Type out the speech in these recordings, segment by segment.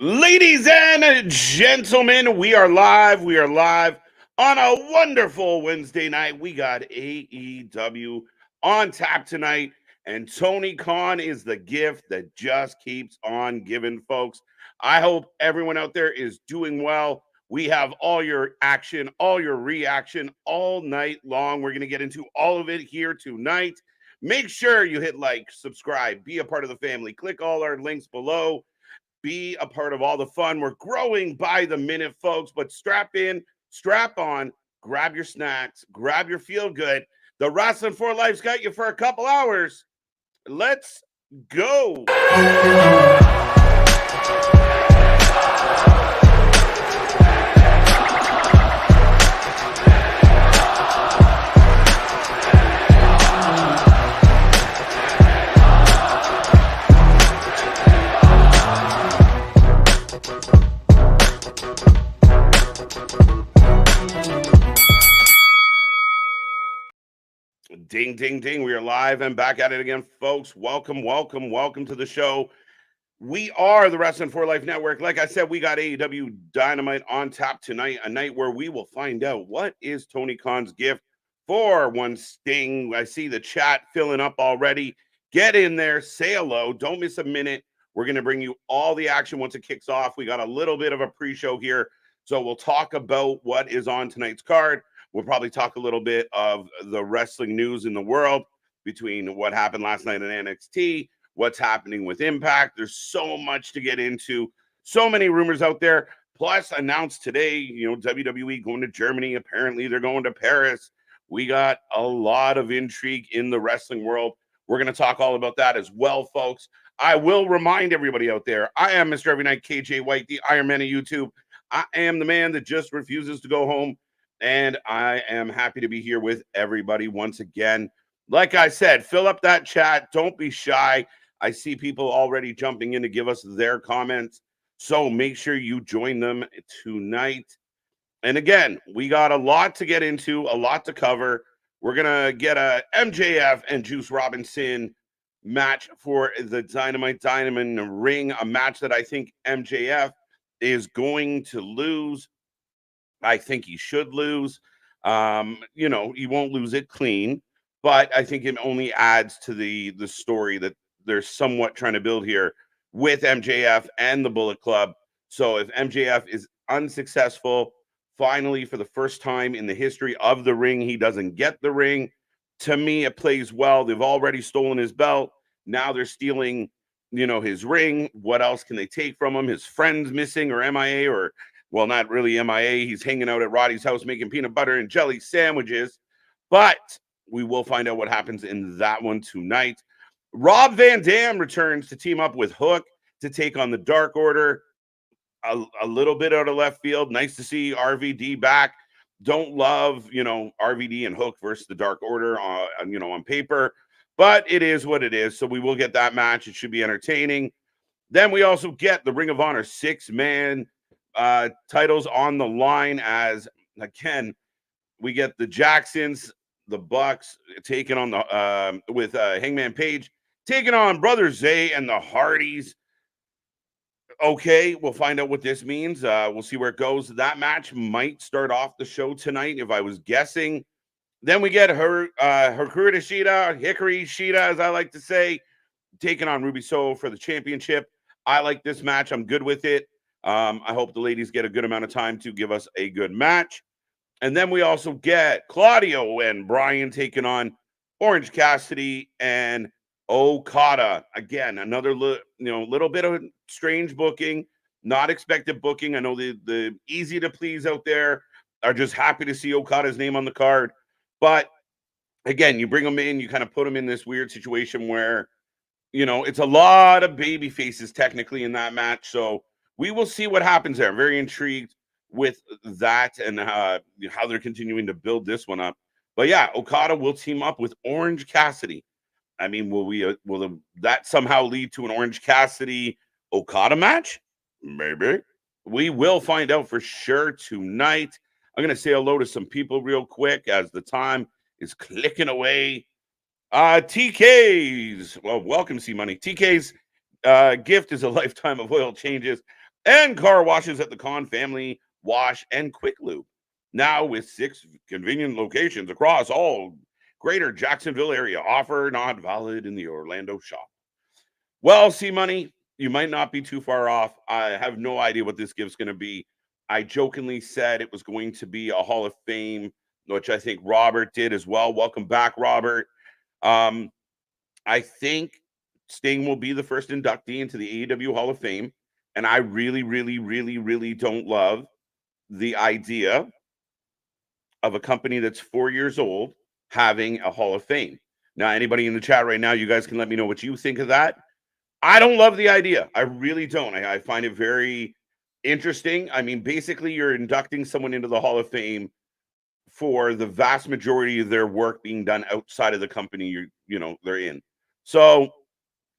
Ladies and gentlemen, we are live. We are live on a wonderful Wednesday night. We got AEW on tap tonight, and Tony Khan is the gift that just keeps on giving, folks. I hope everyone out there is doing well. We have all your action, all your reaction all night long. We're going to get into all of it here tonight. Make sure you hit like, subscribe, be a part of the family. Click all our links below, be a part of all the fun. We're growing by the minute, folks, but strap in, strap on, grab your snacks, grab your feel good. The Wrestling for Life's got you for a couple hours. Let's go. Ding, ding, ding. We are live and back at it again, folks. Welcome, welcome, welcome to the show. We are the Wrestling for Life Network. Like I said, we got AEW Dynamite on tap tonight, a night where we will find out what is Tony Khan's gift for one Sting. I see the chat filling up already. Get in there, say hello. Don't miss a minute. We're going to bring you all the action once it kicks off. We got a little bit of a pre-show here, so we'll talk about what is on tonight's card. We'll probably talk a little bit of the wrestling news in the world between what happened last night in NXT, what's happening with Impact. There's so much to get into, so many rumors out there. Plus, announced today, WWE going to Germany. Apparently, they're going to Paris. We got a lot of intrigue in the wrestling world. We're going to talk all about that as well, folks. I will remind everybody out there, I am Mr. Every Night, KJ White, the Iron Man of YouTube. I am the man that just refuses to go home. And I am happy to be here with everybody once again. Like I said, fill up that chat. Don't be shy. I see people already jumping in to give us their comments. So make sure you join them tonight. And again, we got a lot to get into, a lot to cover. We're going to get a MJF and Juice Robinson match for the Dynamite ring, a match that I think MJF is going to lose. I think he should lose. He won't lose it clean, but I think it only adds to the story that they're somewhat trying to build here with MJF and the Bullet Club. So if MJF is unsuccessful, finally, for the first time in the history of the ring, he doesn't get the ring. To me, it plays well. They've already stolen his belt. Now they're stealing, his ring. What else can they take from him? His friend's missing or MIA, or well, not really MIA. He's hanging out at Roddy's house making peanut butter and jelly sandwiches. But we will find out what happens in that one tonight. Rob Van Dam returns to team up with Hook to take on the Dark Order. A little bit out of left field. Nice to see RVD back. Don't love, RVD and Hook versus the Dark Order, on paper. But it is what it is. So we will get that match. It should be entertaining. Then we also get the Ring of Honor 6-man titles on the line, as again we get the Jacksons, the Bucks taking on the with Hangman Page taking on Brother Zay and the Hardys. Okay, we'll find out what this means. We'll see where it goes. That match might start off the show tonight, if I was guessing. Then we get Hikaru Shida, as I like to say, taking on Ruby Soho for the championship. I like this match. I'm good with it. I hope the ladies get a good amount of time to give us a good match. And then we also get Claudio and Bryan taking on Orange Cassidy and Okada. Again, another little bit of strange booking, not expected booking. I know the easy to please out there are just happy to see Okada's name on the card. But again, you bring them in, you kind of put them in this weird situation where, it's a lot of baby faces technically in that match. So we will see what happens there. I'm very intrigued with that and how they're continuing to build this one up. But yeah, Okada will team up with Orange Cassidy. I mean, will that somehow lead to an Orange Cassidy Okada match? Maybe. We will find out for sure tonight. I'm going to say hello to some people real quick as the time is clicking away. TK's, well, welcome, C Money. TK's gift is a lifetime of oil changes. and car washes at the Khan Family Wash and Quick Lube. Now with 6 convenient locations across all greater Jacksonville area. Offer not valid in the Orlando shop. Well, see, money, you might not be too far off. I have no idea what this gift's going to be. I jokingly said it was going to be a Hall of Fame, which I think Robert did as well. Welcome back, Robert. Um, I think Sting will be the first inductee into the AEW Hall of Fame. And I really, really, really, really don't love the idea of a company that's 4 years old having a Hall of Fame. Now, anybody in the chat right now, you guys can let me know what you think of that. I don't love the idea. I really don't. I find it very interesting. I mean, basically, you're inducting someone into the Hall of Fame for the vast majority of their work being done outside of the company they're in. So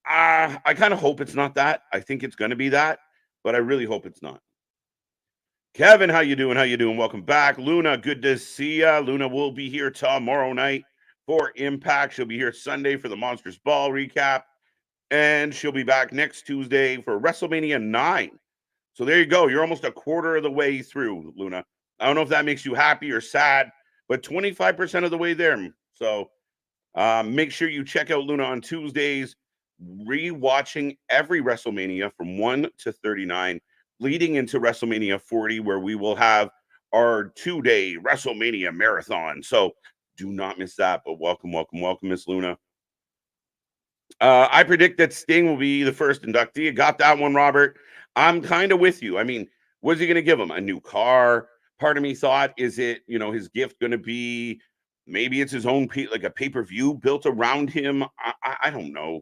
I kind of hope it's not that. I think it's going to be that, but I really hope it's not. Kevin, how you doing? How you doing? Welcome back. Luna, good to see ya. Luna will be here tomorrow night for Impact. She'll be here Sunday for the Monsters Ball recap. And she'll be back next Tuesday for WrestleMania 9. So there you go. You're almost a quarter of the way through, Luna. I don't know if that makes you happy or sad, but 25% of the way there. So make sure you check out Luna on Tuesdays, rewatching every WrestleMania from 1 to 39, leading into WrestleMania 40, where we will have our 2-day WrestleMania marathon. So do not miss that. But welcome, Miss Luna. I predict that Sting will be the first inductee. You got that one, Robert. I'm kind of with you. I mean, what's he going to give him? A new car? Part of me thought, is it, his gift going to be, maybe it's his own, like a pay-per-view built around him? I don't know.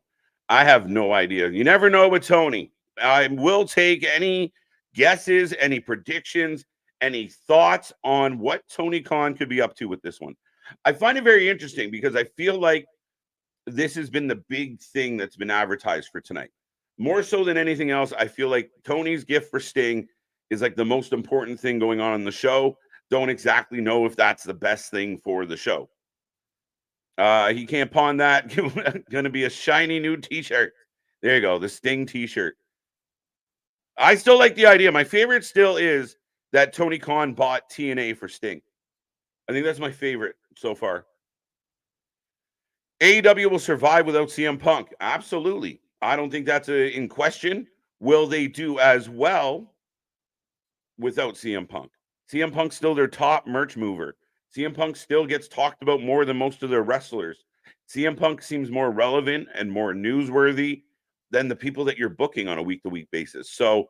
I have no idea. You never know with Tony. I will take any guesses, any predictions, any thoughts on what Tony Khan could be up to with this one. I find it very interesting because I feel like this has been the big thing that's been advertised for tonight. More so than anything else, I feel like Tony's gift for Sting is like the most important thing going on in the show. Don't exactly know if that's the best thing for the show. He can't pawn that. Going to be a shiny new t-shirt. There you go, the Sting t-shirt. I still like the idea. My favorite still is that Tony Khan bought TNA for Sting. I think that's my favorite so far. AEW will survive without CM Punk. Absolutely. I don't think that's in question. Will they do as well without CM Punk? CM Punk's still their top merch mover. CM Punk still gets talked about more than most of their wrestlers. CM Punk seems more relevant and more newsworthy than the people that you're booking on a week-to-week basis. So,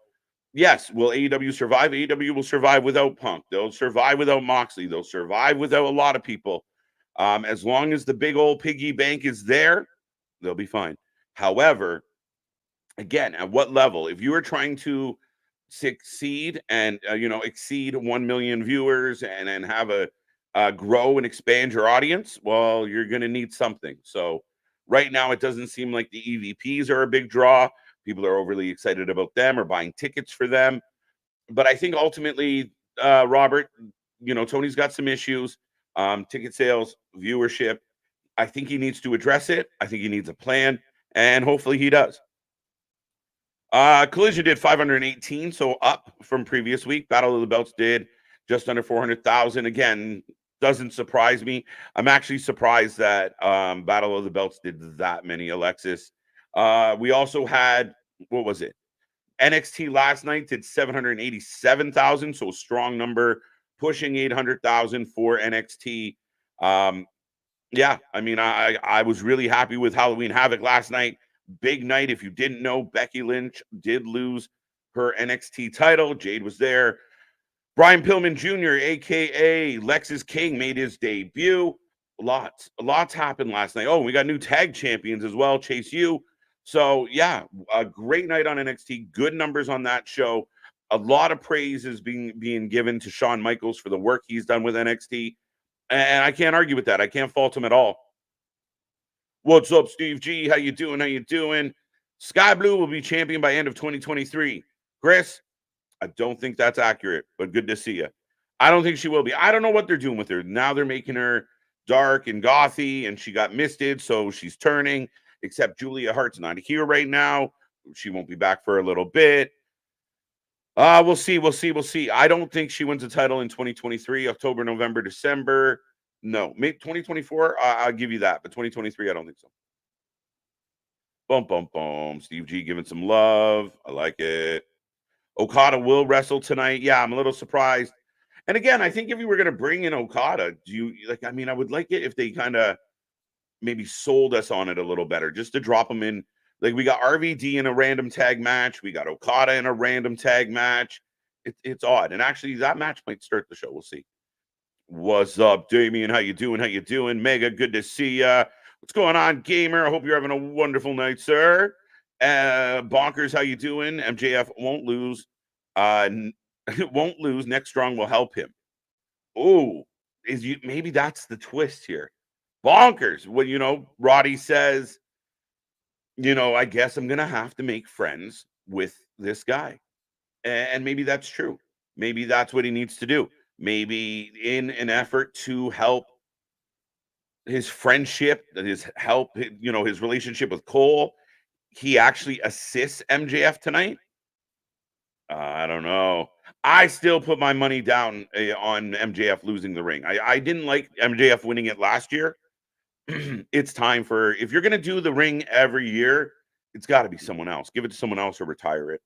yes, will AEW survive? AEW will survive without Punk. They'll survive without Moxley. They'll survive without a lot of people. As long as the big old piggy bank is there, they'll be fine. However, again, at what level? If you are trying to succeed and exceed 1 million viewers and have a grow and expand your audience, well, you're going to need something. So right now, it doesn't seem like the EVPs are a big draw. People are overly excited about them or buying tickets for them. But I think ultimately, Robert, Tony's got some issues. Ticket sales, viewership. I think he needs to address it. I think he needs a plan, and hopefully he does. Collision did 518, so up from previous week. Battle of the Belts did just under 400,000. Again, doesn't surprise me. I'm actually surprised that Battle of the Belts did that many, Alexis. We also had, what was it? NXT last night did 787,000, so a strong number, pushing 800,000 for NXT. Yeah, I mean, I was really happy with Halloween Havoc last night. Big night. If you didn't know, Becky Lynch did lose her NXT title. Jade was there. Brian Pillman Jr., a.k.a. Lexus King, made his debut. Lots happened last night. Oh, we got new tag champions as well, Chase U. So, yeah, a great night on NXT. Good numbers on that show. A lot of praise is being given to Shawn Michaels for the work he's done with NXT. And I can't argue with that. I can't fault him at all. What's up, Steve G? How you doing? Sky Blue will be champion by end of 2023. Chris, I don't think that's accurate, but good to see you. I don't think she will be. I don't know what they're doing with her. Now they're making her dark and gothy, and she got misted, so she's turning, except Julia Hart's not here right now. She won't be back for a little bit. We'll see. We'll see. We'll see. I don't think she wins a title in 2023, October, November, December. No, maybe 2024. I'll give you that, but 2023, I don't think so. Bum, bum, bum. Steve G giving some love. I like it. Okada will wrestle tonight. Yeah, I'm a little surprised. And again, I think if you were going to bring in Okada, do you like? I mean, I would like it if they kind of maybe sold us on it a little better, just to drop them in. Like we got RVD in a random tag match, we got Okada in a random tag match. It's odd, and actually, that match might start the show. We'll see. What's up, Damien? How you doing? How you doing? Mega, good to see ya. What's going on, gamer? I hope you're having a wonderful night, sir. Bonkers, how you doing? MJF won't lose. Won't lose. Next strong will help him. Oh, is you maybe that's the twist here. Bonkers. Well, Roddy says, I guess I'm gonna have to make friends with this guy. And maybe that's true. Maybe that's what he needs to do. Maybe in an effort to help his friendship, his relationship with Cole, he actually assists MJF tonight. I don't know. I still put my money down on MJF losing the ring. I didn't like MJF winning it last year. It's time for, if you're going to do the ring every year, it's got to be someone else. Give it to someone else or retire it.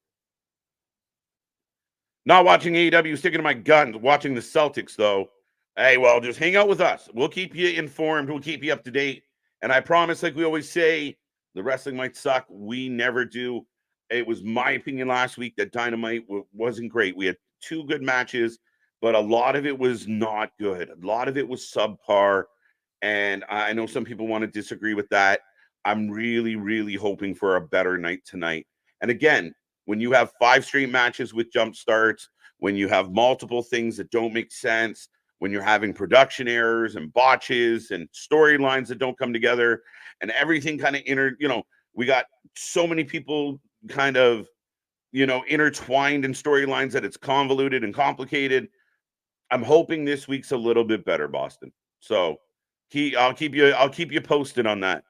Not watching AEW, sticking to my guns. Watching the Celtics, though. Hey, well, just hang out with us. We'll keep you informed. We'll keep you up to date. And I promise, like we always say, the wrestling might suck. We never do. It was my opinion last week that Dynamite wasn't great. We had 2 good matches, but a lot of it was not good. A lot of it was subpar. And I know some people want to disagree with that. I'm really, really hoping for a better night tonight. And again, when you have 5 straight matches with jump starts, when you have multiple things that don't make sense, when you're having production errors and botches and storylines that don't come together and everything kind of we got so many people kind of, intertwined in storylines that it's convoluted and complicated. I'm hoping this week's a little bit better, Boston. So I'll keep you posted on that.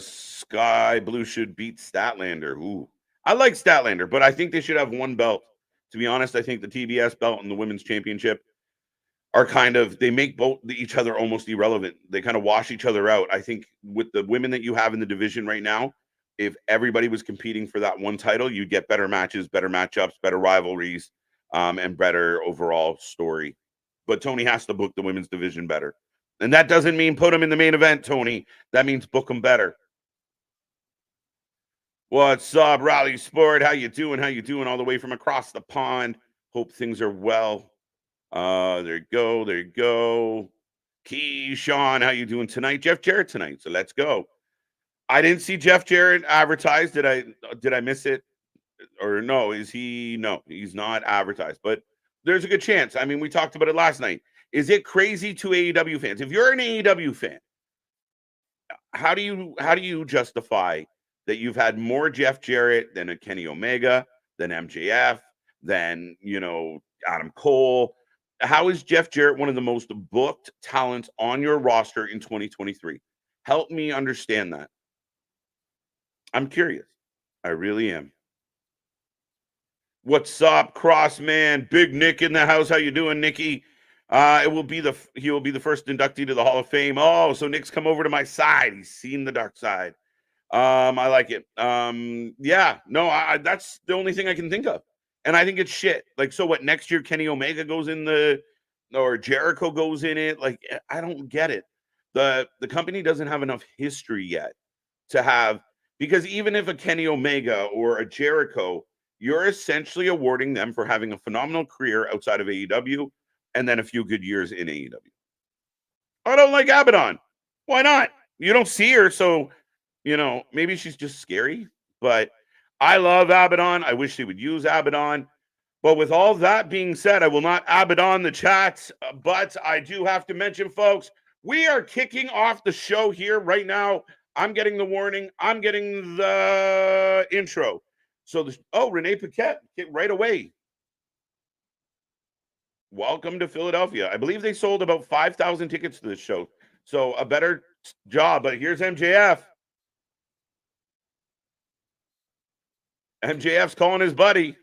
Sky Blue should beat Statlander. Ooh, I like Statlander, but I think they should have 1 belt. To be honest, I think the TBS belt and the women's championship are they make both each other almost irrelevant. They kind of wash each other out. I think with the women that you have in the division right now, if everybody was competing for that 1 title, you'd get better matches, better matchups, better rivalries, and better overall story. But Tony has to book the women's division better. And that doesn't mean put them in the main event, Tony. That means book them better. What's up, Raleigh Sport? How you doing? How you doing all the way from across the pond? Hope things are well. There you go. There you go. Keyshawn, how you doing tonight? Jeff Jarrett tonight. So let's go. I didn't see Jeff Jarrett advertised. Did I miss it? Or no, is he? No, he's not advertised. But there's a good chance. I mean, we talked about it last night. Is it crazy to AEW fans? If you're an AEW fan, how do you justify that you've had more Jeff Jarrett than a Kenny Omega, than MJF, than Adam Cole? How is Jeff Jarrett one of the most booked talents on your roster in 2023? Help me understand that. I'm curious. I really am. What's up, Crossman? Big Nick in the house. How you doing, Nicky? He will be the first inductee to the Hall of Fame. Oh, so Nick's come over to my side. He's seen the dark side. I like it. Yeah, no, that's the only thing I can think of. And I think it's shit. Like, so what, next year Kenny Omega goes in or Jericho goes in it? Like, I don't get it. The company doesn't have enough history yet to have, because even if a Kenny Omega or a Jericho, you're essentially awarding them for having a phenomenal career outside of AEW and then a few good years in AEW. I don't like Abaddon. Why not? You don't see her, so maybe she's just scary. But I love Abaddon. I wish they would use Abaddon. But with all that being said, I will not Abaddon the chats. But I do have to mention, folks, we are kicking off the show here right now. I'm getting the warning. I'm getting the intro. So, Renee Paquette, right away. Welcome to Philadelphia. I believe they sold about 5,000 tickets to this show. So a better job. But here's MJF. MJF's calling his buddy.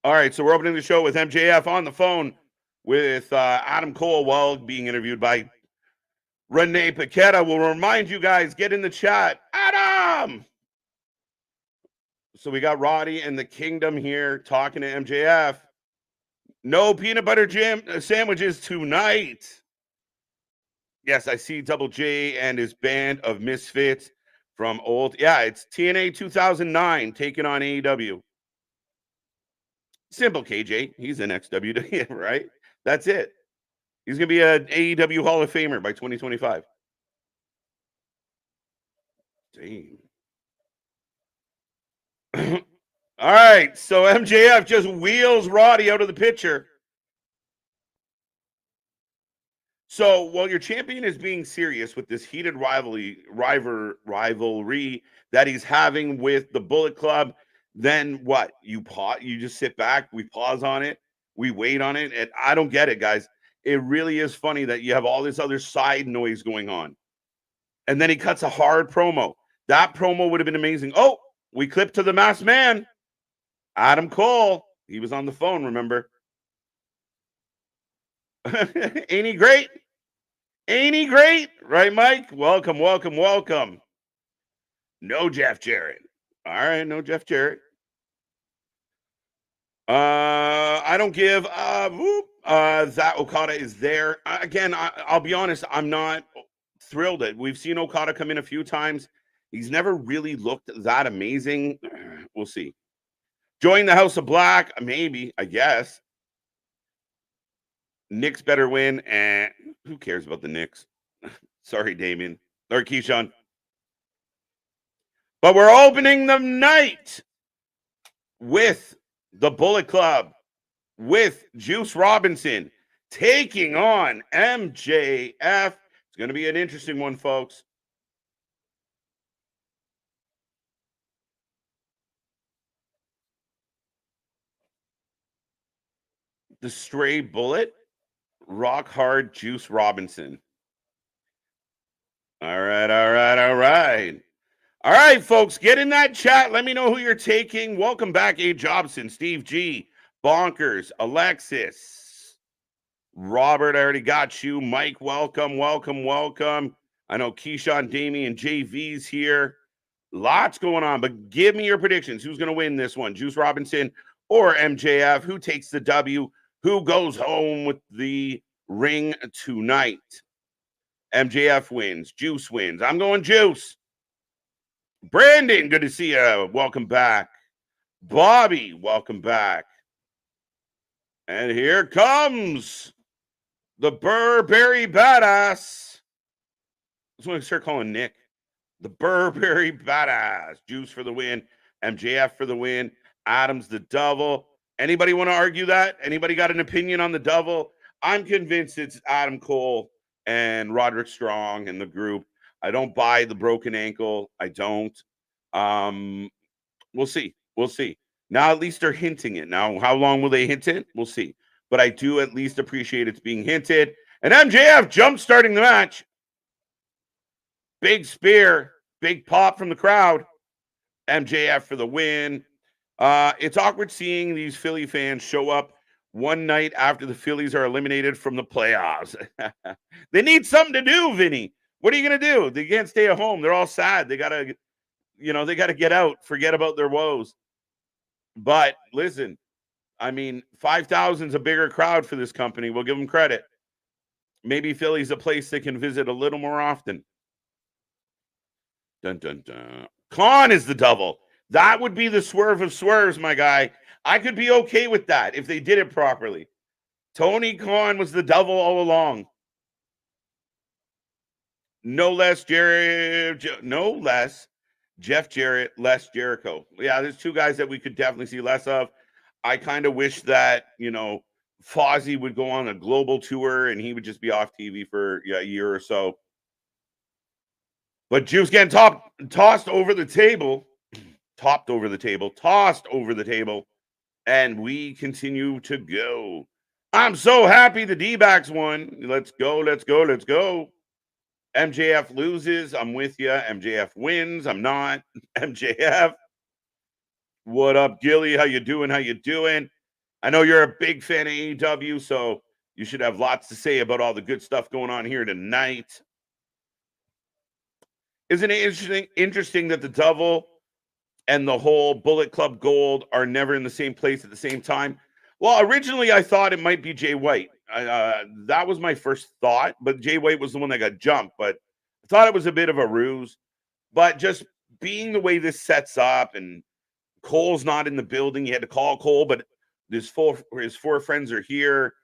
All right, so we're opening the show with MJF on the phone with Adam Cole while being interviewed by Renee Paqueta. We'll remind you guys, get in the chat. Adam! So we got Roddy and the Kingdom here talking to MJF. No peanut butter jam sandwiches tonight. Yes, I see Double J and his band of misfits from old. Yeah, it's TNA 2009 taking on AEW. Simple KJ. He's an XWW, right? That's it. He's going to be an AEW Hall of Famer by 2025. Damn. All right, so MJF just wheels Roddy out of the picture. So while your champion is being serious with this heated rivalry that he's having with the Bullet Club, then what? You just sit back, we pause on it, we wait on it, and I don't get it, guys. It really is funny that you have all this other side noise going on. And then he cuts a hard promo. That promo would have been amazing. Oh, we clipped to the masked man, Adam Cole. He was on the phone, remember? Ain't he great? Ain't he great? Right, Mike? Welcome, welcome, welcome. No Jeff Jarrett. All right, no Jeff Jarrett. I don't give that Okada is there. Again, I'll be honest, I'm not thrilled at. We've seen Okada come in a few times. He's never really looked that amazing. We'll see. Join the House of Black, maybe, I guess. Knicks better win, and who cares about the Knicks? Sorry, Damien. Or Keyshawn. But we're opening the night with the Bullet Club, with Juice Robinson taking on MJF. It's going to be an interesting one, folks. The Stray Bullet, Rock Hard Juice Robinson. All right, all right, all right. All right, folks, get in that chat. Let me know who you're taking. Welcome back, A. Jobson, Steve G, Bonkers, Alexis, Robert, I already got you. Mike, welcome, welcome, welcome. I know Keyshawn, Damien, JV's here. Lots going on, but give me your predictions. Who's going to win this one? Juice Robinson or MJF? Who takes the W? Who goes home with the ring tonight? MJF wins. Juice wins. I'm going Juice. Brandon, good to see you. Welcome back. Bobby, welcome back. And here comes the Burberry Badass. That's what I start calling Nick. The Burberry Badass. Juice for the win. MJF for the win. Adams the double. Anybody want to argue that? Anybody got an opinion on the double? I'm convinced it's Adam Cole and Roderick Strong and the group. I don't buy the broken ankle. I don't. We'll see. We'll see. Now at least they're hinting it. Now, how long will they hint it? We'll see. But I do at least appreciate it's being hinted. And MJF jump starting the match. Big spear. Big pop from the crowd. MJF for the win. It's awkward seeing these Philly fans show up one night after the Phillies are eliminated from the playoffs. They need something to do, Vinny. What are you going to do? They can't stay at home. They're all sad. They got to, they got to get out, forget about their woes. But listen, I mean, 5,000 is a bigger crowd for this company. We'll give them credit. Maybe Philly's a place they can visit a little more often. Dun, dun, dun. Khan is the double. That would be the swerve of swerves, my guy. I could be okay with that if they did it properly. Tony Khan was the double all along. No less Jeff Jarrett, less Jericho. Yeah, there's two guys that we could definitely see less of. I kind of wish that, Fozzy would go on a global tour and he would just be off TV for a year or so. But Juice getting tossed over the table, and we continue to go. I'm so happy the D-backs won. Let's go, let's go, let's go. MJF loses. I'm with you. MJF wins. I'm not. MJF. What up, Gilly? How you doing? How you doing? I know you're a big fan of AEW, so you should have lots to say about all the good stuff going on here tonight. Isn't it interesting that the Devil and the whole Bullet Club Gold are never in the same place at the same time? Well, originally I thought it might be Jay White. That was my first thought, but Jay White was the one that got jumped. But I thought it was a bit of a ruse. But just being the way this sets up, and Cole's not in the building, you had to call Cole, but his four friends are here.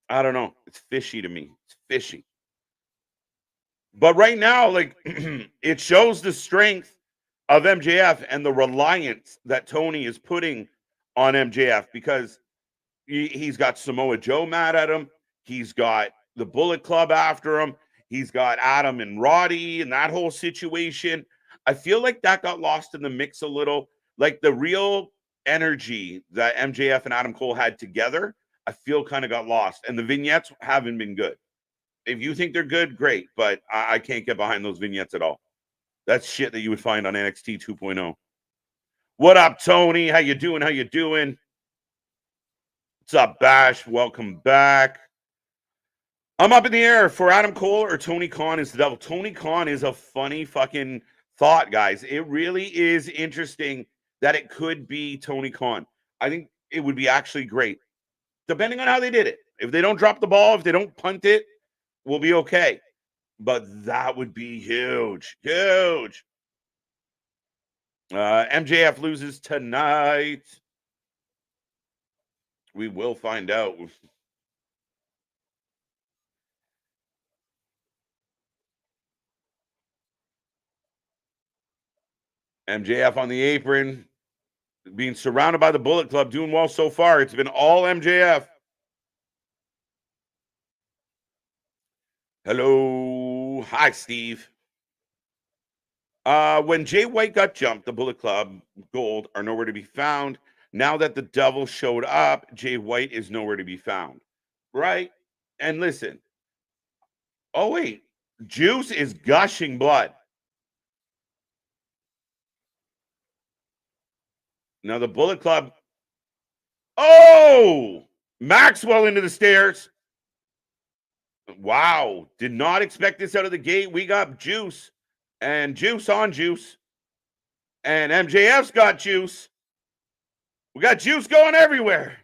I don't know. It's fishy to me. It's fishy. But right now, like it shows the strength of MJF and the reliance that Tony is putting on MJF, because he's got Samoa Joe mad at him. He's got the Bullet Club after him. He's got Adam and Roddy and that whole situation. I feel like that got lost in the mix a little. Like the real energy that MJF and Adam Cole had together, I feel kind of got lost. And the vignettes haven't been good. If you think they're good, great. But I can't get behind those vignettes at all. That's shit that you would find on NXT 2.0. What up, Tony? How you doing? How you doing? What's up, Bash? Welcome back. I'm up in the air for Adam Cole or Tony Khan is the Devil. Tony Khan is a funny fucking thought, guys. It really is interesting that it could be Tony Khan. I think it would be actually great, depending on how they did it. If they don't drop the ball, if they don't punt it, we'll be okay. But that would be huge. Huge. MJF loses tonight. We will find out. MJF on the apron, being surrounded by the Bullet Club, doing well so far. It's been all MJF. Hello. Hi, Steve. When Jay White got jumped, the Bullet Club Gold are nowhere to be found. Now that the Devil showed up, Jay White is nowhere to be found. Right? And listen. Oh, wait. Juice is gushing blood. Now the Bullet Club. Oh! Maxwell into the stairs. Wow. Did not expect this out of the gate. We got Juice. And Juice on Juice. And MJF's got Juice. We got Juice going everywhere.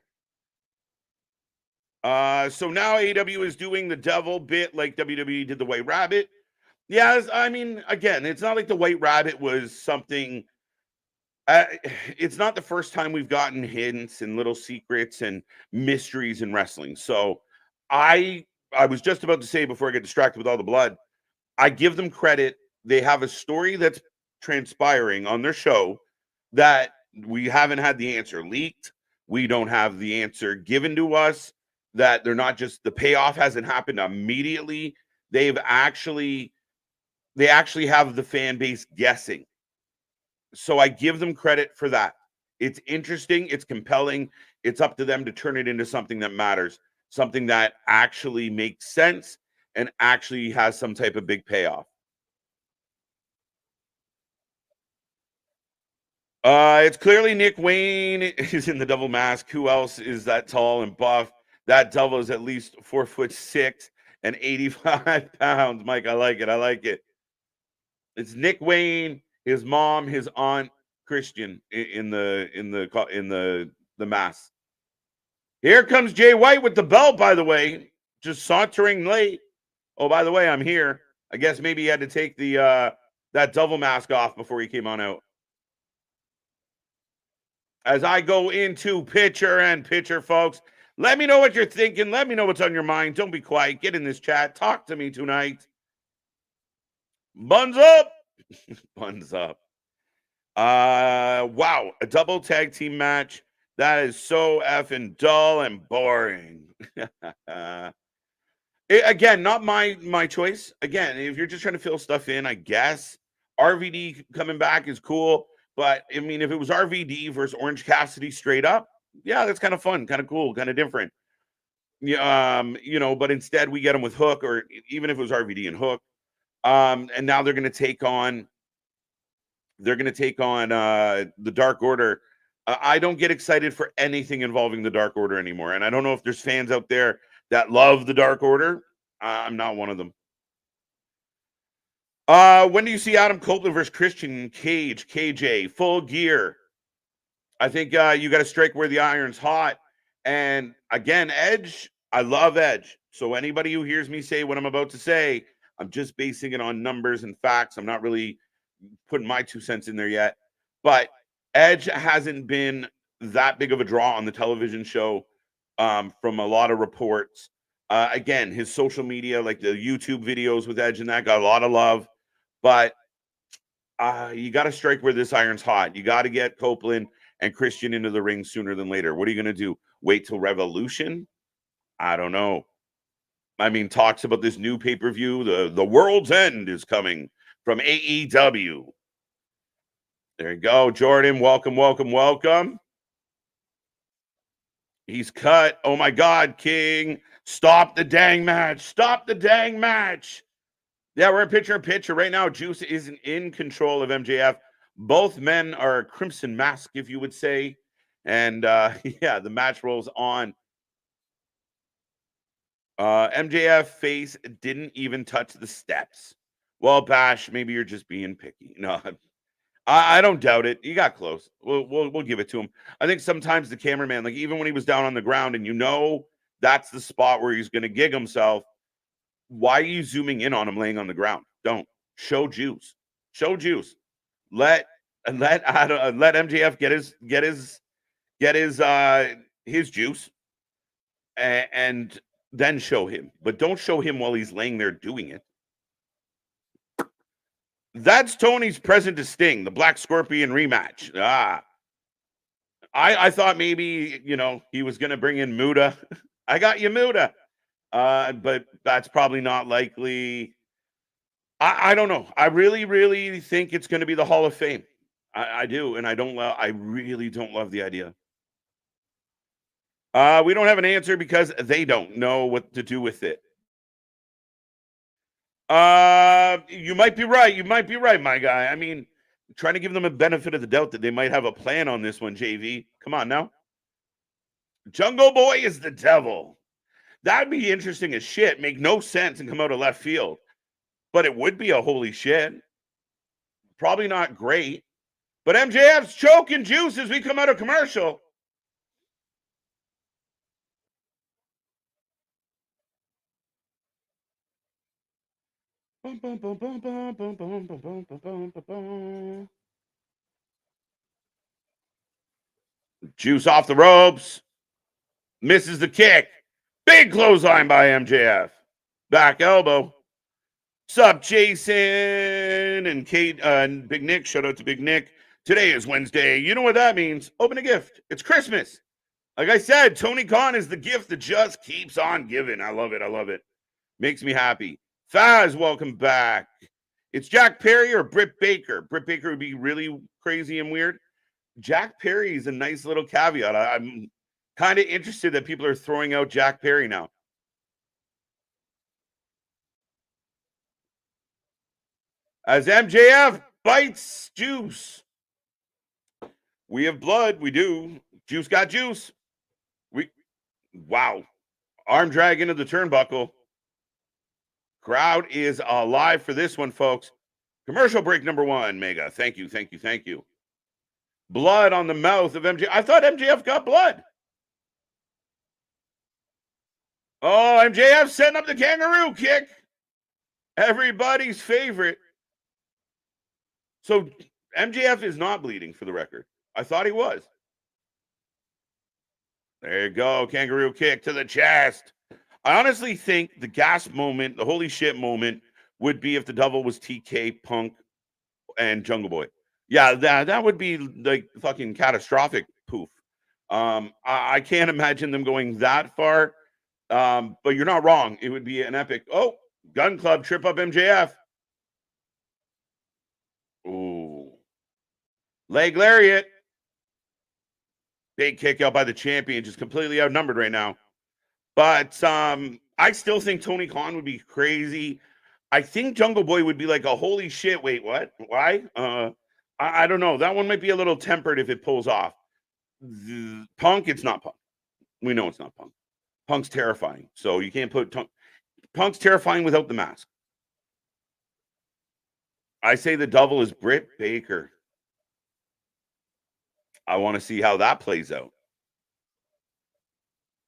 So now AEW is doing the Devil bit like WWE did the White Rabbit. Yeah, I mean, again, it's not like the White Rabbit was something. It's not the first time we've gotten hints and little secrets and mysteries in wrestling. So I was just about to say, before I get distracted with all the blood, I give them credit. They have a story that's transpiring on their show that we haven't had the answer leaked. We don't have the answer given to us. That they're not just, the payoff hasn't happened immediately. They actually have the fan base guessing. So I give them credit for that. It's interesting. It's compelling. It's up to them to turn it into something that matters, something that actually makes sense and actually has some type of big payoff. It's clearly Nick Wayne is in the Devil mask. Who else is that tall and buff? That Devil is at least 4'6" and 85 pounds. Mike, I like it. I like it. It's Nick Wayne, his mom, his aunt Christian in the mask. Here comes Jay White with the belt, by the way, just sauntering late. Oh, by the way, I'm here. I guess maybe he had to take the that Devil mask off before he came on out. As I go into pitcher and pitcher, folks, let me know what you're thinking. Let me know what's on your mind. Don't be quiet. Get in this chat. Talk to me tonight. Buns up. Buns up. Wow. A double tag team match. That is so effing dull and boring. Again, not my choice. Again, if you're just trying to fill stuff in, I guess. RVD coming back is cool. But, I mean, if it was RVD versus Orange Cassidy straight up, yeah, that's kind of fun, kind of cool, kind of different. But instead we get him with Hook, or even if it was RVD and Hook. And now they're going to take on the Dark Order. I don't get excited for anything involving the Dark Order anymore. And I don't know if there's fans out there that love the Dark Order. I'm not one of them. When do you see Adam Copeland versus Christian Cage, KJ, Full Gear? I think you got to strike where the iron's hot. And again, Edge, I love Edge. So anybody who hears me say what I'm about to say, I'm just basing it on numbers and facts. I'm not really putting my 2 cents in there yet. But Edge hasn't been that big of a draw on the television show from a lot of reports. Again, his social media, like the YouTube videos with Edge and that, got a lot of love. But you got to strike where this iron's hot. You got to get Copeland and Christian into the ring sooner than later. What are you going to do? Wait till Revolution? I don't know. I mean, talks about this new pay-per-view. The World's End is coming from AEW. There you go, Jordan. Welcome, welcome, welcome. He's cut. Oh, my God, King. Stop the dang match. Stop the dang match. Yeah, we're in picture right now. Juice isn't in control of MJF. Both men are Crimson Mask, if you would say. And, yeah, the match rolls on. MJF face didn't even touch the steps. Well, Bash, maybe you're just being picky. No, I don't doubt it. He got close. We'll give it to him. I think sometimes the cameraman, like even when he was down on the ground and that's the spot where he's going to gig himself, why are you zooming in on him laying on the ground? Don't. Show juice. Show juice. Let MJF get his juice and then show him. But don't show him while he's laying there doing it. That's Tony's present to Sting, the Black Scorpion rematch. I thought maybe, he was going to bring in Muda. I got you, Muda. But that's probably not likely. I don't know. I really, really think it's going to be the Hall of Fame. I do, and I really don't love the idea. We don't have an answer because they don't know what to do with it. You might be right. You might be right, my guy. I mean, trying to give them a benefit of the doubt that they might have a plan on this one, JV. Come on now. Jungle Boy is the devil. That'd be interesting as shit. Make no sense and come out of left field. But it would be a holy shit. Probably not great. But MJF's choking juice as we come out of commercial. Juice off the ropes. Misses the kick. Big clothesline by MJF. Back elbow. Sup, Jason and Kate and Big Nick. Shout out to Big Nick. Today is Wednesday. You know what that means. Open a gift. It's Christmas. Like I said, Tony Khan is the gift that just keeps on giving. I love it. I love it. Makes me happy. Faz, welcome back. It's Jack Perry or Britt Baker. Britt Baker would be really crazy and weird. Jack Perry is a nice little caveat. I'm kind of interested that people are throwing out Jack Perry now. As MJF bites Juice. We have blood. We do. Juice got juice. Wow. Arm drag into the turnbuckle. Crowd is alive for this one, folks. Commercial break number 1, Mega. Thank you, thank you, thank you. Blood on the mouth of MJF. I thought MJF got blood. Oh, MJF setting up the kangaroo kick. Everybody's favorite. So MJF is not bleeding, for the record. I thought he was. There you go. Kangaroo kick to the chest. I honestly think the gas moment, the holy shit moment, would be if the devil was TK, Punk, and Jungle Boy. Yeah, that would be like fucking catastrophic poof. I can't imagine them going that far. But you're not wrong. It would be an epic. Oh, Gun Club trip up MJF. Ooh. Leg lariat. Big kick out by the champion, just completely outnumbered right now. But I still think Tony Khan would be crazy. I think Jungle Boy would be like a holy shit. Wait, what? Why? I don't know. That one might be a little tempered if it pulls off. Punk, it's not Punk. We know it's not Punk. Punk's terrifying. So you can't put Punk's terrifying without the mask. I say the double is Britt Baker. I want to see how that plays out.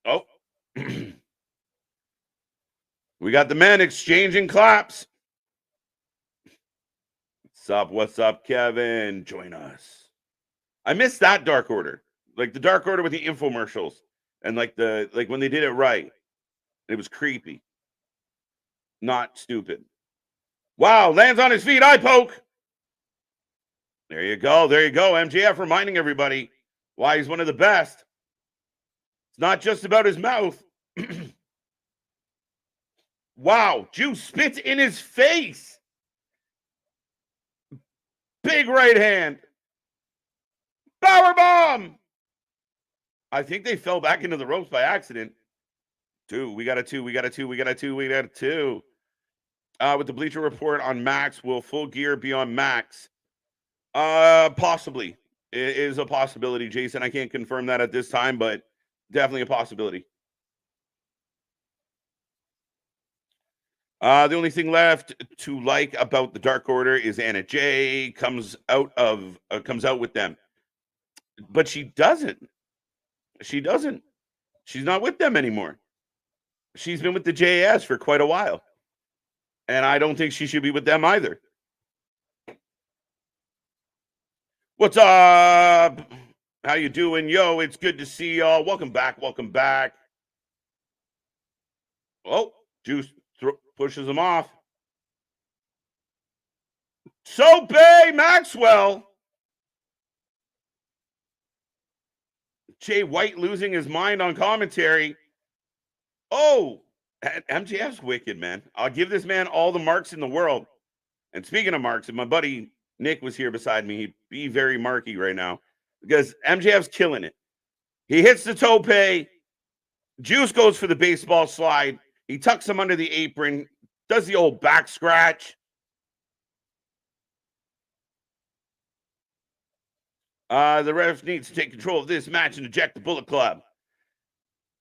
Oh. We got the men exchanging claps. What's up, Kevin? Join us. I missed that Dark Order. Like the Dark Order with the infomercials. And like when they did it right. It was creepy. Not stupid. Wow, lands on his feet, eye poke. There you go. There you go. MJF reminding everybody why he's one of the best. It's not just about his mouth. Wow, Juice spits in his face. Big right hand. Power bomb. I think they fell back into the ropes by accident. We got a two. With the Bleacher Report on Max, will Full Gear be on Max? Possibly. It is a possibility, Jason. I can't confirm that at this time, but definitely a possibility. The only thing left to like about the Dark Order is Anna Jay comes out with them, but she doesn't. She's not with them anymore. She's been with the JAS for quite a while, and I don't think she should be with them either. What's up? How you doing? Yo, it's good to see y'all. Welcome back. Oh, Juice pushes him off. Sope Maxwell. Jay White losing his mind on commentary. Oh, MJF's wicked, man. I'll give this man all the marks in the world. And speaking of marks, if my buddy Nick was here beside me, he'd be very marky right now because MJF's killing it. He hits the tope. Juice goes for the baseball slide. He tucks him under the apron, does the old back scratch. The ref needs to take control of this match and eject the Bullet Club.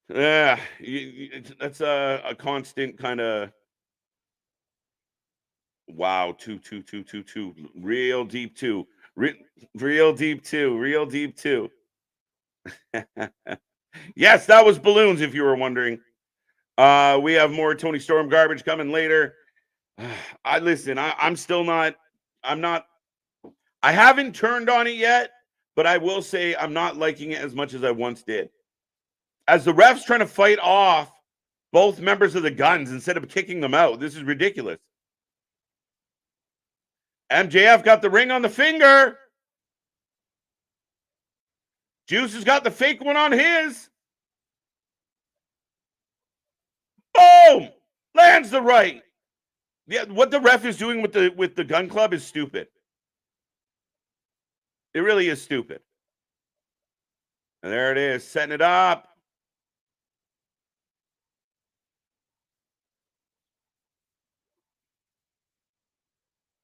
That's a constant kind of. Wow, two. Real deep two. Real deep two. Yes, that was balloons, if you were wondering. We have more Tony Storm garbage coming later. I'm still not. I haven't turned on it yet, but I will say I'm not liking it as much as I once did. As the ref's trying to fight off both members of the Guns instead of kicking them out. This is ridiculous. MJF got the ring on the finger. Juice has got the fake one on his. Boom! Lands the right. Yeah, what the ref is doing with the Gun Club is stupid. It really is stupid. And there it is, setting it up.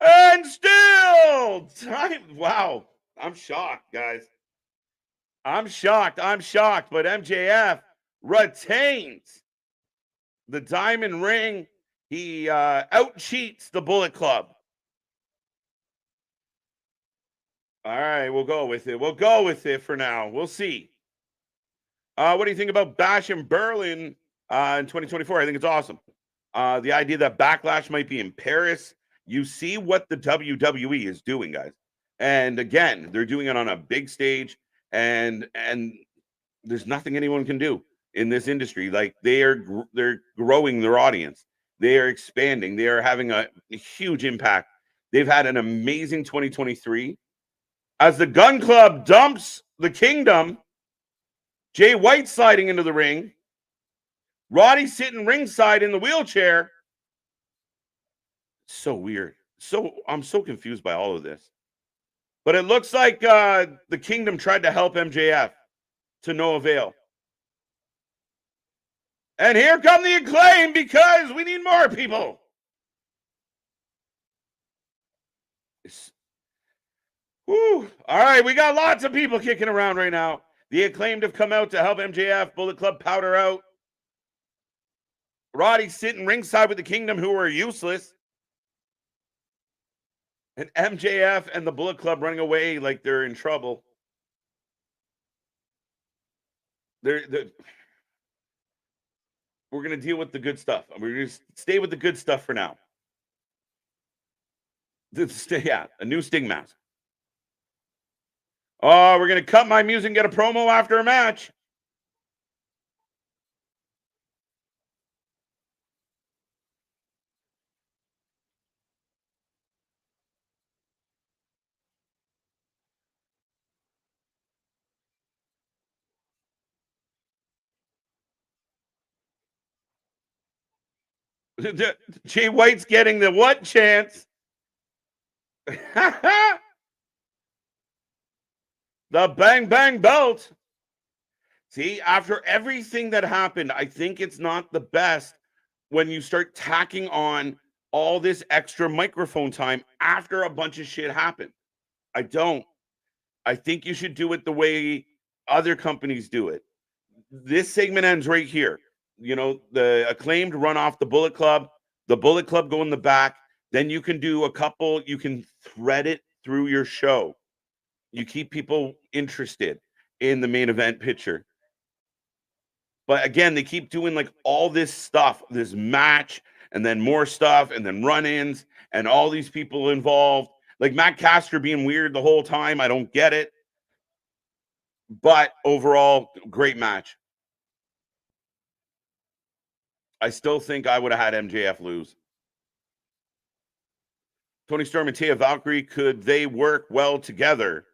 And still time. Wow. I'm shocked, guys. I'm shocked. But MJF retains the diamond ring. He out-cheats the Bullet Club. All right, we'll go with it for now. We'll see. What do you think about Bash in Berlin in 2024? I think it's awesome. The idea that Backlash might be in Paris. You see what the WWE is doing, guys. And again, they're doing it on a big stage, and there's nothing anyone can do in this industry. Like they're growing their audience. They are expanding. They are having a huge impact. They've had an amazing 2023. As the Gun Club dumps the Kingdom, Jay White sliding into the ring, Roddy sitting ringside in the wheelchair. So weird. I'm so confused by all of this. But it looks like the Kingdom tried to help MJF to no avail. And here come the Acclaim because we need more people. Whew. All right, we got lots of people kicking around right now. The Acclaimed have come out to help MJF, Bullet Club powder out. Roddy's sitting ringside with the Kingdom, who are useless. And MJF and the Bullet Club running away like they're in trouble. We're going to deal with the good stuff. We're going to stay with the good stuff for now. Yeah, a new Sting mask. Oh, we're going to cut my music and get a promo after a match. Jay White's getting the what chance? The bang bang belt. See, after everything that happened, I think it's not the best when you start tacking on all this extra microphone time after a bunch of shit happened. I don't. I think you should do it the way other companies do it. This segment ends right here. You know, the Acclaimed run off the Bullet Club. The Bullet Club go in the back. Then you can do a couple. You can thread it through your show. You keep people interested in the main event picture. But again, they keep doing like all this stuff, this match, and then more stuff, and then run-ins, and all these people involved. Like Matt Castor being weird the whole time. I don't get it. But overall, great match. I still think I would have had MJF lose. Tony Storm and Taya Valkyrie, could they work well together?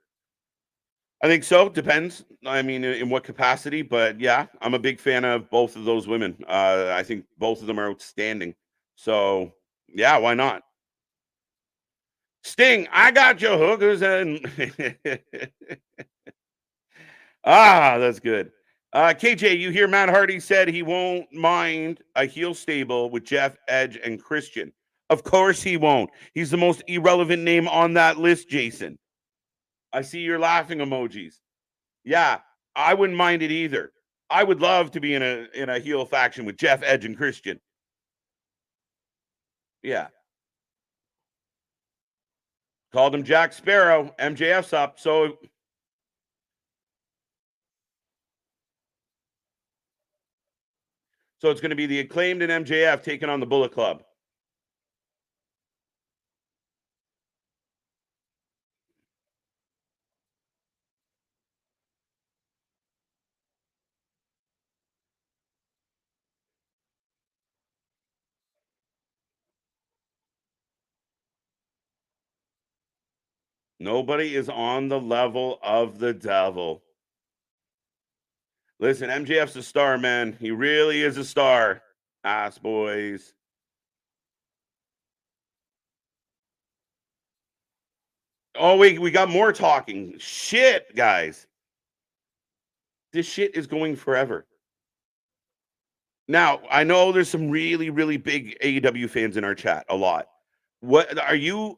I think so. Depends. I mean, in what capacity? But yeah, I'm a big fan of both of those women. I think both of them are outstanding. So yeah, why not? Sting, I got your hookers and that's good. KJ, you hear Matt Hardy said he won't mind a heel stable with Jeff, Edge, and Christian. Of course he won't. He's the most irrelevant name on that list, Jason. I see your laughing emojis. Yeah, I wouldn't mind it either. I would love to be in a heel faction with Jeff, Edge, and Christian. Yeah. Called him Jack Sparrow. MJF's up. So it's going to be the Acclaimed and MJF taking on the Bullet Club. Nobody is on the level of the devil. Listen, MJF's a star, man. He really is a star. Ass boys. Oh, we got more talking. Shit, guys. This shit is going forever. Now, I know there's some really, really big AEW fans in our chat, a lot. What are you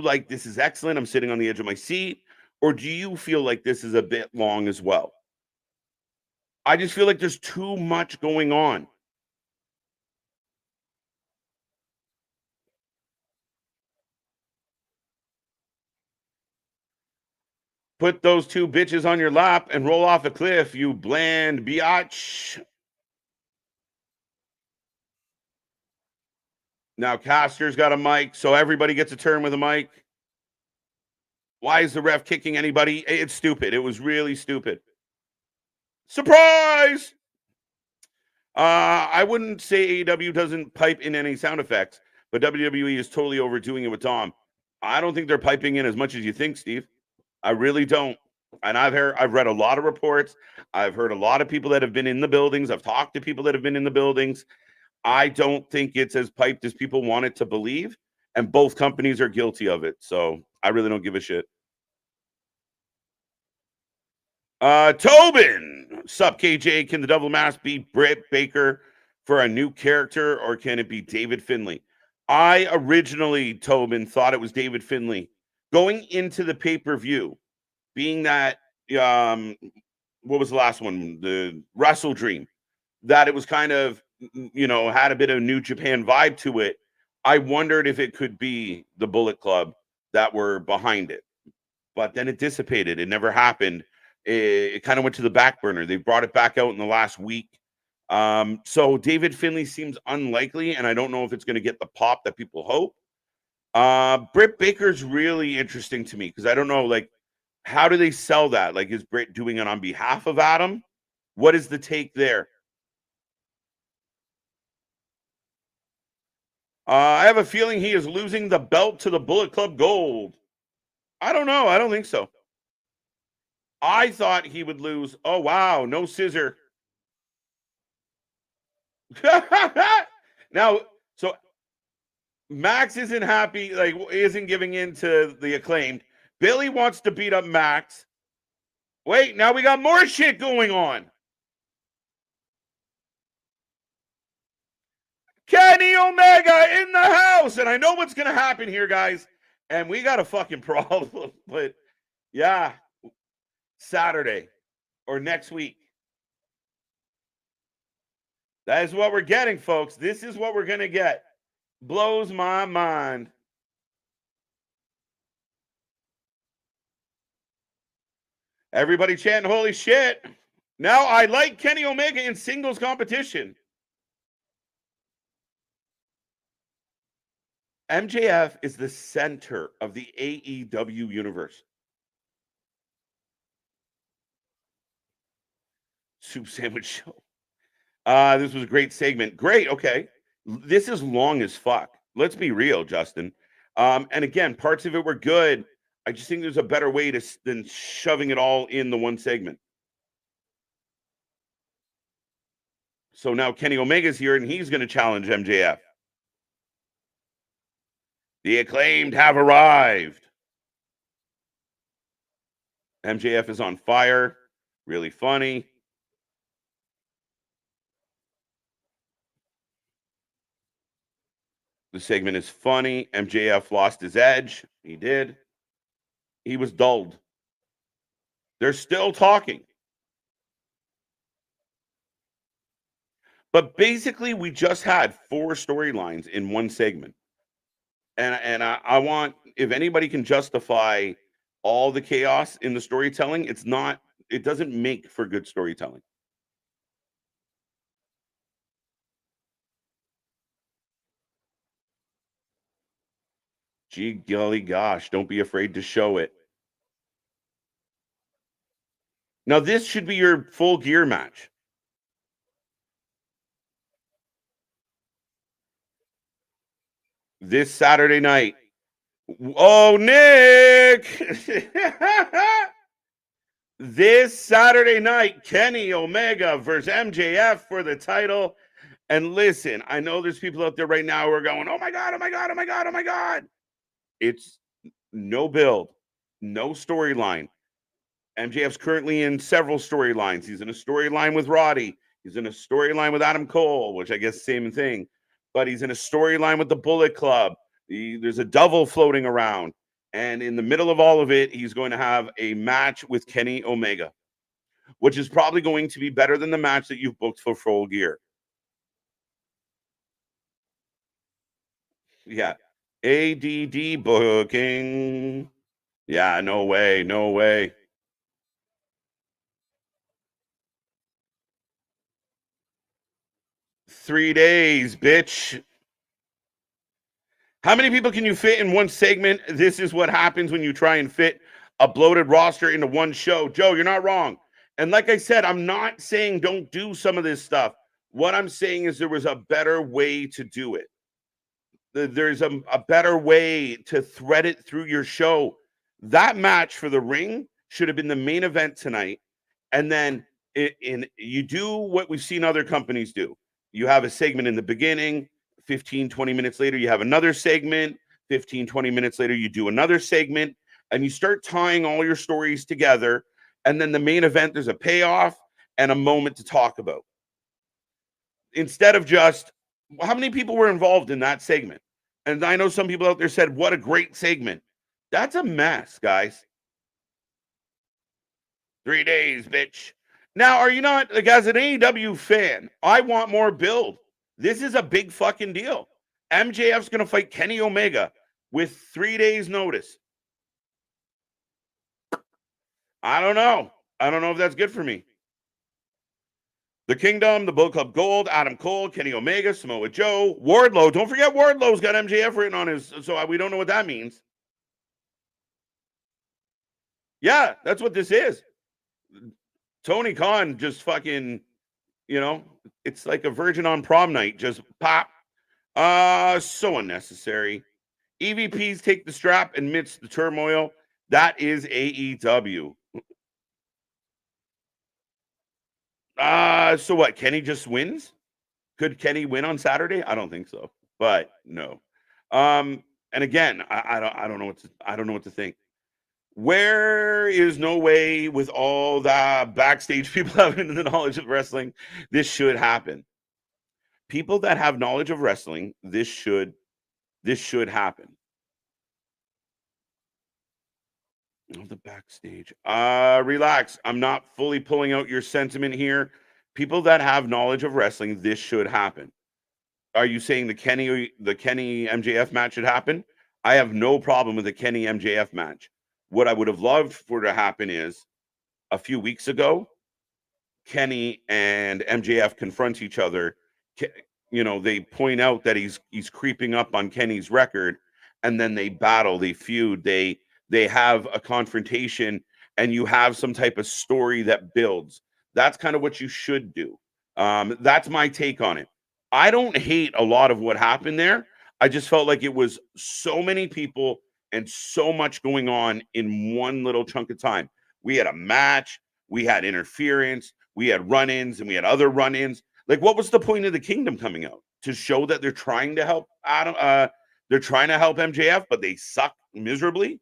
like, this is excellent, I'm sitting on the edge of my seat, or do you feel like this is a bit long as well? I just feel like there's too much going on. Put those two bitches on your lap and roll off a cliff, you bland biatch. Now Caster's got a mic, so everybody gets a turn with a mic. Why is the ref kicking anybody? It's stupid. It was really stupid. Surprise! I wouldn't say AEW doesn't pipe in any sound effects, but WWE is totally overdoing it with Tom. I don't think they're piping in as much as you think, Steve. I really don't. And I've read a lot of reports. I've heard a lot of people that have been in the buildings. I've talked to people that have been in the buildings. I don't think it's as piped as people want it to believe. And both companies are guilty of it. So I really don't give a shit. Tobin. Sup, KJ? Can the double mask beat Britt Baker for a new character, or can it be David Finlay? I originally, Tobin, thought it was David Finlay going into the pay-per-view, being that what was the last one? The Wrestle Dream. That it was kind of, had a bit of New Japan vibe to it. I wondered if it could be the Bullet Club that were behind it. But then it dissipated. It never happened. It kind of went to the back burner. They brought it back out in the last week. So David Finlay seems unlikely, and I don't know if it's going to get the pop that people hope. Britt Baker's really interesting to me because I don't know, like, how do they sell that? Like, is Britt doing it on behalf of Adam? What is the take there? I have a feeling he is losing the belt to the Bullet Club Gold. I don't know. I don't think so. I thought he would lose. Oh, wow. No scissor. Now, so Max isn't happy, like, isn't giving in to the Acclaimed. Billy wants to beat up Max. Wait, now we got more shit going on. Kenny Omega in the house. And I know what's going to happen here, guys. And we got a fucking problem. But yeah, Saturday or next week. That is what we're getting, folks. This is what we're going to get. Blows my mind. Everybody chanting, holy shit. Now I like Kenny Omega in singles competition. MJF is the center of the AEW universe. Soup Sandwich Show. This was a great segment. Great. Okay. This is long as fuck. Let's be real, Justin. And again, parts of it were good. I just think there's a better way than shoving it all in the one segment. So now Kenny Omega's here and he's going to challenge MJF. The Acclaimed have arrived. MJF is on fire. Really funny. The segment is funny. MJF lost his edge. He did. He was dulled. They're still talking. But basically, we just had 4 storylines in one segment. And I want, if anybody can justify all the chaos in the storytelling, it doesn't make for good storytelling. Gee, golly gosh, don't be afraid to show it. Now, this should be your Full Gear match. This Saturday night. Oh, Nick! This Saturday night, Kenny Omega versus MJF for the title. And listen, I know there's people out there right now who are going, oh my God, oh my God, oh my God, oh my God. It's no build, no storyline. MJF's currently in several storylines. He's in a storyline with Roddy. He's in a storyline with Adam Cole, which I guess same thing. But he's in a storyline with the Bullet Club. There's a devil floating around. And in the middle of all of it, he's going to have a match with Kenny Omega, which is probably going to be better than the match that you've booked for Full Gear. Yeah. ADD booking. Yeah, no way. No way. Three days, bitch. How many people can you fit in one segment? This is what happens when you try and fit a bloated roster into one show. Joe, you're not wrong. And like I said, I'm not saying don't do some of this stuff. What I'm saying is there was a better way to do it. There's a better way to thread it through your show. That match for the ring should have been the main event tonight. And then you do what we've seen other companies do. You have a segment in the beginning, 15, 20 minutes later, you have another segment, 15, 20 minutes later, you do another segment, and you start tying all your stories together. And then the main event, there's a payoff and a moment to talk about. instead of just how many people were involved in that segment? And I know some people out there said, what a great segment. That's a mess, guys. 3 days, bitch. Now, are you not, like, as an AEW fan, I want more build. This is a big fucking deal. MJF's going to fight Kenny Omega with 3 days notice. I don't know. I don't know if that's good for me. The Kingdom, the Bullet Club Gold, Adam Cole, Kenny Omega, Samoa Joe, Wardlow. Don't forget Wardlow's got MJF written on his, so we don't know what that means. Yeah, that's what this is. Tony Khan just fucking, it's like a virgin on prom night. Just pop. So unnecessary. EVPs take the strap amidst the turmoil. That is AEW. So what? Kenny just wins? Could Kenny win on Saturday? I don't think so. But no. And again, I don't know what to think. Where is no way with all the backstage people having the knowledge of wrestling, this should happen. People that have knowledge of wrestling, this should happen. Oh, the backstage. Relax. I'm not fully pulling out your sentiment here. People that have knowledge of wrestling, this should happen. Are you saying the Kenny MJF match should happen? I have no problem with the Kenny MJF match. What I would have loved for to happen is a few weeks ago, Kenny and MJF confront each other. They point out that he's creeping up on Kenny's record, and then they battle, they feud, they have a confrontation, and you have some type of story that builds. That's kind of what you should do. That's my take on it. I don't hate a lot of what happened there. I just felt like it was so many people and so much going on in one little chunk of time. We had a match, we had interference, we had run-ins, and we had other run-ins. Like, what was the point of the Kingdom coming out? To show that they're trying to help Adam, they're trying to help MJF, but they suck miserably,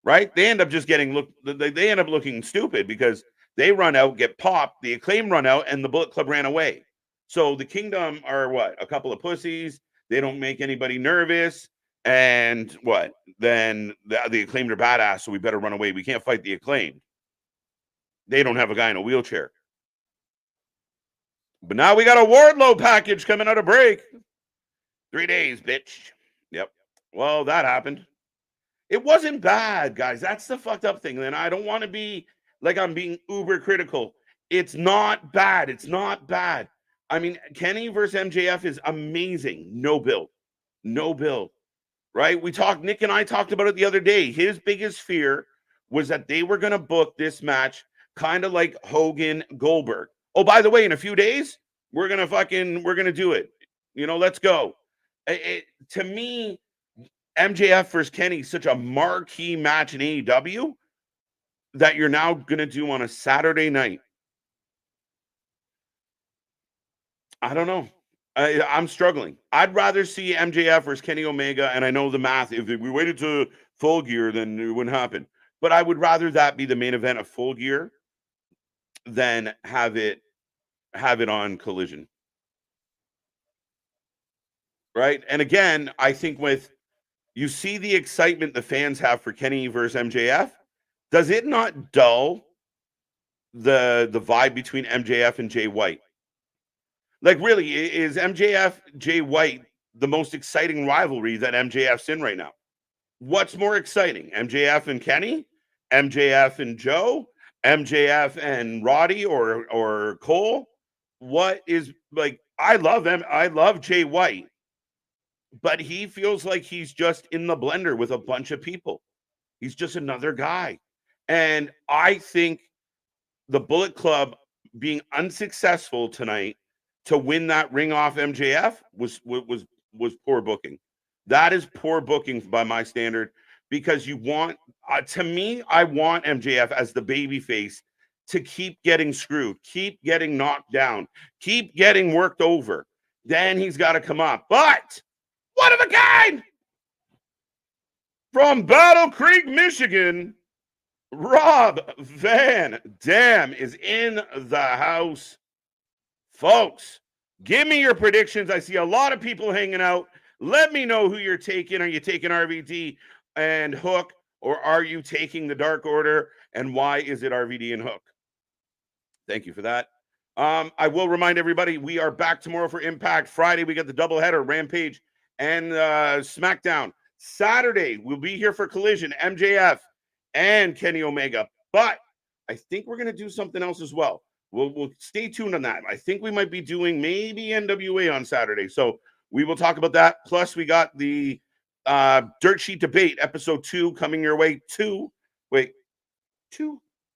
right? They end up just they end up looking stupid because they run out, get popped, the Acclaim run out, and the Bullet Club ran away. So the Kingdom are what? A couple of pussies. They don't make anybody nervous. And what? Then the Acclaimed are badass, so we better run away. We can't fight the Acclaimed. They don't have a guy in a wheelchair. But now we got a Wardlow package coming out of break. 3 days, bitch. Yep. Well, that happened. It wasn't bad, guys. That's the fucked up thing. And I don't want to be like I'm being uber critical. It's not bad. It's not bad. I mean, Kenny versus MJF is amazing. No build. Right? Nick and I talked about it the other day. His biggest fear was that they were going to book this match kind of like Hogan Goldberg. Oh, by the way, in a few days, we're going to do it. Let's go. To me, MJF versus Kenny is such a marquee match in AEW that you're now going to do on a Saturday night. I don't know. I'm struggling. I'd rather see MJF versus Kenny Omega, and I know the math. If we waited to Full Gear, then it wouldn't happen. But I would rather that be the main event of Full Gear than have it on Collision. Right? And again, I think you see the excitement the fans have for Kenny versus MJF. Does it not dull the vibe between MJF and Jay White? Like, really, is MJF Jay White the most exciting rivalry that MJF's in right now? What's more exciting, MJF and Kenny, MJF and Joe, MJF and Roddy or Cole? What is, like, I love Jay White, but he feels like he's just in the blender with a bunch of people. He's just another guy. And I think the Bullet Club being unsuccessful tonight to win that ring off MJF was poor booking. That is poor booking by my standard, because you want, to me, I want MJF as the babyface to keep getting screwed, keep getting knocked down, keep getting worked over. Then he's got to come up. But one of a kind from Battle Creek, Michigan, Rob Van Dam is in the house. Folks, give me your predictions. I see a lot of people hanging out. Let me know who you're taking. Are you taking RVD and Hook, or are you taking the Dark Order? And why is it RVD and Hook? Thank you for that. I will remind everybody, we are back tomorrow for Impact. Friday, we get the doubleheader, Rampage and SmackDown. Saturday, we'll be here for Collision, MJF and Kenny Omega. But I think we're going to do something else as well. We'll stay tuned on that. I think we might be doing maybe NWA on Saturday. So we will talk about that. Plus, we got the Dirt Sheet Debate, episode 2, coming your way. 2?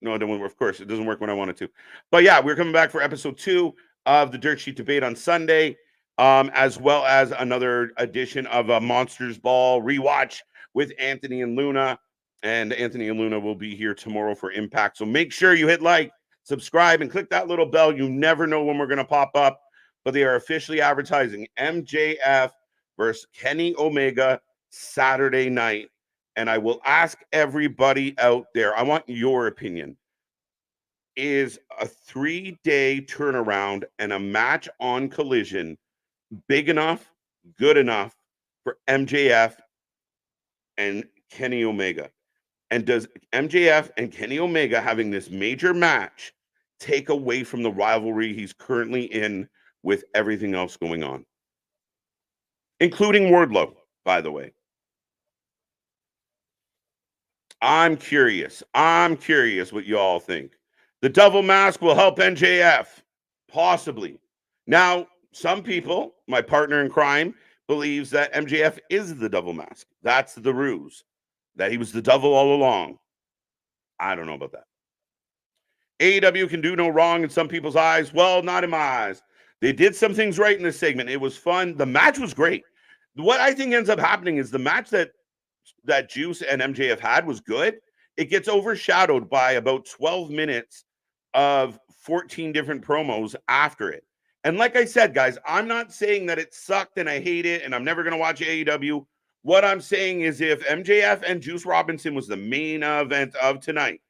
No, it don't work. Of course, it doesn't work when I want it to. But yeah, we're coming back for episode 2 of the Dirt Sheet Debate on Sunday, as well as another edition of a Monsters Ball rewatch with Anthony and Luna. And Anthony and Luna will be here tomorrow for Impact. So make sure you hit like, subscribe, and click that little bell. You never know when we're going to pop up. But they are officially advertising MJF versus Kenny Omega Saturday night. And I will ask everybody out there, I want your opinion. Is a 3-day turnaround and a match on Collision big enough, good enough for MJF and Kenny Omega? And does MJF and Kenny Omega having this major match take away from the rivalry he's currently in with everything else going on? Including Wardlow, by the way. I'm curious what you all think. The double mask will help MJF, possibly. Now, some people, my partner in crime, believes that MJF is the double mask. That's the ruse, that he was the devil all along. I don't know about that. AEW can do no wrong in some people's eyes. Well, not in my eyes. They did some things right in this segment. It was fun. The match was great. What I think ends up happening is the match that Juice and MJF had was good. It gets overshadowed by about 12 minutes of 14 different promos after it. And like I said, guys, I'm not saying that it sucked and I hate it and I'm never going to watch AEW. What I'm saying is if MJF and Juice Robinson was the main event of tonight,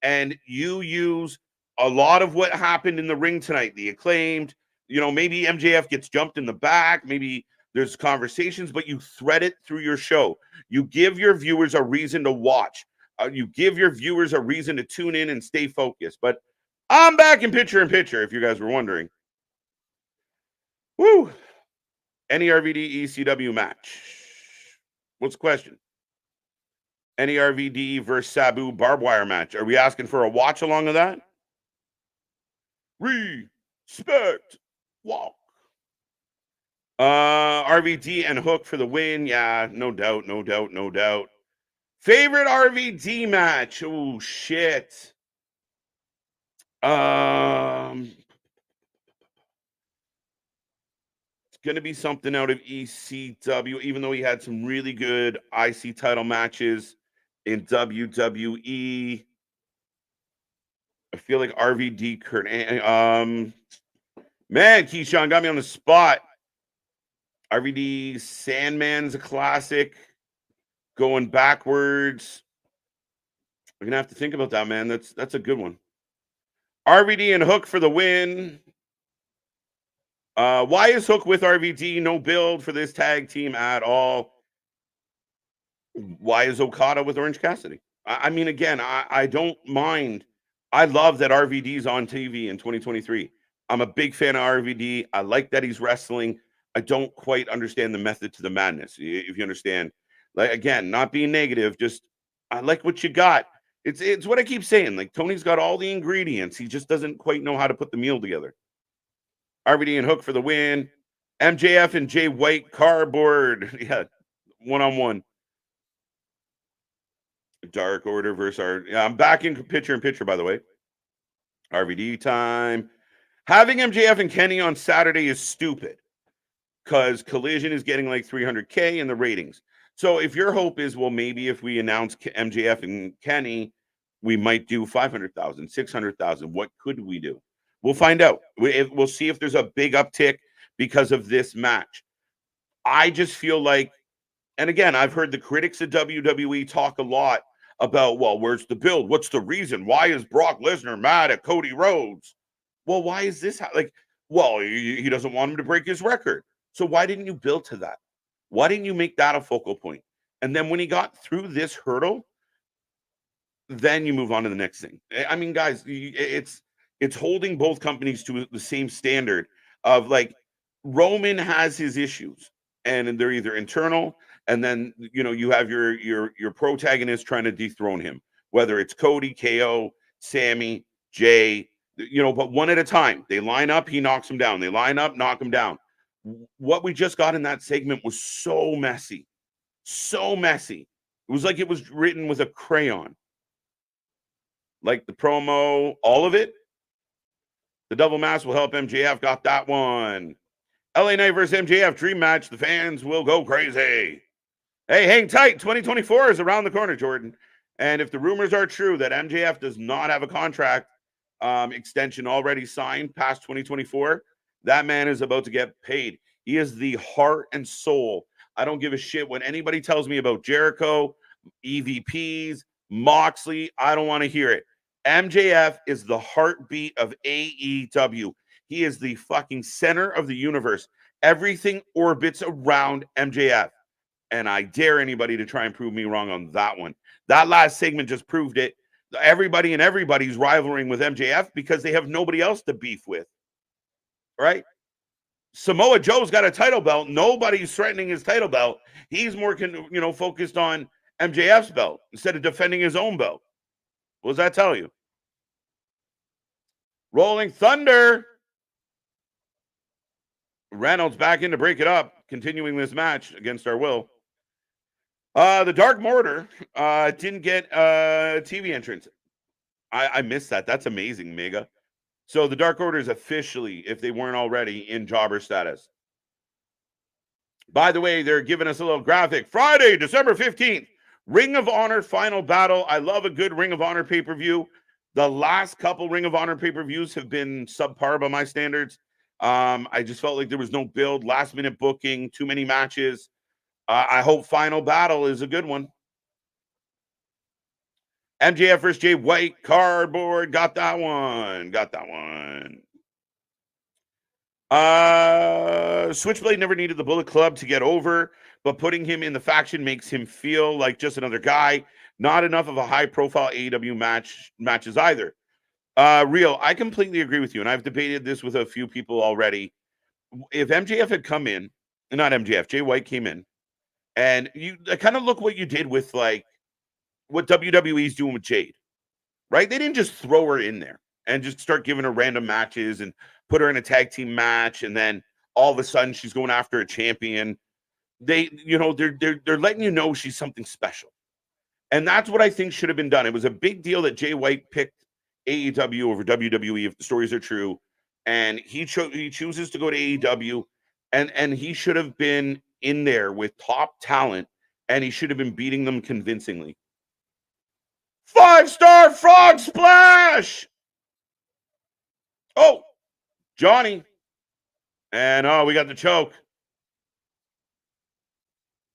and you use a lot of what happened in the ring tonight, the Acclaimed, maybe MJF gets jumped in the back, maybe there's conversations, but you thread it through your show. You give your viewers a reason to watch. You give your viewers a reason to tune in and stay focused. But I'm back in picture, if you guys were wondering. Woo! Any RVD ECW match? What's the question? Any RVD versus Sabu barbed wire match? Are we asking for a watch along of that? Respect. Walk. RVD and Hook for the win. Yeah, no doubt. Favorite RVD match? Oh, shit. It's going to be something out of ECW, even though he had some really good IC title matches in WWE. I feel like RVD Kurt. Man, Keyshawn got me on the spot. RVD Sandman's a classic. Going backwards. I'm going to have to think about that, man. That's a good one. RVD and Hook for the win. Why is Hook with RVD? No build for this tag team at all. Why is Okada with Orange Cassidy? I mean, again, I don't mind. I love that RVD's on TV in 2023. I'm a big fan of RVD. I like that he's wrestling. I don't quite understand the method to the madness, if you understand. Like, again, not being negative, just I like what you got. It's what I keep saying. Like, Tony's got all the ingredients. He just doesn't quite know how to put the meal together. RVD and Hook for the win. MJF and Jay White cardboard. Yeah, one-on-one. Dark Order versus I'm back in picture, by the way. RVD time. Having MJF and Kenny on Saturday is stupid because Collision is getting like 300K in the ratings. So if your hope is, well, maybe if we announce MJF and Kenny, we might do 500,000, 600,000. What could we do? We'll find out. We'll see if there's a big uptick because of this match. I just feel like, and again, I've heard the critics of WWE talk a lot about, well, where's the build? What's the reason? Why is Brock Lesnar mad at Cody Rhodes? Well, why is this? Like, Well, he doesn't want him to break his record. So why didn't you build to that? Why didn't you make that a focal point? And then when he got through this hurdle, then you move on to the next thing. I mean, guys, it's holding both companies to the same standard of like Roman has his issues, and they're either internal, and then you have your protagonist trying to dethrone him, whether it's Cody, KO, Sammy, Jay, but one at a time. They line up, he knocks them down. They line up, knock him down. What we just got in that segment was so messy, so messy. It was like it was written with a crayon. Like the promo, all of it. The double mask will help MJF. Got that one. LA Knight versus MJF dream match. The fans will go crazy. Hey, hang tight. 2024 is around the corner, Jordan. And if the rumors are true that MJF does not have a contract extension already signed past 2024, that man is about to get paid. He is the heart and soul. I don't give a shit what anybody tells me about Jericho, EVPs, Moxley. I don't want to hear it. MJF is the heartbeat of AEW. He is the fucking center of the universe. Everything orbits around MJF. And I dare anybody to try and prove me wrong on that one. That last segment just proved it. Everybody and everybody's rivaling with MJF because they have nobody else to beef with. Right? Samoa Joe's got a title belt. Nobody's threatening his title belt. He's more focused on MJF's belt instead of defending his own belt. What does that tell you? Rolling Thunder. Reynolds back in to break it up, continuing this match against our will. The Dark Mortar didn't get a TV entrance. I missed that. That's amazing, Mega. So the Dark Order is officially, if they weren't already, in jobber status. By the way, they're giving us a little graphic. Friday, December 15th, Ring of Honor Final Battle. I love a good Ring of Honor pay-per-view. The last couple Ring of Honor pay-per-views have been subpar by my standards. I just felt like there was no build, last-minute booking, too many matches. I hope Final Battle is a good one. MJF versus Jay White, cardboard. Got that one. Switchblade never needed the Bullet Club to get over, but putting him in the faction makes him feel like just another guy. Not enough of a high-profile AEW matches either. Real, I completely agree with you, and I've debated this with a few people already. If MJF had come in, not MJF, Jay White came in, and you kind of look what you did with like what WWE's doing with Jade, right? They didn't just throw her in there and just start giving her random matches and put her in a tag team match, and then all of a sudden she's going after a champion. They're letting you know she's something special, and that's what I think should have been done. It was a big deal that Jay White picked AEW over WWE, if the stories are true, and he chooses to go to AEW, and he should have been in there with top talent, and he should have been beating them convincingly. 5-star frog splash. Oh, Johnny. And we got the choke.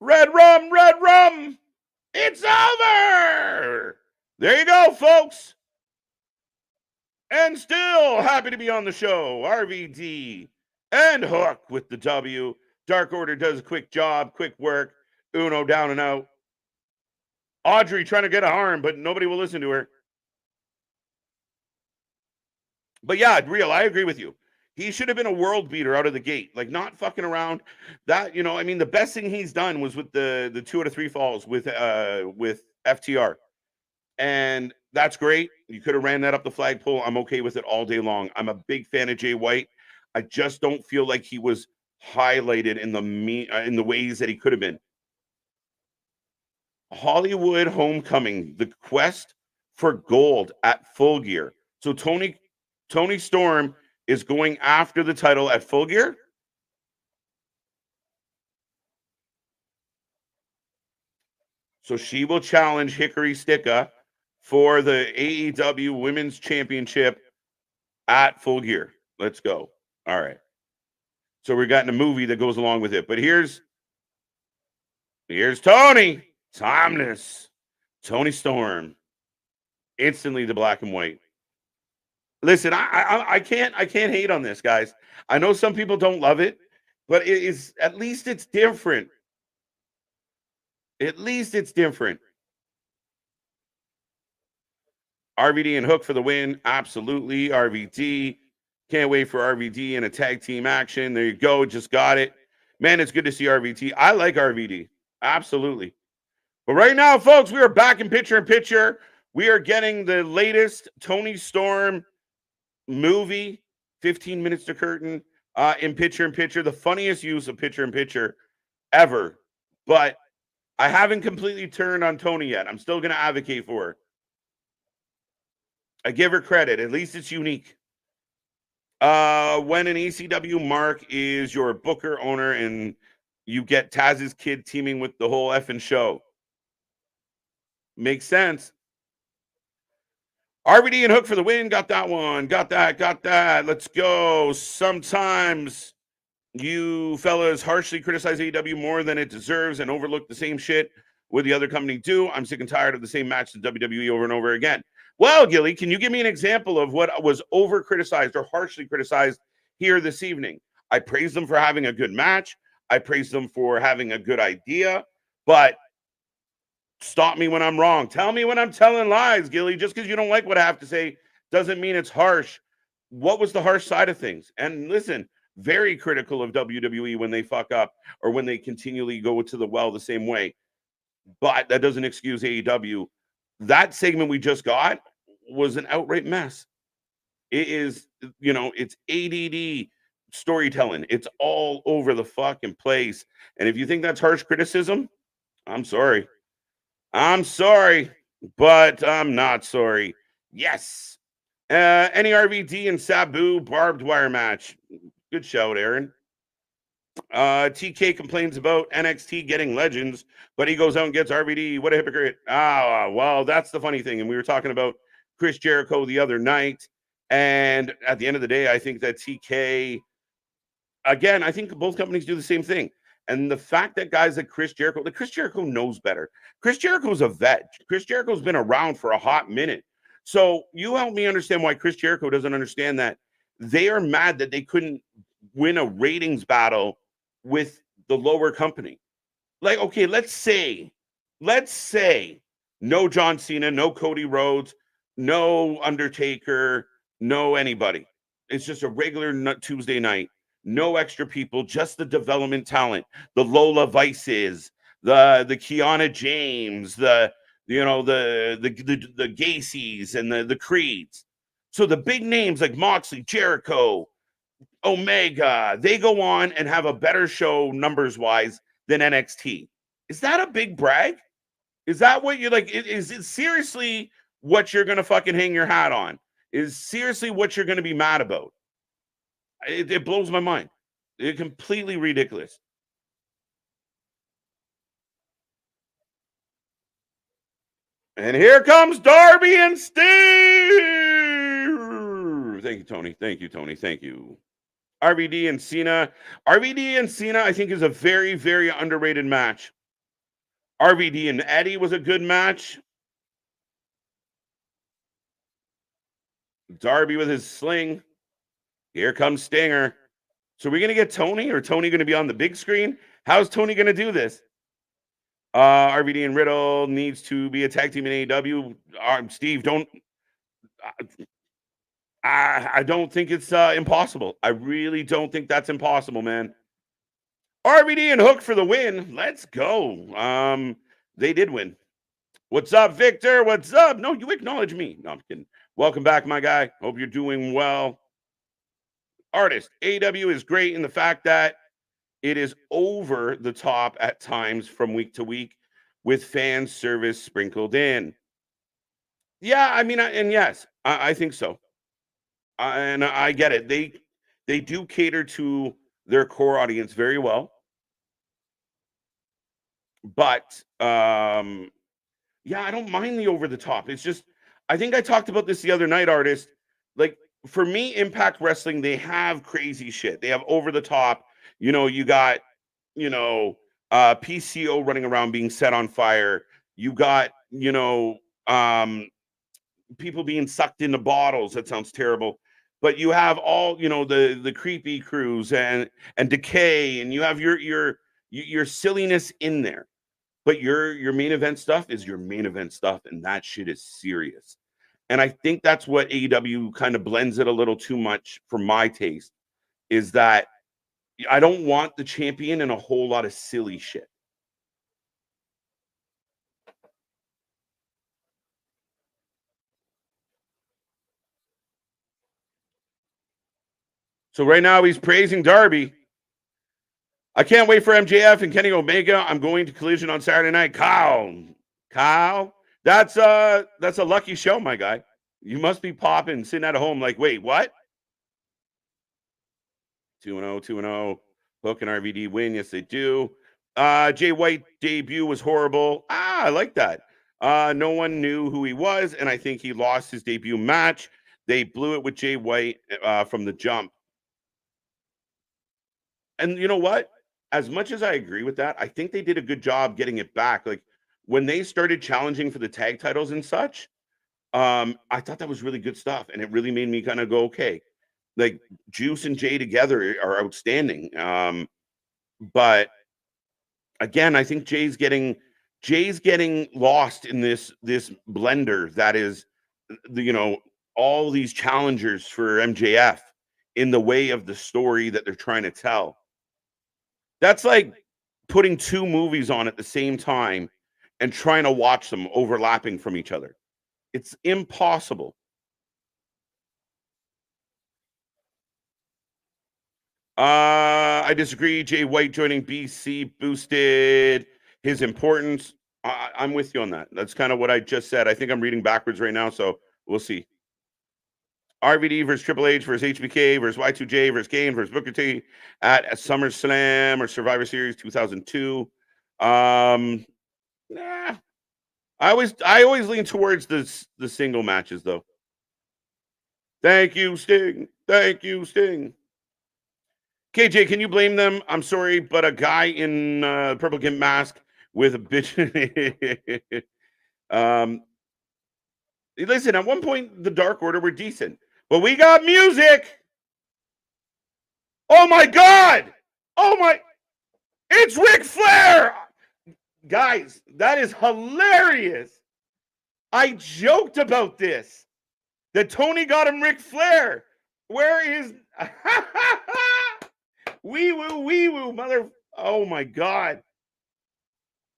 Red rum. It's over. There you go, folks. And still happy to be on the show. RVD and Hook with the W. Dark Order does a quick job, quick work. Uno down and out. Audrey trying to get a harm, but nobody will listen to her. But yeah, Real, I agree with you. He should have been a world beater out of the gate, like not fucking around. That, I mean, the best thing he's done was with the 2 out of 3 falls with FTR. And that's great. You could have ran that up the flagpole. I'm okay with it all day long. I'm a big fan of Jay White. I just don't feel like he was highlighted in the ways that he could have been. Hollywood Homecoming, the quest for gold at Full Gear. So Tony Storm is going after the title at Full Gear. So she will challenge Hikaru Shida for the AEW Women's Championship at Full Gear. Let's go. All right. So we're getting a movie that goes along with it. But here's Tony. Timeless. Tony Storm. Instantly the black and white. Listen, I can't hate on this, guys. I know some people don't love it, but it is at least it's different. At least it's different. RVD and Hook for the win. Absolutely. RVD. Can't wait for RVD in a tag team action. There you go. Just got it. Man, it's good to see RVD. I like RVD. Absolutely. But right now, folks, we are back in picture. We are getting the latest Tony Storm movie, 15 minutes to curtain, in picture. The funniest use of picture ever. But I haven't completely turned on Tony yet. I'm still going to advocate for her. I give her credit. At least it's unique. When an ECW mark is your booker owner and you get Taz's kid teaming with the whole effing show. Makes sense. RVD and Hook for the win. Got that one. Got that. Let's go. Sometimes you fellas harshly criticize AEW more than it deserves and overlook the same shit with the other company do. I'm sick and tired of the same match in WWE over and over again. Well, Gilly, can you give me an example of what was over criticized or harshly criticized here this evening? I praise them for having a good match. I praise them for having a good idea, but stop me when I'm wrong. Tell me when I'm telling lies, Gilly. Just because you don't like what I have to say doesn't mean it's harsh. What was the harsh side of things? And listen, very critical of WWE when they fuck up or when they continually go to the well the same way. But that doesn't excuse AEW. That segment we just got was an outright mess. It is, it's ADD storytelling. It's all over the fucking place. And if you think that's harsh criticism, I'm sorry. I'm sorry, but I'm not sorry. Yes. Any RVD and Sabu barbed wire match. Good shout, Aaron. TK complains about NXT getting legends, but he goes out and gets RVD. What a hypocrite. Well, that's the funny thing. And we were talking about Chris Jericho the other night. And at the end of the day, I think that TK, again, I think both companies do the same thing. And the fact that guys like Chris Jericho knows better. Chris Jericho's a vet. Chris Jericho's been around for a hot minute. So you help me understand why Chris Jericho doesn't understand that they are mad that they couldn't win a ratings battle with the lower company. Like, okay, let's say no John Cena, no Cody Rhodes, no Undertaker, no anybody. It's just a regular Tuesday night. No extra people, just the development talent, the Lola Vices, the Kiana James, the Gacy's and the Creeds. So the big names like Moxley, Jericho, Omega, they go on and have a better show numbers wise than NXT. Is that a big brag? Is that what you're like? Is it seriously what you're going to fucking hang your hat on? Is seriously what you're going to be mad about? It blows my mind. It's completely ridiculous. And here comes Darby and Steve. Thank you, Tony. Thank you, Tony. Thank you. RVD and Cena. RVD and Cena, I think, is a very, very underrated match. RVD and Eddie was a good match. Darby with his sling. Here comes Stinger. So we're going to get Tony, or Tony going to be on the big screen? How's Tony going to do this? RVD and Riddle needs to be a tag team in AEW. Steve, don't. I don't think it's impossible. I really don't think that's impossible, man. RVD and Hook for the win. Let's go. They did win. What's up, Victor? What's up? No, you acknowledge me. No, I'm kidding. Welcome back, my guy. Hope you're doing well. Artist, AEW is great in the fact that it is over the top at times from week to week with fan service sprinkled in. Yeah, I mean, and yes, I think so. And I get it. They do cater to their core audience very well. But yeah, I don't mind the over the top. It's just, I think I talked about this the other night, Artist. Like, for me, Impact Wrestling, they have crazy shit. They have over the top. You got, PCO running around being set on fire. You got, people being sucked into bottles. That sounds terrible. But you have all, the creepy crews and Decay, and you have your silliness in there. But your main event stuff is your main event stuff, and that shit is serious. And I think that's what AEW kind of blends it a little too much for my taste, is that I don't want the champion in a whole lot of silly shit. So right now he's praising Darby. I can't wait for MJF and Kenny Omega. I'm going to Collision on Saturday night. Kyle, that's a lucky show, my guy. You must be popping, sitting at home like, wait, what? 2-0, 2-0. Hook and RVD win. Yes, they do. Jay White debut was horrible. I like that. No one knew who he was, and I think he lost his debut match. They blew it with Jay White from the jump. And you know what? As much as I agree with that, I think they did a good job getting it back. Like when they started challenging for the tag titles and such, I thought that was really good stuff, and it really made me kind of go, okay, like Juice and Jay together are outstanding. But again, I think Jay's getting lost in this blender that is, all these challengers for MJF in the way of the story that they're trying to tell. That's like putting two movies on at the same time and trying to watch them overlapping from each other. It's impossible. I disagree. Jay White joining BC boosted his importance. I'm with you on that. That's kind of what I just said. I think I'm reading backwards right now, so we'll see. RVD versus Triple H versus HBK versus Y2J versus Kane versus Booker T at SummerSlam or Survivor Series 2002. Nah. I always lean towards the single matches though. Thank you, Sting. Thank you, Sting. KJ, can you blame them? I'm sorry, but a guy in purple gimp mask with a bitch. Listen, at one point the Dark Order were decent, but we got music. Oh my God! Oh my! It's Ric Flair! Guys, that is hilarious. I joked about this. That Tony got him Ric Flair. Where is wee woo, mother? Oh my God.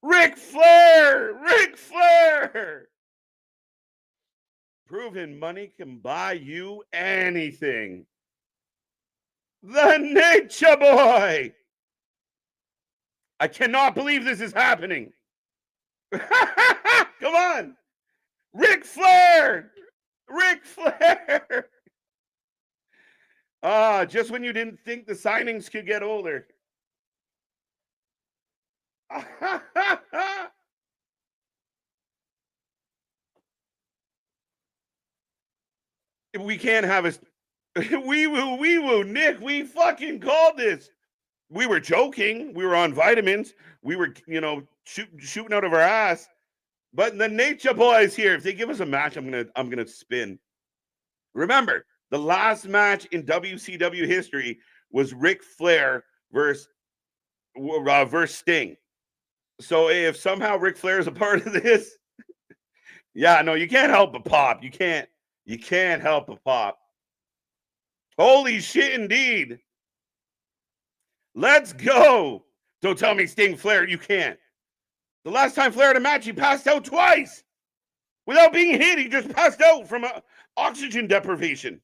Ric Flair! Ric Flair! Proven money can buy you anything. The Nature Boy! I cannot believe this is happening. Come on. Ric Flair! Ric Flair! Just when you didn't think the signings could get older. We can't have a wee woo, Nick. We fucking called this. We were joking. We were on vitamins. We were, shooting out of our ass. But the Nature Boy is here. If they give us a match, I'm gonna spin. Remember, the last match in WCW history was Ric Flair versus Sting. So if somehow Ric Flair is a part of this, yeah, no, you can't help but pop. You can't help but pop. Holy shit, indeed. Let's go. Don't tell me Sting Flair, you can't. The last time Flair had a match, he passed out twice. Without being hit, he just passed out from oxygen deprivation.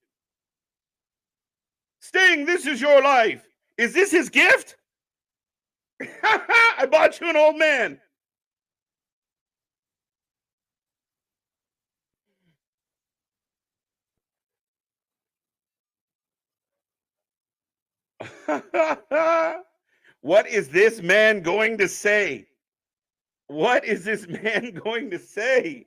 Sting, this is your life. Is this his gift? I bought you an old man. What is this man going to say? What is this man going to say?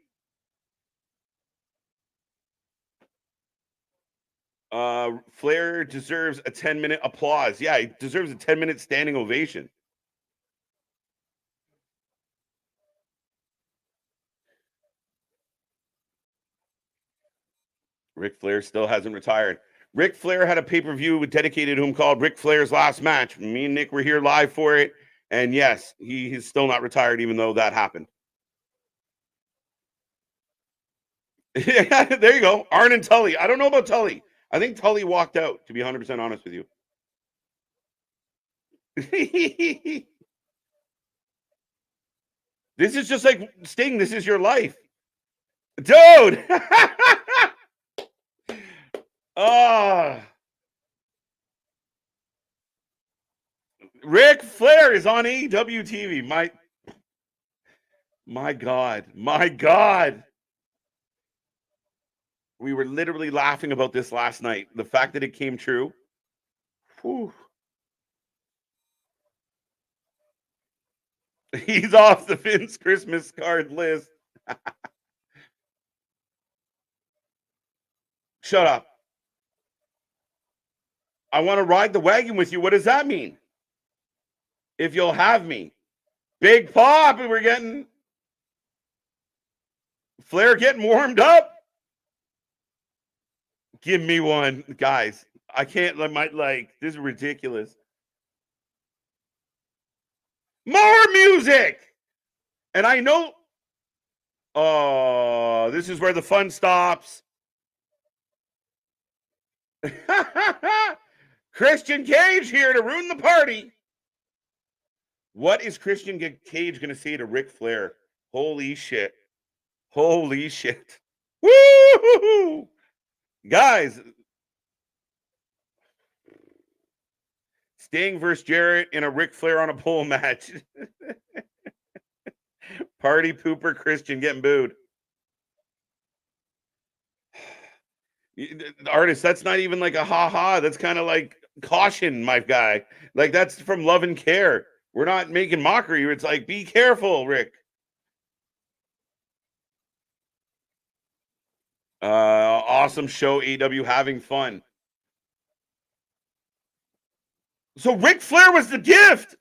Flair deserves a 10-minute applause. Yeah, he deserves a 10-minute standing ovation. Ric Flair still hasn't retired. Ric Flair had a pay-per-view dedicated to him called Ric Flair's Last Match. Me and Nick were here live for it. And yes, he's still not retired, even though that happened. There you go. Arn and Tully. I don't know about Tully. I think Tully walked out, to be 100% honest with you. This is just like Sting. This is your life. Dude. Oh. Ric Flair is on AEW TV. My God. My God. We were literally laughing about this last night. The fact that it came true. Whew. He's off the Finn's Christmas card list. Shut up. I want to ride the wagon with you. What does that mean? If you'll have me. Big pop, and we're getting Flair getting warmed up. Give me one, guys. I can't let this is ridiculous. More music. And I know this is where the fun stops. Christian Cage here to ruin the party. What is Christian Cage going to say to Ric Flair? Holy shit. Holy shit. Woo! Guys. Sting versus Jarrett in a Ric Flair on a pole match. Party pooper Christian getting booed. The artist, that's not even like a ha-ha. That's kind of like caution, my guy. Like, that's from Love and Care. We're not making mockery. It's like, be careful, Rick. Awesome show, AEW, having fun. So Ric Flair was the gift.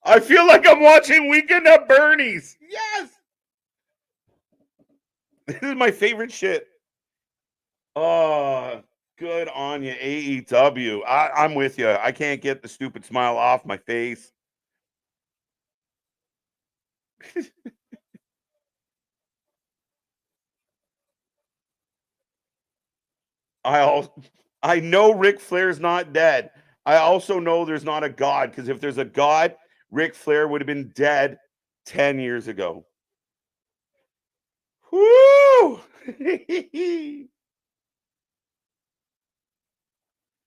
I feel like I'm watching Weekend at Bernie's. Yes. This is my favorite shit. Oh, good on you, AEW. I'm with you. I can't get the stupid smile off my face. I know Ric Flair's not dead. I also know there's not a God, because if there's a God, Ric Flair would have been dead 10 years ago. Woo!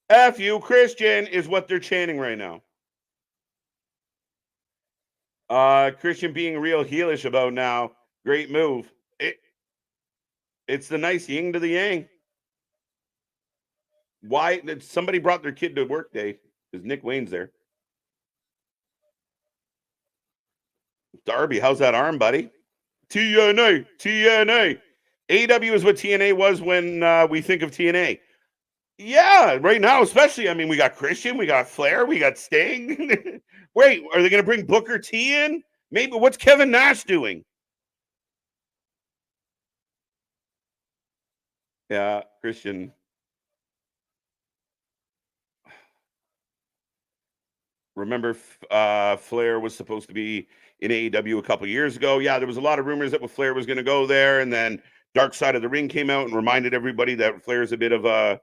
F you, Christian, is what they're chanting right now. Christian being real heelish about now. Great move. It's the nice yin to the yang. Why? Somebody brought their kid to work day because Nick Wayne's there. Darby, how's that arm, buddy? TNA. AEW is what TNA was when we think of TNA. Yeah, right now, especially. I mean, we got Christian, we got Flair, we got Sting. Wait, are they going to bring Booker T in? Maybe. What's Kevin Nash doing? Yeah, Christian. Remember, Flair was supposed to be in AEW a couple years ago. Yeah, there was a lot of rumors that Flair was going to go there, and then Dark Side of the Ring came out and reminded everybody that Flair's a bit of a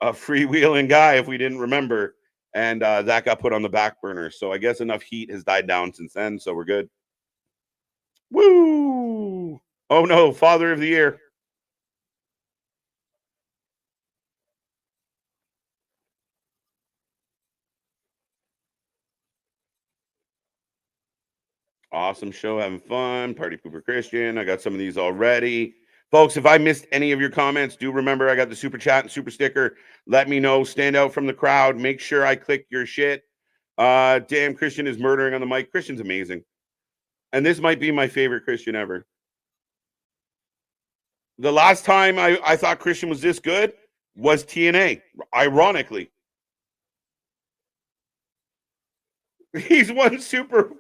freewheeling guy, if we didn't remember, and that got put on the back burner. So I guess enough heat has died down since then, so we're good. Woo! Oh no, Father of the Year. Awesome show, having fun. Party Pooper Christian. I got some of these already. Folks, if I missed any of your comments, do remember I got the super chat and super sticker. Let me know. Stand out from the crowd. Make sure I click your shit. Damn, Christian is murdering on the mic. Christian's amazing. And this might be my favorite Christian ever. The last time I thought Christian was this good was TNA, ironically. He's one super...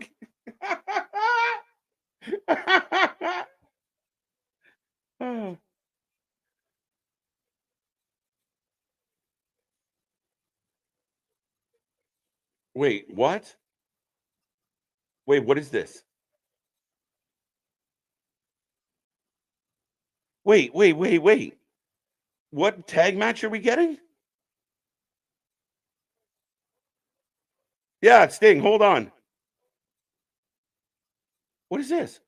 Wait, what? Wait, what is this? Wait. What tag match are we getting? Yeah, it's Sting. Hold on. What is this?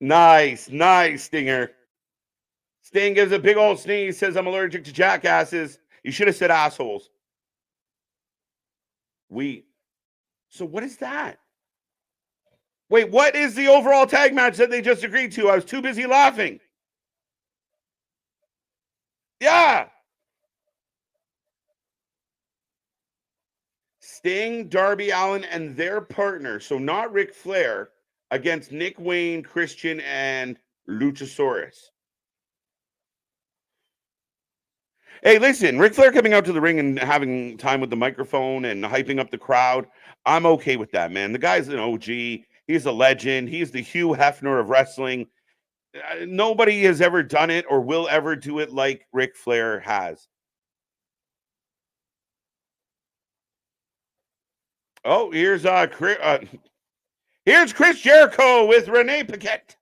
Nice, Stinger. Sting gives a big old sneeze, says, I'm allergic to jackasses. You should have said assholes. So what is that? Wait, what is the overall tag match that they just agreed to? I was too busy laughing. Yeah. Sting, Darby Allin, and their partner, so not Ric Flair, against Nick Wayne, Christian, and Luchasaurus. Hey, listen, Ric Flair coming out to the ring and having time with the microphone and hyping up the crowd. I'm okay with that, man. The guy's an OG. He's a legend. He's the Hugh Hefner of wrestling. Nobody has ever done it or will ever do it like Ric Flair has. Oh, here's Chris Jericho with Renee Paquette.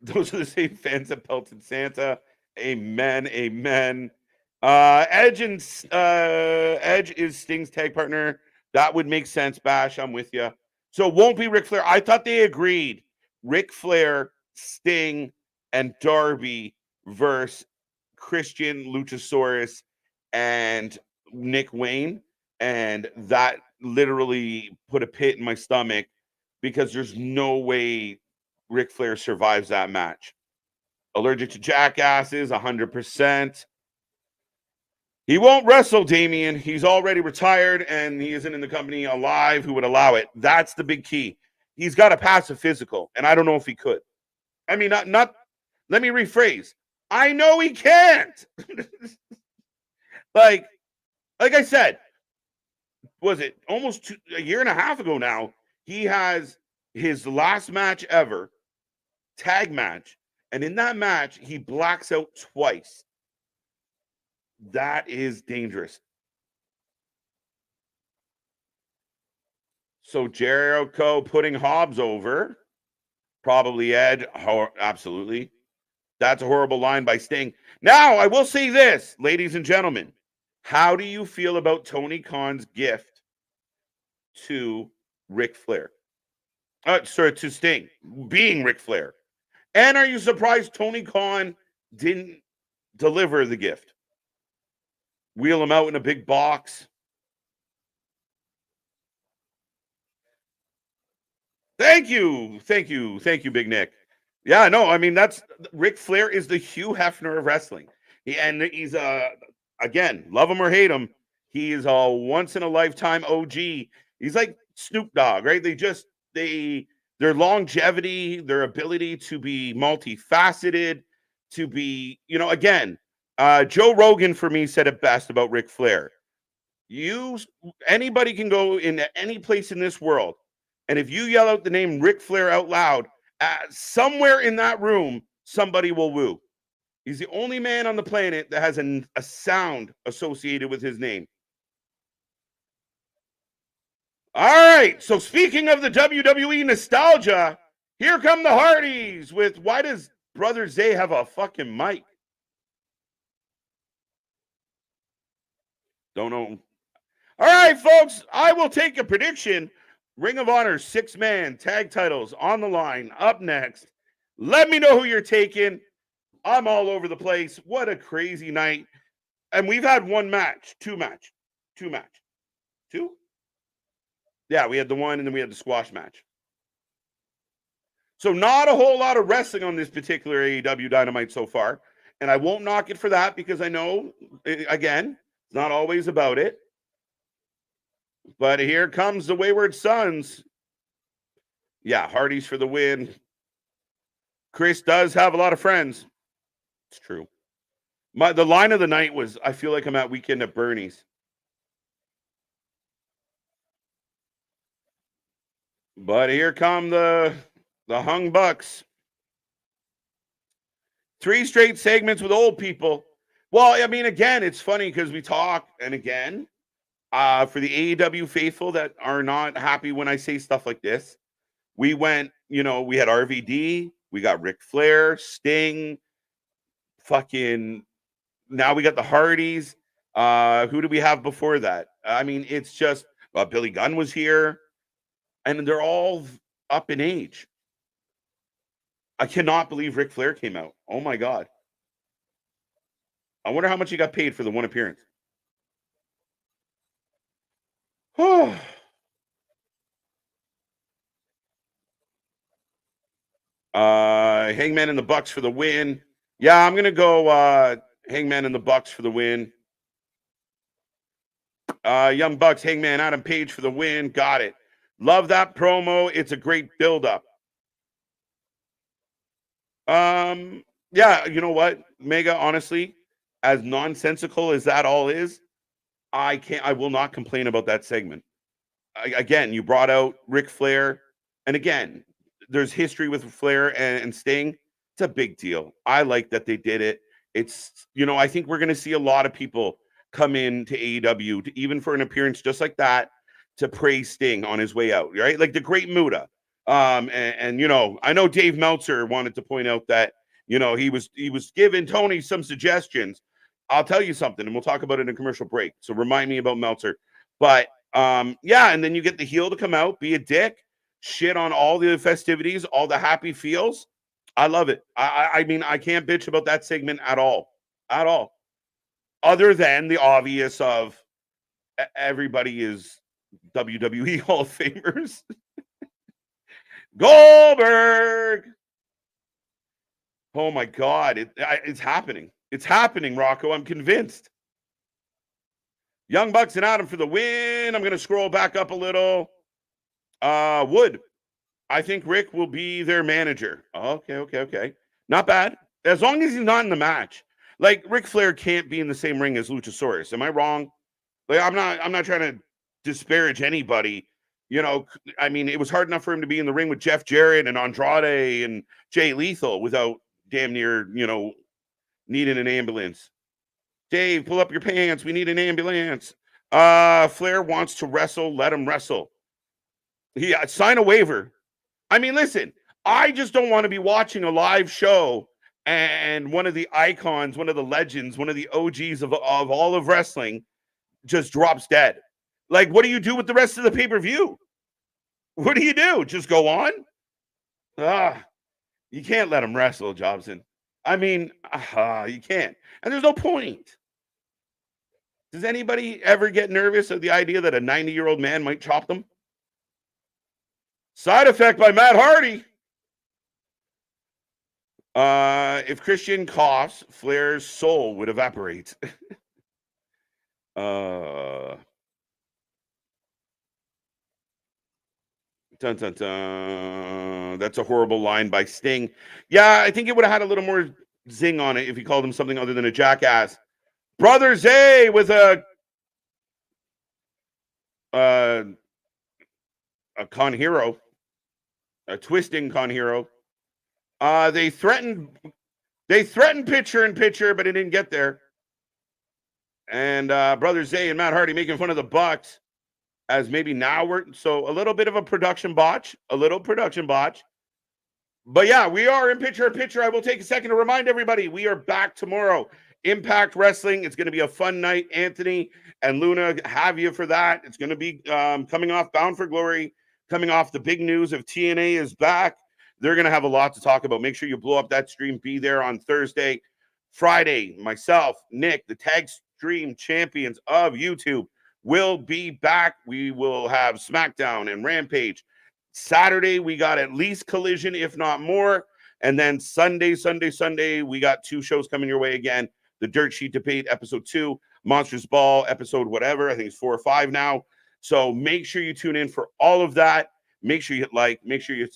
Those are the same fans that pelted Santa. Amen. Edge is Sting's tag partner. That would make sense, Bash. I'm with you. So it won't be Ric Flair. I thought they agreed. Ric Flair, Sting, and Darby versus Christian, Luchasaurus, and Nick Wayne. And that literally put a pit in my stomach because there's no way Ric Flair survives that match. Allergic to jackasses, 100%. He won't wrestle, Damian. He's already retired and he isn't in the company alive who would allow it. That's the big key. He's got to pass a physical, and I don't know if he could. I mean, not let me rephrase. I know he can't. like I said, was it almost a year and a half ago now? He has his last match ever, tag match, and in that match, he blacks out twice. That is dangerous. So Jericho putting Hobbs over, probably Edge. Absolutely. That's a horrible line by Sting. Now, I will say this, ladies and gentlemen. How do you feel about Tony Khan's gift to Ric Flair? To Sting, being Ric Flair. And are you surprised Tony Khan didn't deliver the gift? Wheel him out in a big box. Thank you, Big Nick. Yeah, no, I mean that's Ric Flair is the Hugh Hefner of wrestling. He's again, love him or hate him, he is a once in a lifetime OG. He's like Snoop Dogg, right? Their longevity, their ability to be multifaceted, to be, again, Joe Rogan for me said it best about Ric Flair. Anybody can go into any place in this world, and if you yell out the name Ric Flair out loud, somewhere in that room, somebody will woo. He's the only man on the planet that has a sound associated with his name. All right. So speaking of the WWE nostalgia, here come the Hardys with why does Brother Zay have a fucking mic? Don't know. All right, folks. I will take a prediction. Ring of Honor 6-man tag titles on the line. Up next. Let me know who you're taking. I'm all over the place. What a crazy night. And we've had two match. Two? Yeah, we had the one and then we had the squash match. So not a whole lot of wrestling on this particular AEW Dynamite so far. And I won't knock it for that because I know, again, it's not always about it. But here comes the Wayward Sons. Yeah, Hardy's for the win. Chris does have a lot of friends. It's true. The line of the night was, I feel like I'm at Weekend at Bernie's. But here come the Hung Bucks. 3 straight segments with old people. Well, I mean, again, it's funny because we talk, and again, for the AEW faithful that are not happy when I say stuff like this, we went, we had RVD, we got Ric Flair, Sting, fucking, now we got the Hardys. Who do we have before that? I mean, it's just, Billy Gunn was here, and they're all up in age. I cannot believe Ric Flair came out. Oh my God. I wonder how much he got paid for the one appearance. Hangman and the Bucks for the win. Yeah, I'm gonna go Hangman and the Bucks for the win. Young Bucks, Hangman, Adam Page for the win. Got it. Love that promo. It's a great build-up. Yeah, you know what, Mega, honestly, as nonsensical as that all is, I will not complain about that segment. Again, you brought out Ric Flair, and again, there's history with Flair and Sting. It's a big deal. I like that they did it. It's, I think we're going to see a lot of people come in to AEW, even for an appearance just like that, to praise Sting on his way out, right? Like the Great Muta. And I know Dave Meltzer wanted to point out that, he was giving Tony some suggestions. I'll tell you something, and we'll talk about it in a commercial break. So remind me about Meltzer. But yeah, and then you get the heel to come out, be a dick, shit on all the festivities, all the happy feels. I love it. I mean, I can't bitch about that segment at all. At all. Other than the obvious of everybody is WWE Hall of Famers. Goldberg. Oh my God. It's happening. It's happening, Rocco. I'm convinced. Young Bucks and Adam for the win. I'm going to scroll back up a little. Wood. I think Rick will be their manager. Okay. Not bad. As long as he's not in the match. Like, Ric Flair can't be in the same ring as Luchasaurus. Am I wrong? Like, I'm not trying to disparage anybody. I mean, it was hard enough for him to be in the ring with Jeff Jarrett and Andrade and Jay Lethal without damn near, needing an ambulance. Dave, pull up your pants. We need an ambulance. Flair wants to wrestle. Let him wrestle. He sign a waiver. I mean, listen, I just don't want to be watching a live show and one of the icons, one of the legends, one of the OGs of all of wrestling just drops dead. Like, what do you do with the rest of the pay-per-view? What do you do? Just go on? You can't let him wrestle, Jobson. I mean, you can't. And there's no point. Does anybody ever get nervous of the idea that a 90-year-old man might chop them? Side effect by Matt Hardy. If Christian coughs, Flair's soul would evaporate. Dun, dun, dun. That's a horrible line by Sting. Yeah, I think it would have had a little more zing on it if he called him something other than a jackass. Brother Zay with a con hero, a twisting con hero. They threatened pitcher and pitcher, but it didn't get there. And Brother Zay and Matt Hardy making fun of the Bucks as maybe now so a little bit of a production botch, But yeah, we are in pitcher and pitcher. I will take a second to remind everybody we are back tomorrow. Impact Wrestling. It's going to be a fun night. Anthony and Luna have you for that. It's going to be coming off Bound for Glory, coming off the big news of TNA is back. They're going to have a lot to talk about. Make sure you blow up that stream. Be there on Thursday. Friday, myself, Nick, the tag stream champions of YouTube, will be back. We will have SmackDown and Rampage. Saturday, we got at least Collision, if not more. And then Sunday, we got 2 shows coming your way again. The Dirt Sheet Debate, episode 2, Monsters Ball, episode whatever. I think it's 4 or 5 now. So make sure you tune in for all of that. Make sure you hit like. Make sure you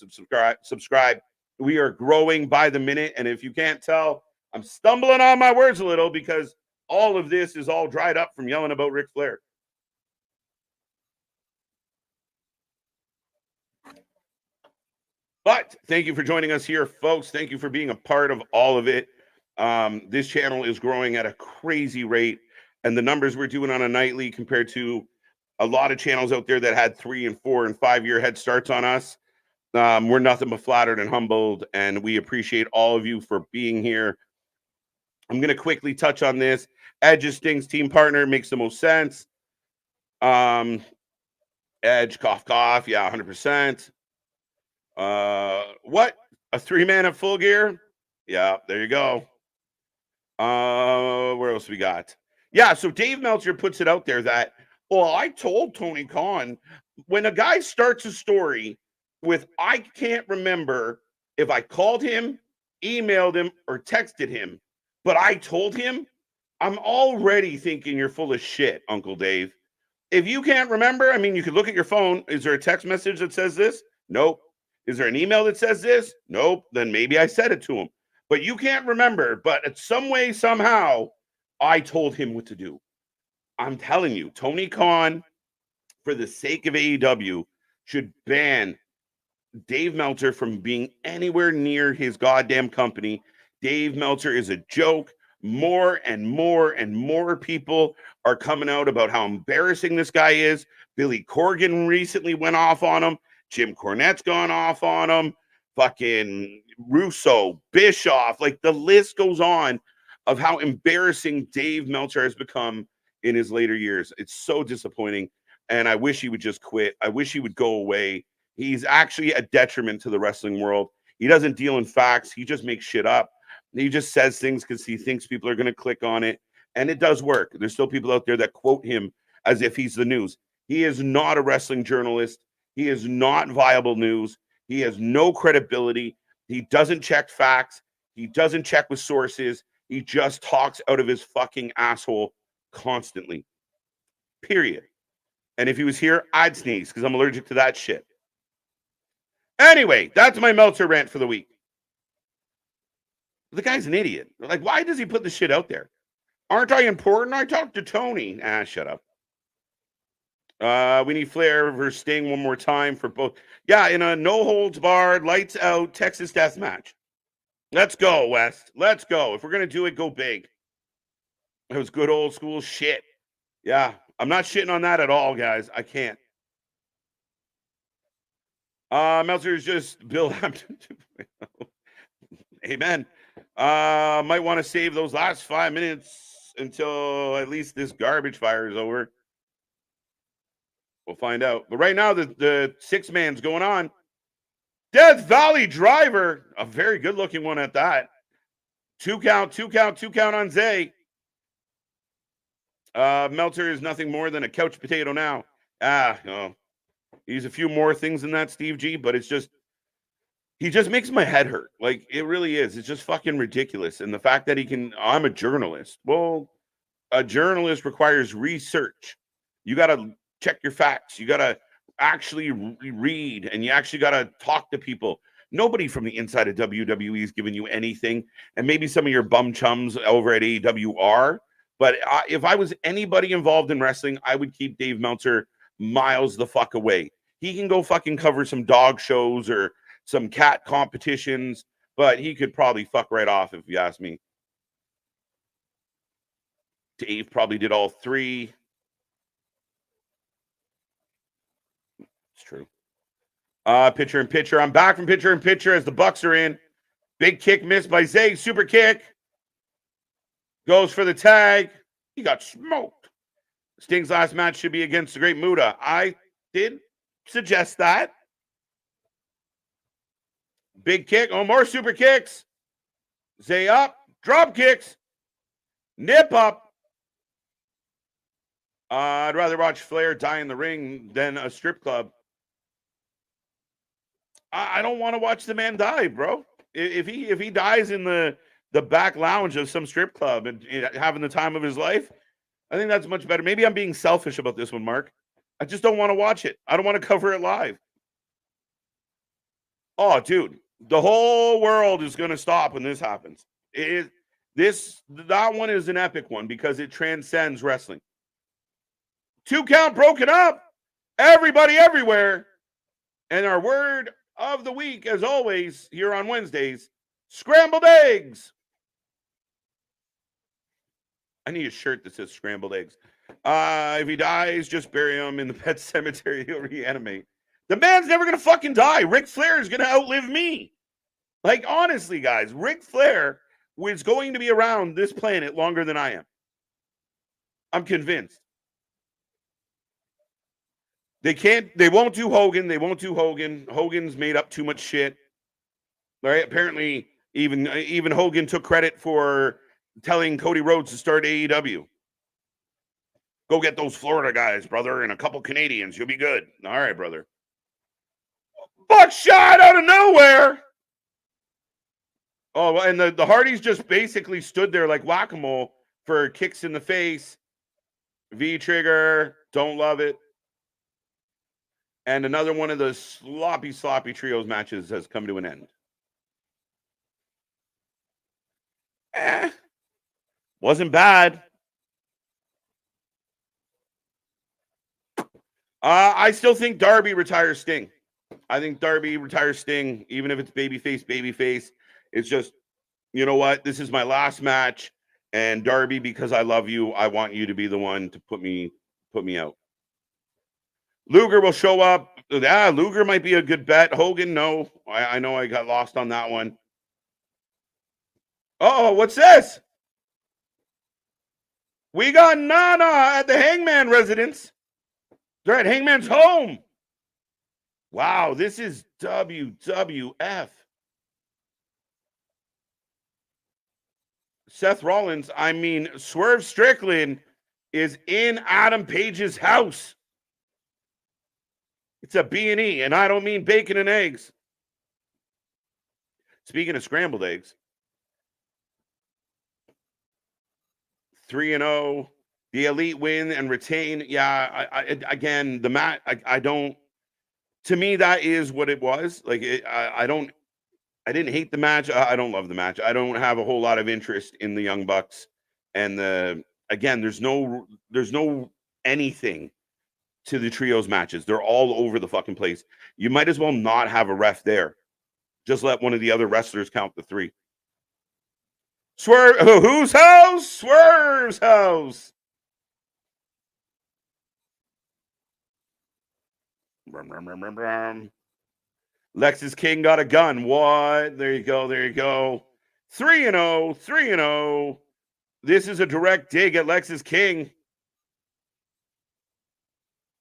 subscribe. We are growing by the minute. And if you can't tell, I'm stumbling on my words a little because all of this is all dried up from yelling about Ric Flair. But thank you for joining us here, folks. Thank you for being a part of all of it. This channel is growing at a crazy rate, and the numbers we're doing on a nightly compared to a lot of channels out there that had 3 and 4 and 5 year head starts on us. We're nothing but flattered and humbled, and we appreciate all of you for being here. I'm going to quickly touch on this. Edge's Sting's team partner makes the most sense. Edge, cough, cough. Yeah, 100%. What? A 3-man at Full Gear? Yeah, there you go. Where else we got? Yeah, so Dave Meltzer puts it out there that, well, I told Tony Khan, when a guy starts a story with, I can't remember if I called him, emailed him, or texted him, but I told him, I'm already thinking you're full of shit, Uncle Dave. If you can't remember, I mean, you could look at your phone. Is there a text message that says this? Nope. Is there an email that says this? Nope. Then maybe I said it to him. But you can't remember. But in some way, somehow, I told him what to do. I'm telling you, Tony Khan, for the sake of AEW, should ban Dave Meltzer from being anywhere near his goddamn company. Dave Meltzer is a joke. More and more and more people are coming out about how embarrassing this guy is. Billy Corgan recently went off on him. Jim Cornette's gone off on him. Fucking Russo, Bischoff. Like, the list goes on of how embarrassing Dave Meltzer has become in his later years. It's so disappointing. And I wish he would just quit. I wish he would go away. He's actually a detriment to the wrestling world. He doesn't deal in facts. He just makes shit up. He just says things because he thinks people are going to click on it. And it does work. There's still people out there that quote him as if he's the news. He is not a wrestling journalist. He is not viable news. He has no credibility. He doesn't check facts. He doesn't check with sources. He just talks out of his fucking asshole constantly. Period. And if he was here, I'd sneeze because I'm allergic to that shit. Anyway, that's my Meltzer rant for the week. The guy's an idiot. Like, why does he put this shit out there? Aren't I important? I talked to Tony. Ah, shut up. We need Flair versus Sting one more time for both. Yeah, in a no-holds-barred, lights-out Texas death match. Let's go, West. Let's go. If we're going to do it, go big. It was good old school shit. Yeah, I'm not shitting on that at all, guys. I can't. Meltzer is just Bill Hampton. Amen. Might want to save those last 5 minutes until at least this garbage fire is over. We'll find out. But right now, the 6-man's going on. Death Valley Driver, a very good-looking one at that. 2 count on Zay. Meltzer is nothing more than a couch potato now. No. He's a few more things than that, Steve G, but it's just, he just makes my head hurt. Like, it really is. It's just fucking ridiculous. And the fact that I'm a journalist. Well, a journalist requires research. You got to check your facts. You got to actually read, and you actually got to talk to people. Nobody from the inside of WWE is giving you anything. And maybe some of your bum chums over at AEW are. But if I was anybody involved in wrestling, I would keep Dave Meltzer miles the fuck away. He can go fucking cover some dog shows or some cat competitions, but he could probably fuck right off if you ask me. Dave probably did all 3. It's true. Pitcher in pitcher. I'm back from pitcher in pitcher as the Bucks are in. Big kick missed by Zay. Super kick. Goes for the tag. He got smoked. Sting's last match should be against the Great Muta. I did suggest that. Big kick. Oh, more super kicks. Zay up. Drop kicks. Nip up. I'd rather watch Flair die in the ring than a strip club. I don't want to watch the man die, bro. If he dies in the back lounge of some strip club and having the time of his life, I think that's much better. Maybe I'm being selfish about this one, Mark. I just don't want to watch it. I don't want to cover it live. Oh, dude, the whole world is going to stop when this happens. That one is an epic one because it transcends wrestling. 2 count broken up. Everybody everywhere. And our word of the week, as always, here on Wednesdays, scrambled eggs. I need a shirt that says scrambled eggs. If he dies, just bury him in the pet cemetery. He'll reanimate. The man's never going to fucking die. Ric Flair is going to outlive me. Like, honestly, guys, Ric Flair is going to be around this planet longer than I am. I'm convinced. They won't do Hogan. Hogan's made up too much shit. All right. Apparently, even Hogan took credit for telling Cody Rhodes to start AEW. Go get those Florida guys, brother, and a couple Canadians. You'll be good. All right, brother. Buckshot out of nowhere. Oh, and the Hardys just basically stood there like whack-a-mole for kicks in the face. V-trigger. Don't love it. And another one of the sloppy trios matches has come to an end. Wasn't bad. I still think Darby retires Sting. I think Darby retires Sting, even if it's babyface. It's just, you know what? This is my last match. And Darby, because I love you, I want you to be the one to put me out. Luger will show up. Yeah, Luger might be a good bet. Hogan, no. I know I got lost on that one. Oh, what's this? We got Nana at the Hangman residence. They're at Hangman's home. Wow, this is WWF. Seth Rollins, Swerve Strickland is in Adam Page's house. It's a B&E, and I don't mean bacon and eggs. Speaking of scrambled eggs, 3-0, the Elite win and retain. Yeah, again, the match, I don't, to me, that is what it was. Like, I didn't hate the match. I don't love the match. I don't have a whole lot of interest in the Young Bucks. And there's no anything to the trios matches. They're all over the fucking place. You might as well not have a ref there. Just let one of the other wrestlers count the 3. Swerve, whose house? Swerve's house. Lexus King got a gun. What? There you go. 3-0, 3-0. This is a direct dig at Lexus King.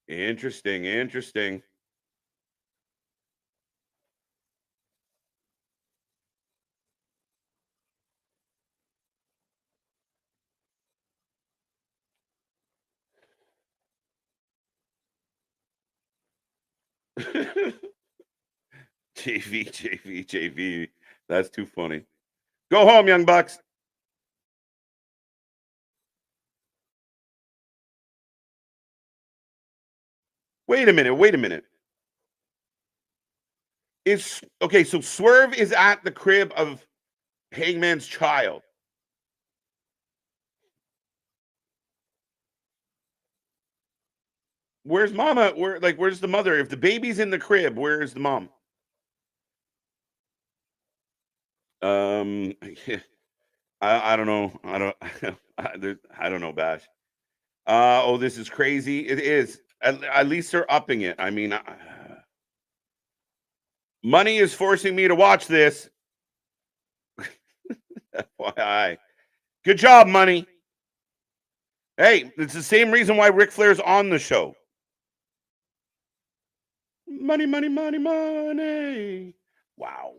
Interesting. JV. That's too funny. Go home, Young Bucks. Wait a minute. So Swerve is at the crib of Hangman's child. Where's Mama? Where's the mother? If the baby's in the crib, where is the mom? I don't know. I don't know, Bash. This is crazy. It is. At least they're upping it. Money is forcing me to watch this. FYI. Good job, Money. Hey, it's the same reason why Ric Flair's on the show. Money. Wow.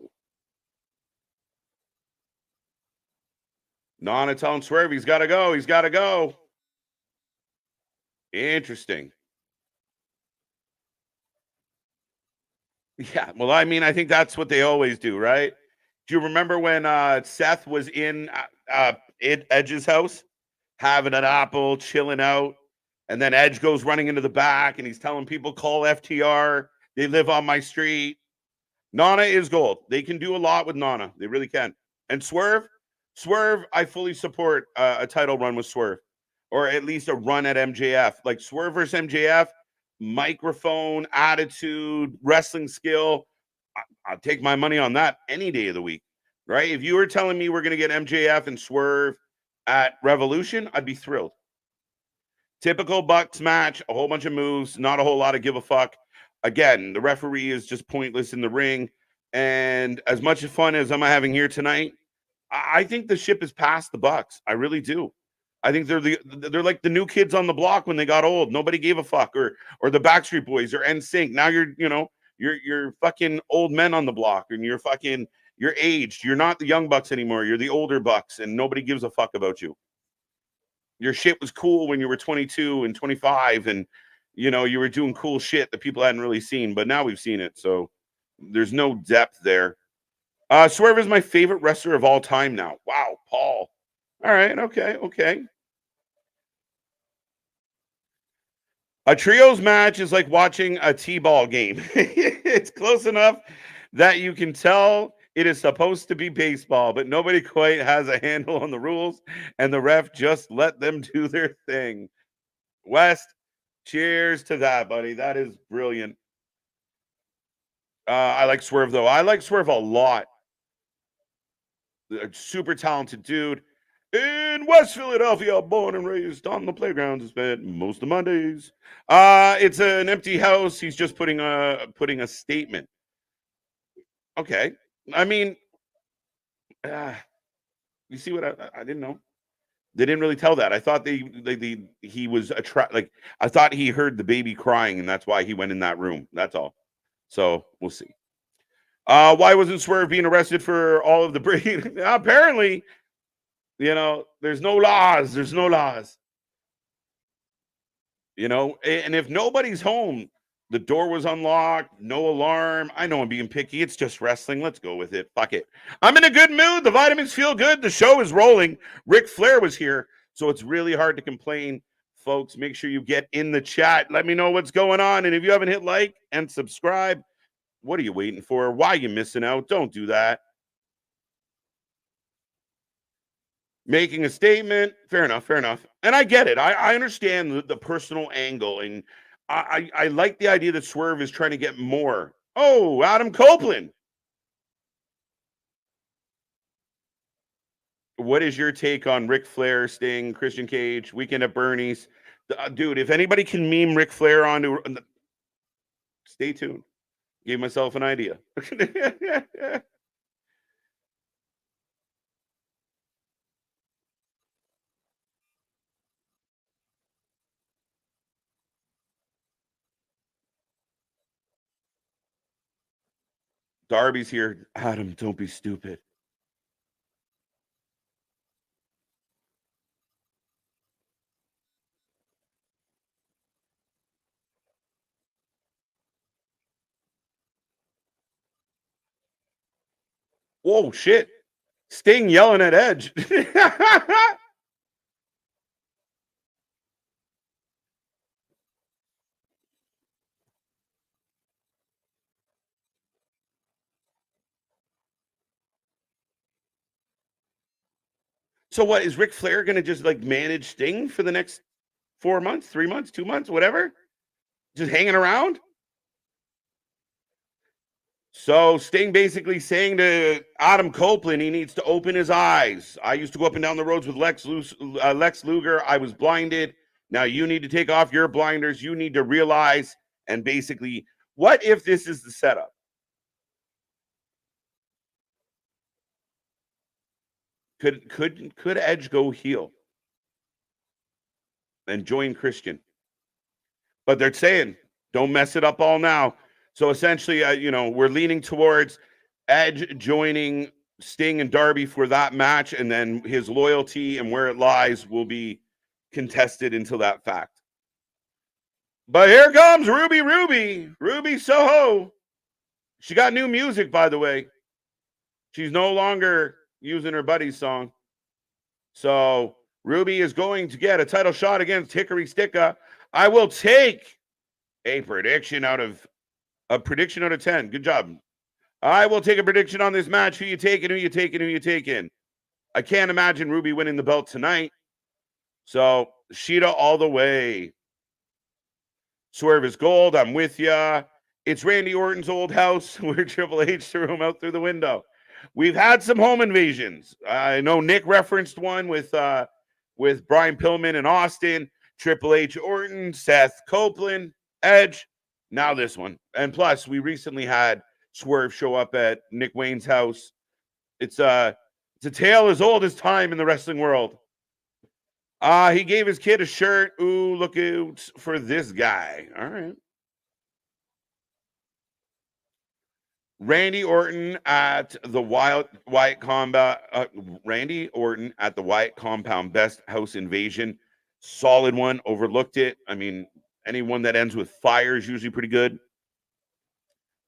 Nana telling Swerve he's got to go. Interesting. Yeah, well, I think that's what they always do, right? Do you remember when Seth was in Edge's house, having an apple, chilling out, and then Edge goes running into the back, and he's telling people, call FTR. They live on my street. Nana is gold. They can do a lot with Nana. They really can. And Swerve Swerve, I fully support a title run with Swerve, or at least a run at MJF. Like Swerve versus MJF, microphone, attitude, wrestling skill. I'll take my money on that any day of the week, right? If you were telling me we're going to get MJF and Swerve at Revolution, I'd be thrilled. Typical Bucks match, a whole bunch of moves, not a whole lot of give a fuck. Again, the referee is just pointless in the ring. And as much fun as I'm having here tonight, I think the ship is past the Bucks. I really do. I think they're like the new kids on the block when they got old. Nobody gave a fuck, or the Backstreet Boys or NSYNC. Now you're fucking old men on the block, and you're aged. You're not the young bucks anymore. You're the older bucks, and nobody gives a fuck about you. Your shit was cool when you were 22 and 25, and you were doing cool shit that people hadn't really seen, but now we've seen it, so there's no depth there. Swerve is my favorite wrestler of all time now. Wow, Paul. All right, okay. A trios match is like watching a T-ball game. It's close enough that you can tell it is supposed to be baseball, but nobody quite has a handle on the rules, and the ref just let them do their thing. West, cheers to that, buddy. That is brilliant. I like Swerve, though. I like Swerve a lot. A super talented dude in West Philadelphia, born and raised on the playgrounds, spent most of Mondays. It's an empty house. He's just putting a statement. Okay, I mean, you see what I didn't know. They didn't really tell that. I thought he was like I thought he heard the baby crying, and that's why he went in that room. That's all. So we'll see. Why wasn't Swerve being arrested for all of the breaking? Apparently, there's no laws. There's no laws. And if nobody's home, the door was unlocked, no alarm. I know I'm being picky. It's just wrestling. Let's go with it. Fuck it. I'm in a good mood. The vitamins feel good. The show is rolling. Ric Flair was here, so it's really hard to complain. Folks, make sure you get in the chat. Let me know what's going on. And if you haven't hit like and subscribe, what are you waiting for? Why are you missing out? Don't do that. Making a statement. Fair enough. And I get it. I understand the personal angle, and I like the idea that Swerve is trying to get more. Oh, Adam Copeland. What is your take on Ric Flair, Sting, Christian Cage, Weekend at Bernie's? Dude, if anybody can meme Ric Flair onto, stay tuned. Gave myself an idea. Darby's here. Adam, don't be stupid. Whoa, shit. Sting yelling at Edge. So what, is Ric Flair going to just like manage Sting for the next 4 months, 3 months, 2 months, whatever? Just hanging around? So Sting basically saying to Adam Copeland he needs to open his eyes. I used to go up and down the roads with Lex Luger. I was blinded. Now you need to take off your blinders. You need to realize, and basically, what if this is the setup? Could Edge go heel and join Christian? But they're saying don't mess it up all now. So essentially, we're leaning towards Edge joining Sting and Darby for that match, and then his loyalty and where it lies will be contested until that fact. But here comes Ruby Soho. She got new music, by the way. She's no longer using her buddy's song. So Ruby is going to get a title shot against Hickory Sticka. I will take a prediction out of 10. Good job. I will take a prediction on this match. Who you taking? I can't imagine Ruby winning the belt tonight. So Shida all the way. Swerve is gold. I'm with ya. It's Randy Orton's old house where Triple H threw him out through the window. We've had some home invasions. I know Nick referenced one with Brian Pillman and Austin, Triple H, Orton, Seth Copeland, Edge. Now this one, and plus we recently had Swerve show up at Nick Wayne's house. It's a tale as old as time in the wrestling world. He gave his kid a shirt. Ooh, look out for this guy. All right. Randy Orton at the Wyatt Combat. Randy Orton at the Wyatt Compound Best House Invasion. Solid one. Overlooked it. I mean, anyone that ends with fire is usually pretty good.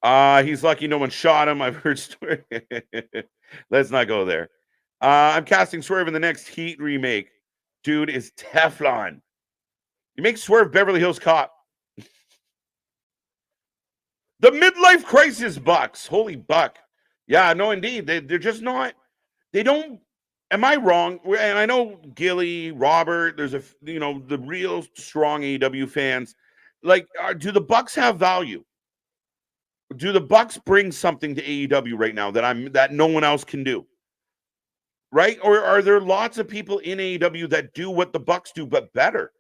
He's lucky no one shot him. I've heard stories. Let's not go there. I'm casting Swerve in the next Heat remake. Dude is Teflon. You make Swerve Beverly Hills Cop. The midlife crisis Bucks. Holy buck. Yeah, no, indeed. They're just not. They don't. Am I wrong? And I know Gilly, Robert, there's the real strong AEW fans. Like, do the Bucks have value? Do the Bucks bring something to AEW right now that no one else can do? Right? Or are there lots of people in AEW that do what the Bucks do, but better?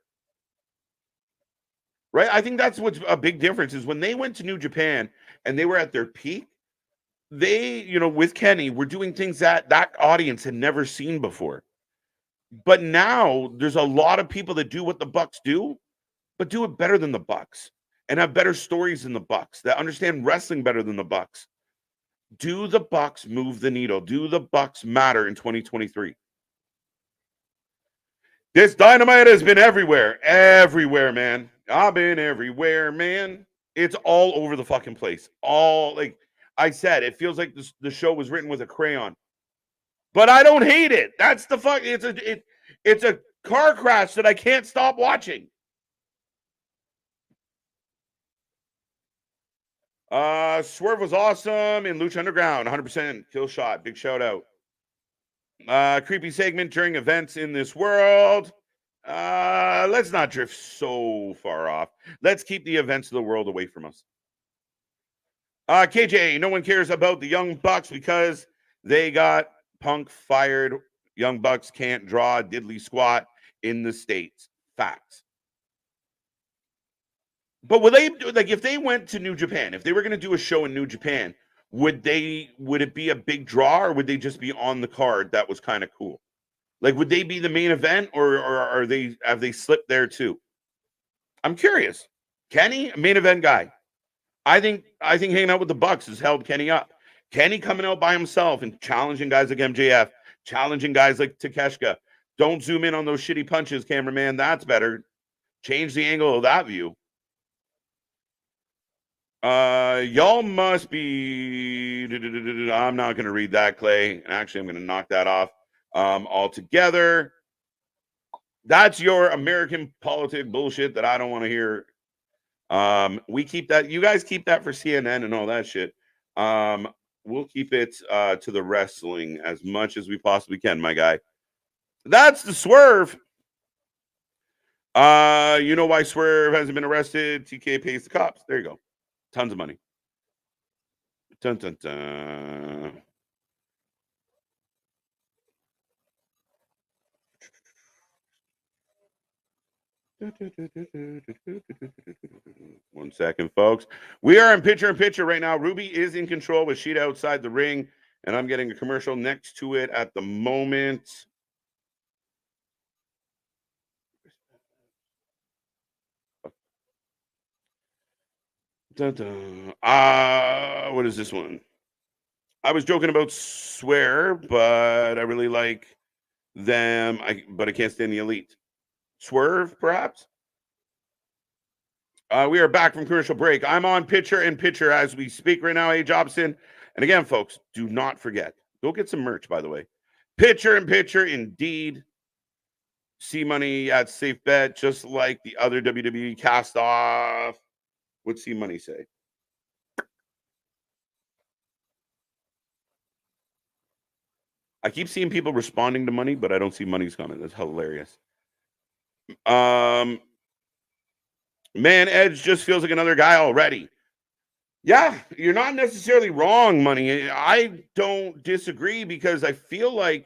Right? I think that's what's a big difference is when they went to New Japan and they were at their peak, they, with Kenny, were doing things that audience had never seen before. But now there's a lot of people that do what the Bucks do, but do it better than the Bucks and have better stories than the Bucks, that understand wrestling better than the Bucks. Do the Bucks move the needle? Do the Bucks matter in 2023? This Dynamite has been everywhere. Everywhere, man. I've been everywhere, man. It's all over the fucking place. All, like I said, it feels like the show was written with a crayon. But I don't hate it. That's the fuck. It's a car crash that I can't stop watching. Swerve was awesome in Lucha Underground. 100% kill shot. Big shout out. Creepy segment during events in this world. Let's not drift so far off. Let's keep the events of the world away from us. KJ, no one cares about the Young Bucks because they got Punk fired. Young Bucks can't draw diddly squat in the States. Facts. But would they, like, if they went to New Japan, if they were going to do a show in New Japan, would it be a big draw, or would they just be on the card? That was kind of cool. Like, would they be the main event, or have they slipped there too? I'm curious. Kenny, main event guy. I think hanging out with the Bucks has held Kenny up. Kenny coming out by himself and challenging guys like MJF, challenging guys like Takeshita. Don't zoom in on those shitty punches, cameraman. That's better. Change the angle of that view. Y'all must be. I'm not going to read that, Clay. Actually, I'm going to knock that off altogether. That's your American politic bullshit that I don't want to hear. We keep that. You guys keep that for CNN and all that shit. We'll keep it to the wrestling as much as we possibly can, my guy. That's the Swerve. You know why Swerve hasn't been arrested? TK pays the cops. There you go. Tons of money. Dun, dun, dun. One second, folks. We are in picture right now. Ruby is in control with Shida outside the ring, and I'm getting a commercial next to it at the moment. Dun, dun. What is this one? I was joking about Swear, but I really like them. But I can't stand the Elite. Swerve, perhaps? We are back from commercial break. I'm on picture as we speak right now, A. Jobson. And again, folks, do not forget, go get some merch, by the way. Picture indeed. C Money at Safe Bet, just like the other WWE cast off. What's C Money say? I keep seeing people responding to money, but I don't see money's coming. That's hilarious. Man, Edge just feels like another guy already. Yeah, you're not necessarily wrong, Money. I don't disagree because I feel like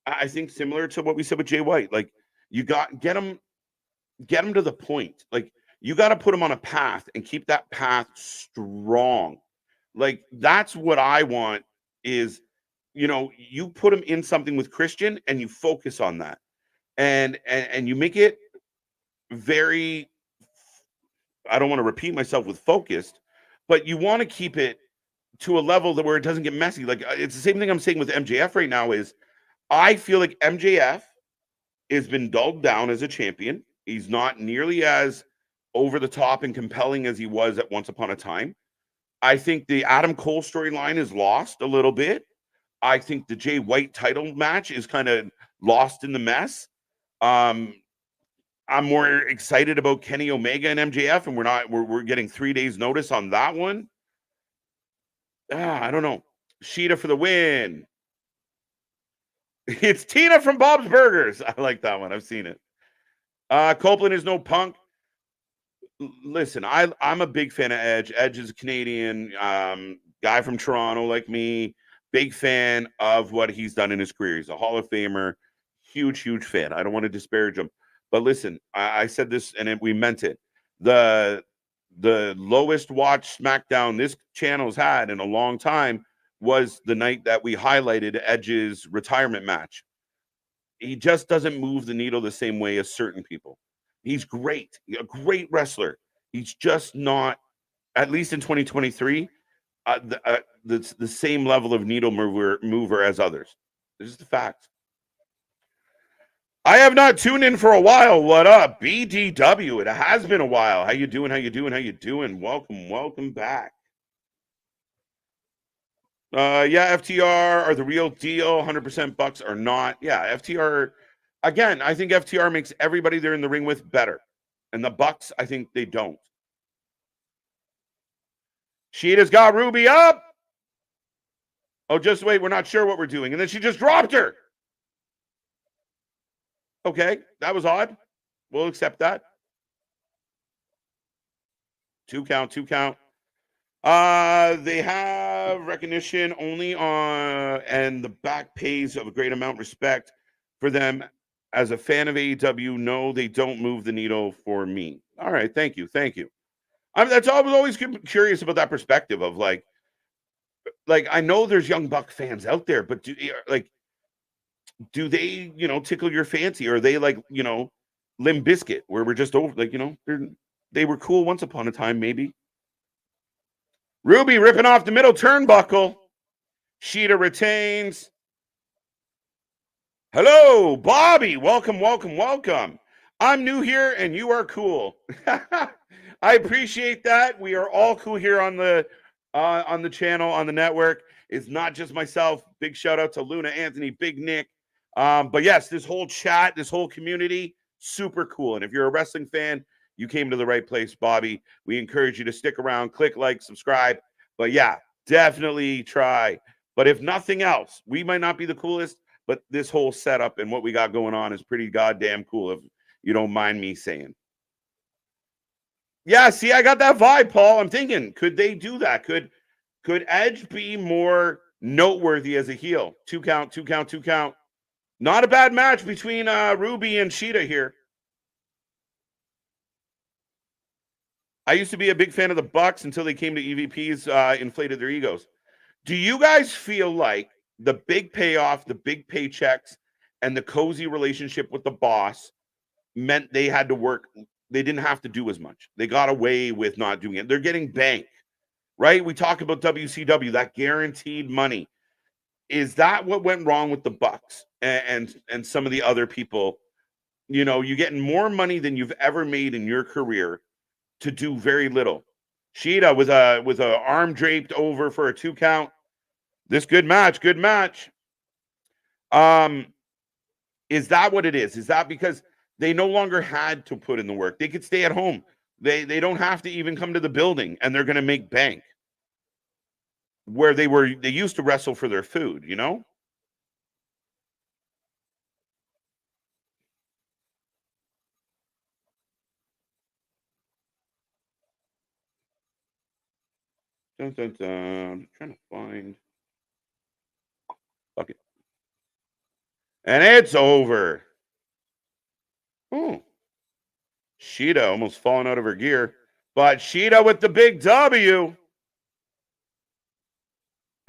I think similar to what we said with Jay White. Like you got get him to the point. Like you got to put him on a path and keep that path strong. Like that's what I want is you put him in something with Christian and you focus on that. And you make it very, I don't want to repeat myself with focused, but you want to keep it to a level that where it doesn't get messy. Like it's the same thing I'm saying with MJF right now is I feel like MJF has been dulled down as a champion. He's not nearly as over the top and compelling as he was at once upon a time. I think the Adam Cole storyline is lost a little bit. I think the Jay White title match is kind of lost in the mess. I'm more excited about Kenny Omega and MJF, and we're getting 3 days notice on that one. I don't know. Shida for the win. It's Tina from Bob's Burgers. I like that one. I've seen it. Copeland is no Punk. Listen, I'm a big fan of Edge. Edge is a Canadian guy from Toronto like me. Big fan of what he's done in his career. He's a Hall of Famer. Huge fan. I don't want to disparage him. But listen, I said this and we meant it. The lowest watched SmackDown this channel's had in a long time was the night that we highlighted Edge's retirement match. He just doesn't move the needle the same way as certain people. He's great, a great wrestler. He's just not, at least in 2023, the same level of needle mover as others. This is the fact. I have not tuned in for a while. What up, BDW? It has been a while. How you doing? Welcome back. Yeah, FTR are the real deal. 100% Bucks are not. Yeah, FTR. Again, I think FTR makes everybody they're in the ring with better. And the Bucks, I think they don't. Shida's got Ruby up. Oh, just wait. We're not sure what we're doing. And then she just dropped her. Okay, that was odd. We'll accept that. 2 count. They have recognition only on, and the back pays of a great amount of respect for them. As a fan of AEW, no, they don't move the needle for me. All right, thank you. I was always curious about that perspective of like I know there's Young Buck fans out there, but do they tickle your fancy, or are they like Limp Bizkit, where we're just over they were cool once upon a time, maybe. Ruby ripping off the middle turnbuckle. Shida retains. Hello, Bobby. Welcome. I'm new here and you are cool. I appreciate that. We are all cool here on the channel, on the network. It's not just myself. Big shout out to Luna, Anthony, Big Nick. But yes, this whole chat, this whole community, super cool. And if you're a wrestling fan, you came to the right place, Bobby. We encourage you to stick around, click like, subscribe. But yeah, definitely try. But if nothing else, we might not be the coolest, but this whole setup and what we got going on is pretty goddamn cool, if you don't mind me saying. Yeah, see, I got that vibe, Paul. I'm thinking, could they do that? Could Edge be more noteworthy as a heel? 2 count. Not a bad match between Ruby and Shida here. I used to be a big fan of the Bucks until they came to EVPs, inflated their egos. Do you guys feel like the big payoff, the big paychecks, and the cozy relationship with the boss meant they had to work? They didn't have to do as much. They got away with not doing it. They're getting bank, right? We talk about WCW, that guaranteed money. Is that what went wrong with the Bucks and some of the other people? You're getting more money than you've ever made in your career to do very little. Shida with a arm draped over for a 2 count. This good match. Is that what it is? Is that because they no longer had to put in the work? They could stay at home. They don't have to even come to the building, and they're going to make bank. Where they used to wrestle for their food, Dun, dun, dun. I'm trying to find. Fuck it. And it's over. Oh, Shida almost falling out of her gear. But Shida with the big W.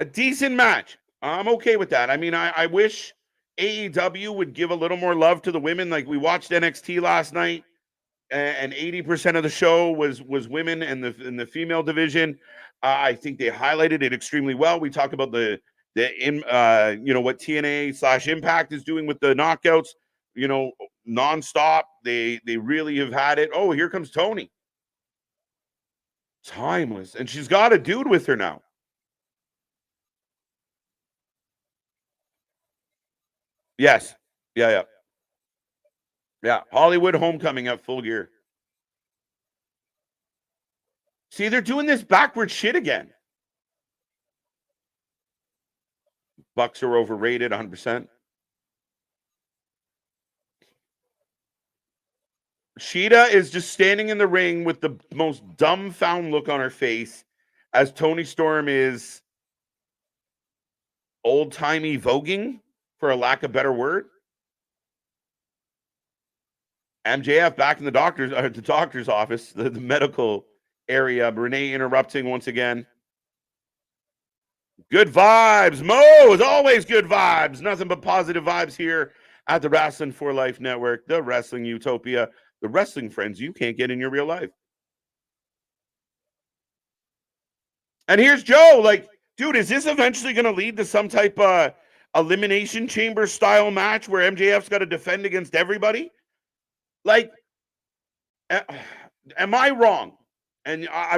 A decent match. I'm okay with that. I mean, I wish AEW would give a little more love to the women. Like we watched NXT last night, and 80% of the show was women in the female division. I think they highlighted it extremely well. We talked about the what TNA / Impact is doing with the knockouts. Nonstop. They really have had it. Oh, here comes Tony. Timeless, and she's got a dude with her now. Yes. Yeah. Hollywood Homecoming at Full Gear. See, they're doing this backward shit again. Bucks are overrated 100%. Shida is just standing in the ring with the most dumbfound look on her face as Tony Storm is old-timey voguing, for a lack of a better word. MJF back in the doctor's office, the medical area. Renee interrupting once again. Good vibes. Mo, as always, good vibes. Nothing but positive vibes here at the Wrestling for Life Network, the Wrestling Utopia, the wrestling friends you can't get in your real life. And here's Joe. Like, dude, is this eventually going to lead to some type of elimination chamber style match where MJF's got to defend against everybody? Like, am I wrong? And I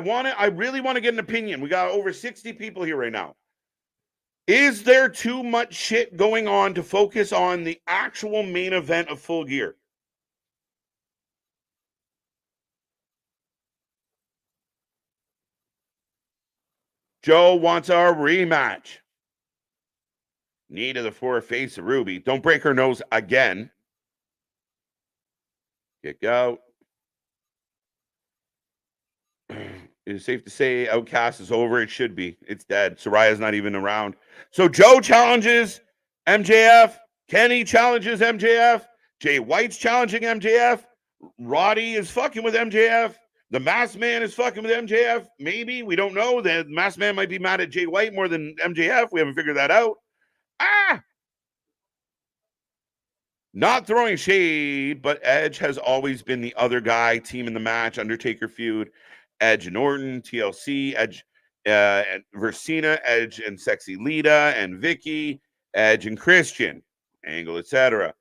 really want to get an opinion. We got over 60 people here right now. Is there too much shit going on to focus on the actual main event of Full Gear? Joe wants a rematch. Knee to the foreface of Ruby. Don't break her nose again. Kick out. It's safe to say Outcast is over. It should be. It's dead. Soraya's not even around. So Joe challenges MJF. Kenny challenges MJF. Jay White's challenging MJF. Roddy is fucking with MJF. The Masked Man is fucking with MJF. Maybe. We don't know. The Masked Man might be mad at Jay White more than MJF. We haven't figured that out. Not throwing shade, but Edge has always been the other guy. Team in the match. Undertaker feud. Edge and Orton, TLC, Edge and Versina, Edge and Sexy Lita and Vicky, Edge and Christian, Angle, etc.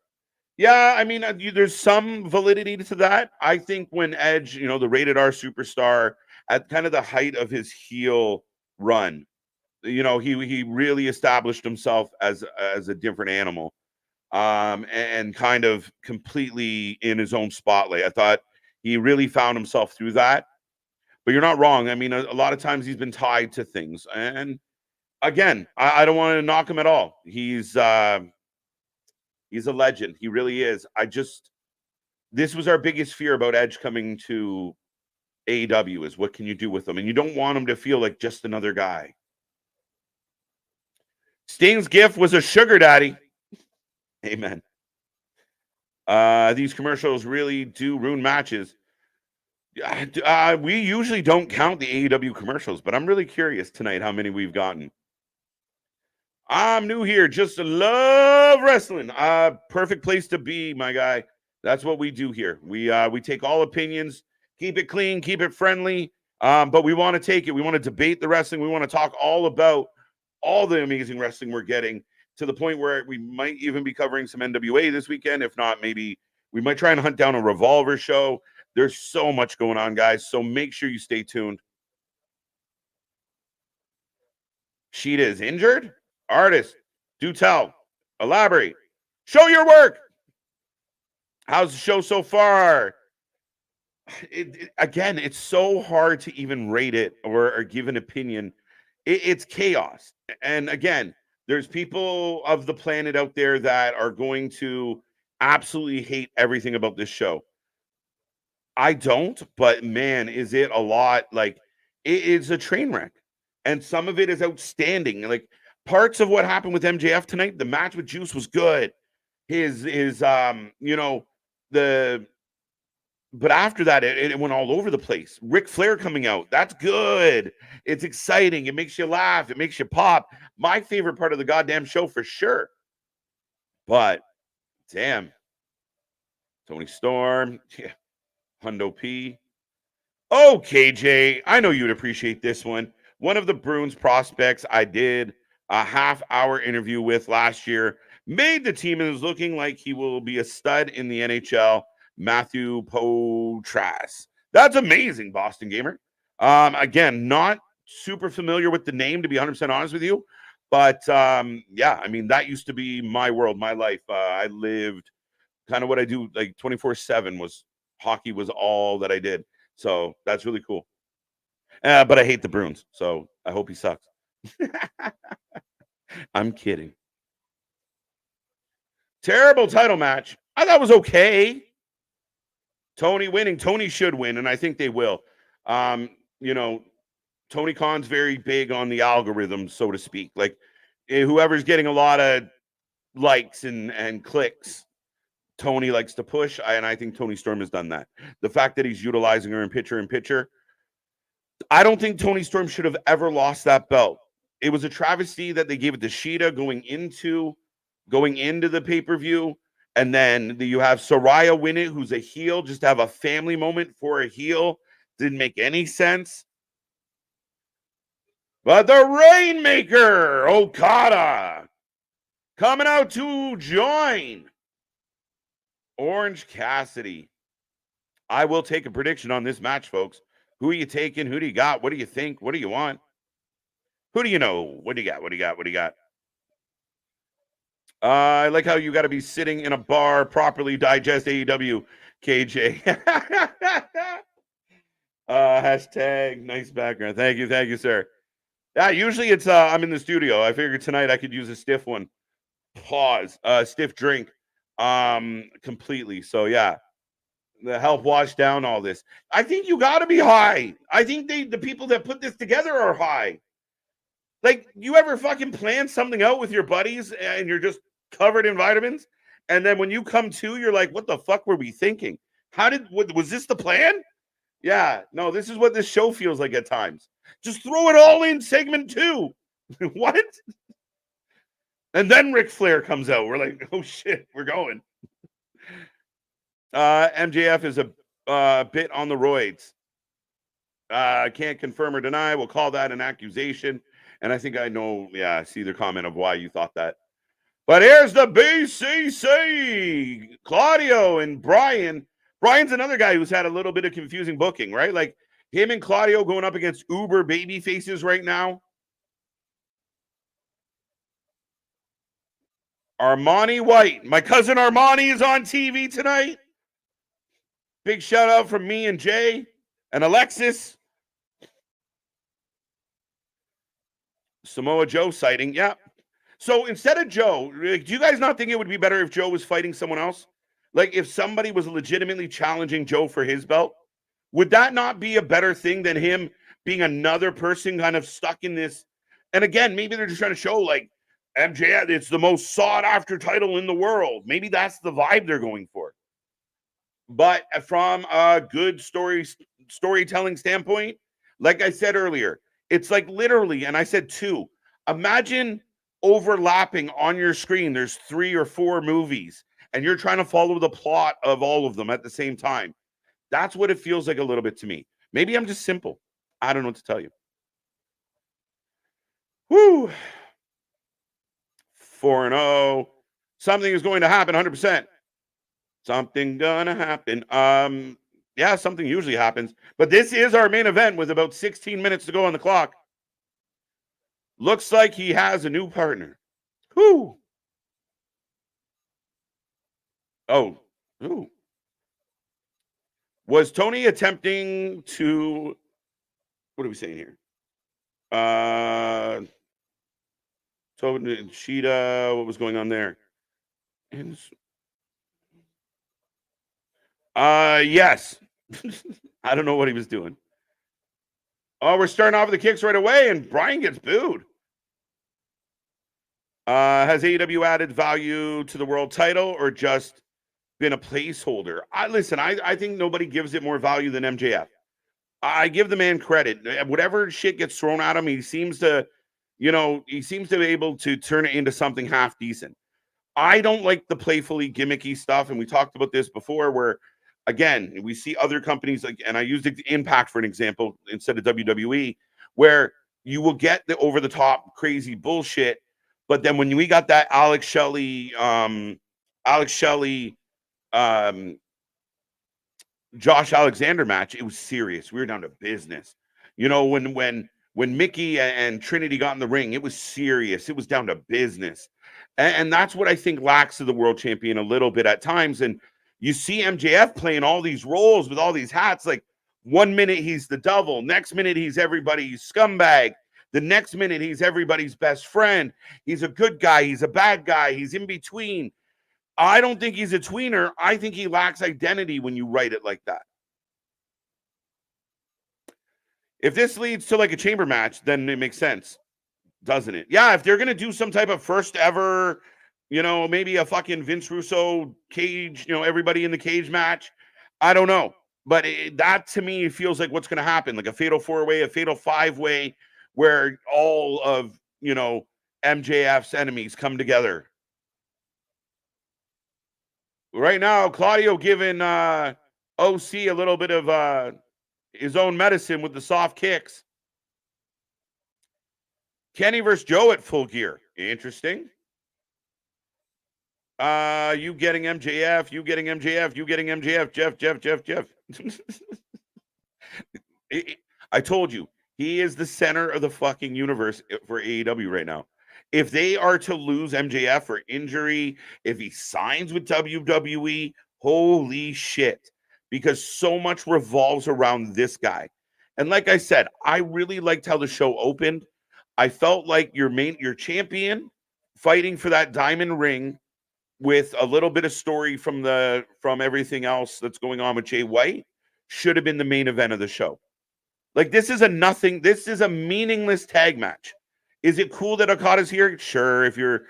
Yeah, I mean, there's some validity to that. I think when Edge, the rated R superstar at kind of the height of his heel run, he really established himself as a different animal, and kind of completely in his own spotlight. I thought he really found himself through that. But you're not wrong. I mean, a lot of times he's been tied to things. And again, I don't want to knock him at all. He's a legend. He really is. This was our biggest fear about Edge coming to AEW is what can you do with him? And you don't want him to feel like just another guy. Sting's gift was a sugar daddy. Amen. These commercials really do ruin matches. We usually don't count the AEW commercials, but I'm really curious tonight how many we've gotten. I'm new here, just love wrestling. Perfect place to be, my guy. That's what we do here. We take all opinions, keep it clean, keep it friendly, but we want to take it. We want to debate the wrestling. We want to talk all about all the amazing wrestling we're getting, to the point where we might even be covering some NWA this weekend. If not, maybe we might try and hunt down a Revolver show. There's so much going on, guys, so make sure you stay tuned. Shida is injured? Artist, do tell. Elaborate. Show your work. How's the show so far? Again, it's so hard to even rate it or give an opinion. It's chaos. And again, there's people of the planet out there that are going to absolutely hate everything about this show. I don't, but man, is it a lot. Like, it's a train wreck. and some of it is outstanding. Like parts of what happened with MJF tonight, the match with Juice was good. His you know, the but after that, it went all over the place. Ric Flair coming out, that's good. It's exciting. It makes you laugh. It makes you pop. My favorite part of the goddamn show for sure. But damn, Tony Storm, yeah, Hundo P. Oh, KJ, I know you'd appreciate this one. One of the Bruins prospects I did a half-hour interview with last year made the team and is looking like he will be a stud in the NHL. Matthew Potras. That's amazing, Boston Gamer. Again, not super familiar with the name, to be 100% honest with you. But yeah, I mean, that used to be my world, my life. I lived kind of what I do like 24/7 was hockey was all that I did. So that's really cool. But I hate the Bruins, so I hope he sucks. I'm kidding. Terrible title match. I thought it was okay. Tony winning. Tony should win, and I think they will. You know, Tony Khan's very big on the algorithm, so to speak. Like whoever's getting a lot of likes and clicks, Tony likes to push, and I think Tony Storm has done that. The fact that he's utilizing her in picture, I don't think Tony Storm should have ever lost that belt. It was a travesty that they gave it to Shida going into the pay-per-view, and then you have Saraya win it, who's a heel, just to have a family moment for a heel. Didn't make any sense. But the Rainmaker, Okada, coming out to join Orange Cassidy. I will take a prediction on this match, folks. Who are you taking? Who do you got? What do you think? What do you want? Who do you know? What do you got? What do you got? What do you got? I like how you got to be sitting in a bar, properly digest AEW, KJ. Hashtag nice background. Thank you, sir. Yeah, usually it's I'm in the studio. I figured tonight I could use a stiff one. Pause. Stiff drink. Completely. So yeah. The help wash down all this. I think you got to be high. I think the people that put this together are high. Like, you ever fucking plan something out with your buddies and you're just covered in vitamins, and then when you come to, you're like, what the fuck were we thinking? Was this the plan? Yeah, no, this is what this show feels like at times. Just throw it all in segment 2. What? And then Ric Flair comes out. We're like, oh shit, we're going. MJF is a bit on the roids. Can't confirm or deny. We'll call that an accusation. And I think I know, yeah, I see the comment of why you thought that. But here's the BCC. Claudio and Bryan. Bryan's another guy who's had a little bit of confusing booking, right? Like him and Claudio going up against uber baby faces right now. Armani White. My cousin Armani is on TV tonight. Big shout out from me and Jay and Alexis. Samoa Joe sighting. Yeah. So instead of Joe, do you guys not think it would be better if Joe was fighting someone else? Like if somebody was legitimately challenging Joe for his belt? Would that not be a better thing than him being another person kind of stuck in this? And again, maybe they're just trying to show like MJF, it's the most sought after title in the world. Maybe that's the vibe they're going for. But from a good storytelling standpoint, like I said earlier, it's like literally, and I said 2. Imagine overlapping on your screen. There's 3 or 4 movies, and you're trying to follow the plot of all of them at the same time. That's what it feels like a little bit to me. Maybe I'm just simple. I don't know what to tell you. Woo. 4-0. Something is going to happen 100%. Something gonna happen. Yeah, something usually happens. But this is our main event with about 16 minutes to go on the clock. Looks like he has a new partner. Who? Oh. Ooh. Was Tony attempting to... What are we saying here? Shida, what was going on there? Yes. I don't know what he was doing. Oh, we're starting off with the kicks right away, and Bryan gets booed. Has AEW added value to the world title or just been a placeholder? I think nobody gives it more value than MJF. I give the man credit. Whatever shit gets thrown at him, he seems to be able to turn it into something half decent. I don't like the playfully gimmicky stuff, and we talked about this before, where again we see other companies like, and I used Impact for an example instead of WWE, where you will get the over the top crazy bullshit, but then when we got that Alex Shelley, um, Josh Alexander match, it was serious. We were down to business. When Mickey and Trinity got in the ring, it was serious. It was down to business. And that's what I think lacks of the world champion a little bit at times. And you see MJF playing all these roles with all these hats. Like 1 minute he's the devil, next minute he's everybody's scumbag, the next minute he's everybody's best friend. He's a good guy, he's a bad guy, he's in between. I don't think he's a tweener. I think he lacks identity when you write it like that. If this leads to like a chamber match, then it makes sense, doesn't it? Yeah, if they're going to do some type of first ever, maybe a fucking Vince Russo cage, everybody in the cage match, I don't know. But that to me feels like what's going to happen, like a fatal 4-way, a fatal 5-way, where all of, MJF's enemies come together. Right now, Claudio giving OC a little bit of his own medicine with the soft kicks. Kenny versus Joe at Full Gear. Interesting. You getting MJF, you getting MJF, you getting MJF, Jeff. I told you, he is the center of the fucking universe for AEW right now. If they are to lose MJF for injury, if he signs with WWE, holy shit. Because so much revolves around this guy. And like I said, I really liked how the show opened. I felt like your champion fighting for that diamond ring with a little bit of story from everything else that's going on with Jay White should have been the main event of the show. Like, this is a meaningless tag match. Is it cool that Okada's here? Sure. If you're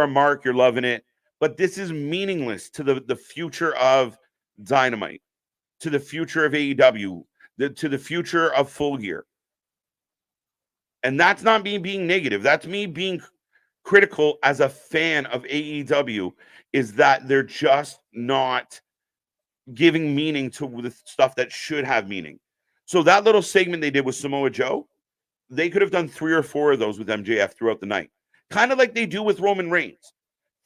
a mark, you're loving it. But this is meaningless to the future of Dynamite, to the future of AEW, to the future of Full Gear. And that's not me being negative. That's me being critical as a fan of AEW, is that they're just not giving meaning to the stuff that should have meaning. So that little segment they did with Samoa Joe, they could have done 3 or 4 of those with MJF throughout the night. Kind of like they do with Roman Reigns.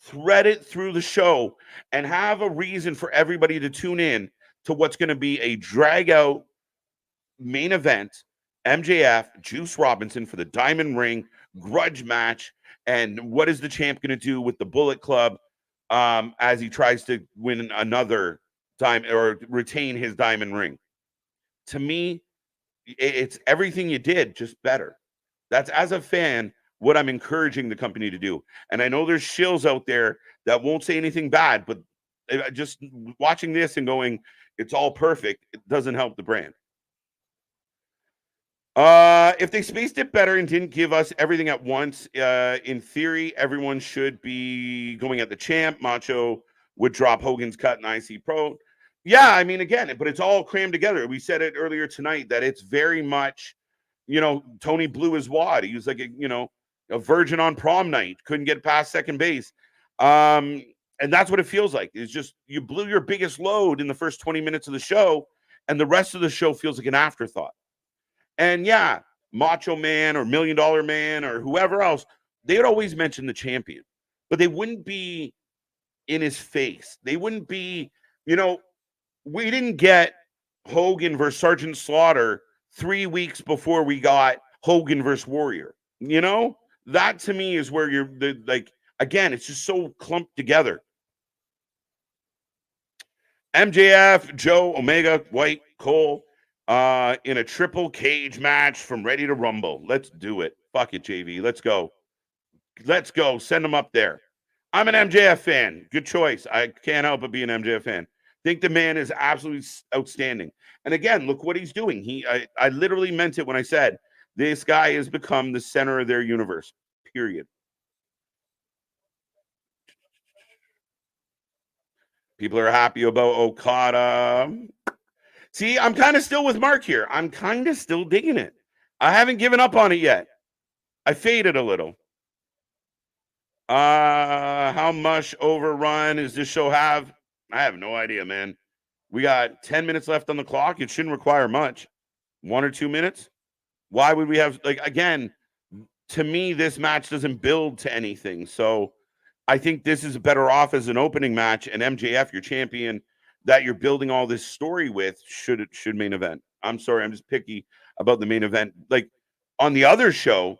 Thread it through the show and have a reason for everybody to tune in to what's going to be a drag-out main event, MJF, Juice Robinson for the Diamond Ring, grudge match, and what is the champ going to do with the Bullet Club as he tries to win another diamond or retain his Diamond Ring. To me, it's everything you did, just better. That's, as a fan, what I'm encouraging the company to do. And I know there's shills out there that won't say anything bad, but just watching this and going, it's all perfect, it doesn't help the brand. If they spaced it better and didn't give us everything at once, in theory, everyone should be going at the champ. Macho would drop Hogan's cut in IC Pro. Yeah, I mean, again, but it's all crammed together. We said it earlier tonight that it's very much, Tony blew his wad. He was like, a virgin on prom night, couldn't get past second base. And that's what it feels like. It's just, you blew your biggest load in the first 20 minutes of the show, and the rest of the show feels like an afterthought. And yeah, Macho Man or $1 Million Man or whoever else, they would always mention the champion, but they wouldn't be in his face. They wouldn't be, we didn't get Hogan versus Sergeant Slaughter 3 weeks before we got Hogan versus Warrior. That to me is where again, it's just so clumped together. MJF, Joe, Omega, White, Cole, in a triple cage match from Ready to Rumble. Let's do it. Fuck it, JV. Let's go. Let's go. Send them up there. I'm an MJF fan. Good choice. I can't help but be an MJF fan. Think the man is absolutely outstanding. And again, look what he's doing. I literally meant it when I said this guy has become the center of their universe. Period. People are happy about Okada. See, I'm kind of still with Mark here. I'm kind of still digging it. I haven't given up on it yet. I faded a little. How much overrun does this show have? I have no idea, man. We got 10 minutes left on the clock. It shouldn't require much. 1 or 2 minutes. Why would we have, like, again, to me, this match doesn't build to anything. So I think this is better off as an opening match, and MJF, your champion, that you're building all this story with, should main event. I'm sorry, I'm just picky about the main event. Like on the other show,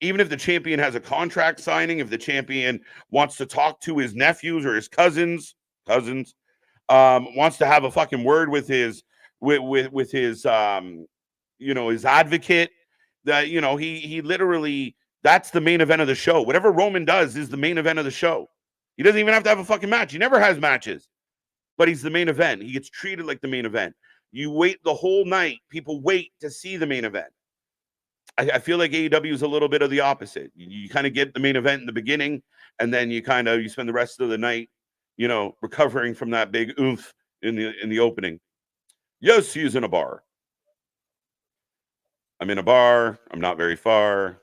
even if the champion has a contract signing, if the champion wants to talk to his nephews or his cousins, wants to have a fucking word with his with his his advocate, that he literally, that's the main event of the show. Whatever Roman does is the main event of the show. He doesn't even have to have a fucking match. He never has matches, but he's the main event. He gets treated like the main event. You wait the whole night. People wait to see the main event. I feel like AEW is a little bit of the opposite. You kind of get the main event in the beginning, and then you spend the rest of the night, recovering from that big oomph in the opening. Yes, he's in a bar. I'm in a bar. I'm not very far.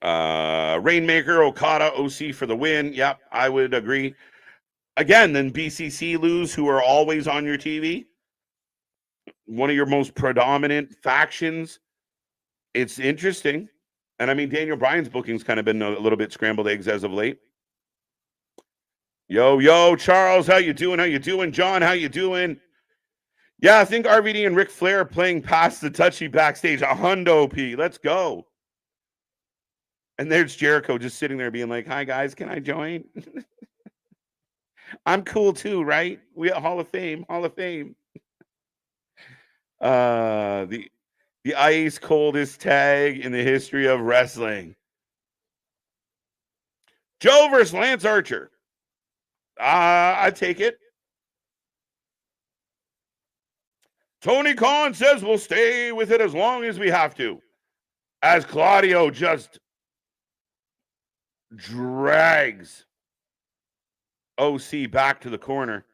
Rainmaker, Okada, OC for the win. Yep, I would agree. Again, then BCC lose, who are always on your TV. One of your most predominant factions. It's interesting. And I mean, Daniel Bryan's booking's kind of been a little bit scrambled eggs as of late. Yo, Charles, how you doing? How you doing? John, how you doing? Yeah, I think RVD and Ric Flair are playing past the touchy backstage. A hundo P. Let's go. And there's Jericho just sitting there being like, hi, guys, can I join? I'm cool too, right? We at Hall of Fame. The ice coldest tag in the history of wrestling. Joe versus Lance Archer. I take it. Tony Khan says we'll stay with it as long as we have to. As Claudio just drags OC back to the corner.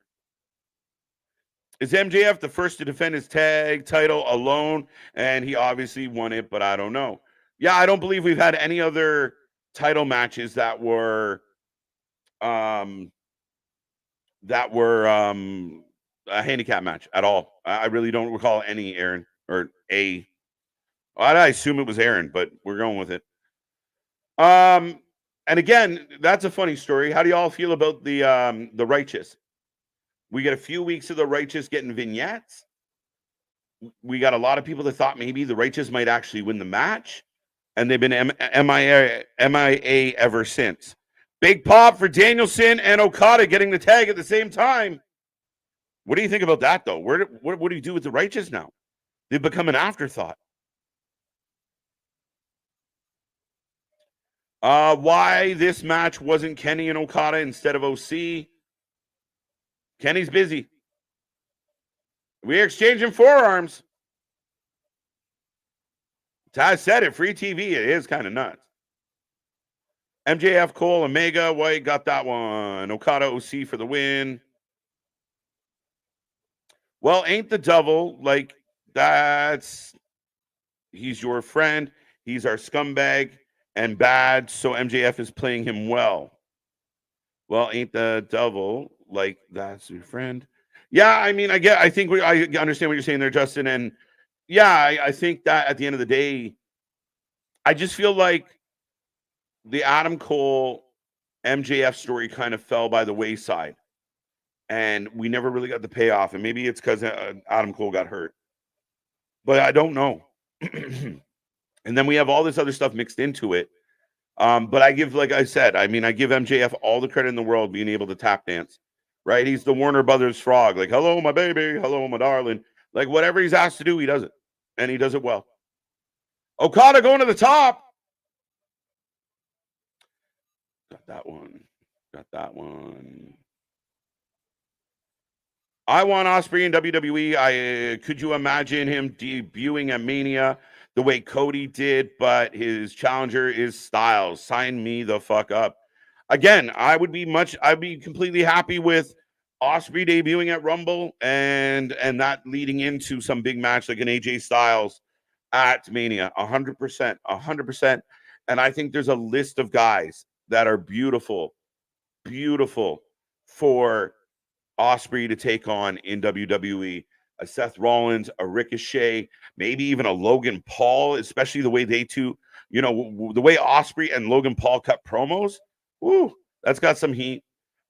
Is MJF the first to defend his tag title alone? And he obviously won it, but I don't know. Yeah, I don't believe we've had any other title matches that were a handicap match at all. I really don't recall any, Aaron, or a. I assume it was Aaron, but we're going with it. And again, that's a funny story. How do y'all feel about the Righteous? We get a few weeks of the Righteous getting vignettes. We got a lot of people that thought maybe the Righteous might actually win the match, and they've been MIA ever since. Big pop for Danielson and Okada getting the tag at the same time. What do you think about that, though? What do you do with the Righteous now? They've become an afterthought. Why this match wasn't Kenny and Okada instead of OC? Kenny's busy. We're exchanging forearms. Taz said it. Free TV. It is kind of nuts. MJF, Cole, Omega, White got that one. Okada, OC for the win. Well, ain't the devil like that's... He's your friend. He's our scumbag and bad, so MJF is playing him well. Well, ain't the devil like that's your friend? Yeah, I mean, I understand what you're saying there, Justin. And yeah, I think that at the end of the day, I just feel like the Adam Cole MJF story kind of fell by the wayside, and we never really got the payoff. And maybe it's because Adam Cole got hurt, but I don't know. And then we have all this other stuff mixed into it. But I give, like I said, I give MJF all the credit in the world being able to tap dance, right? He's the Warner Brothers frog. Like, hello, my baby. Hello, my darling. Like, whatever he's asked to do, he does it. And he does it well. Okada going to the top. Got that one. I want Ospreay in WWE. Could you imagine him debuting at Mania the way Cody did, but his challenger is Styles? Sign me the fuck up. Again, I'd be completely happy with Ospreay debuting at Rumble and that leading into some big match like an AJ Styles at Mania. 100%, 100%. And I think there's a list of guys that are beautiful for Ospreay to take on in WWE. A Seth Rollins, a Ricochet, maybe even a Logan Paul, especially the way they two, the way Ospreay and Logan Paul cut promos. Woo, that's got some heat.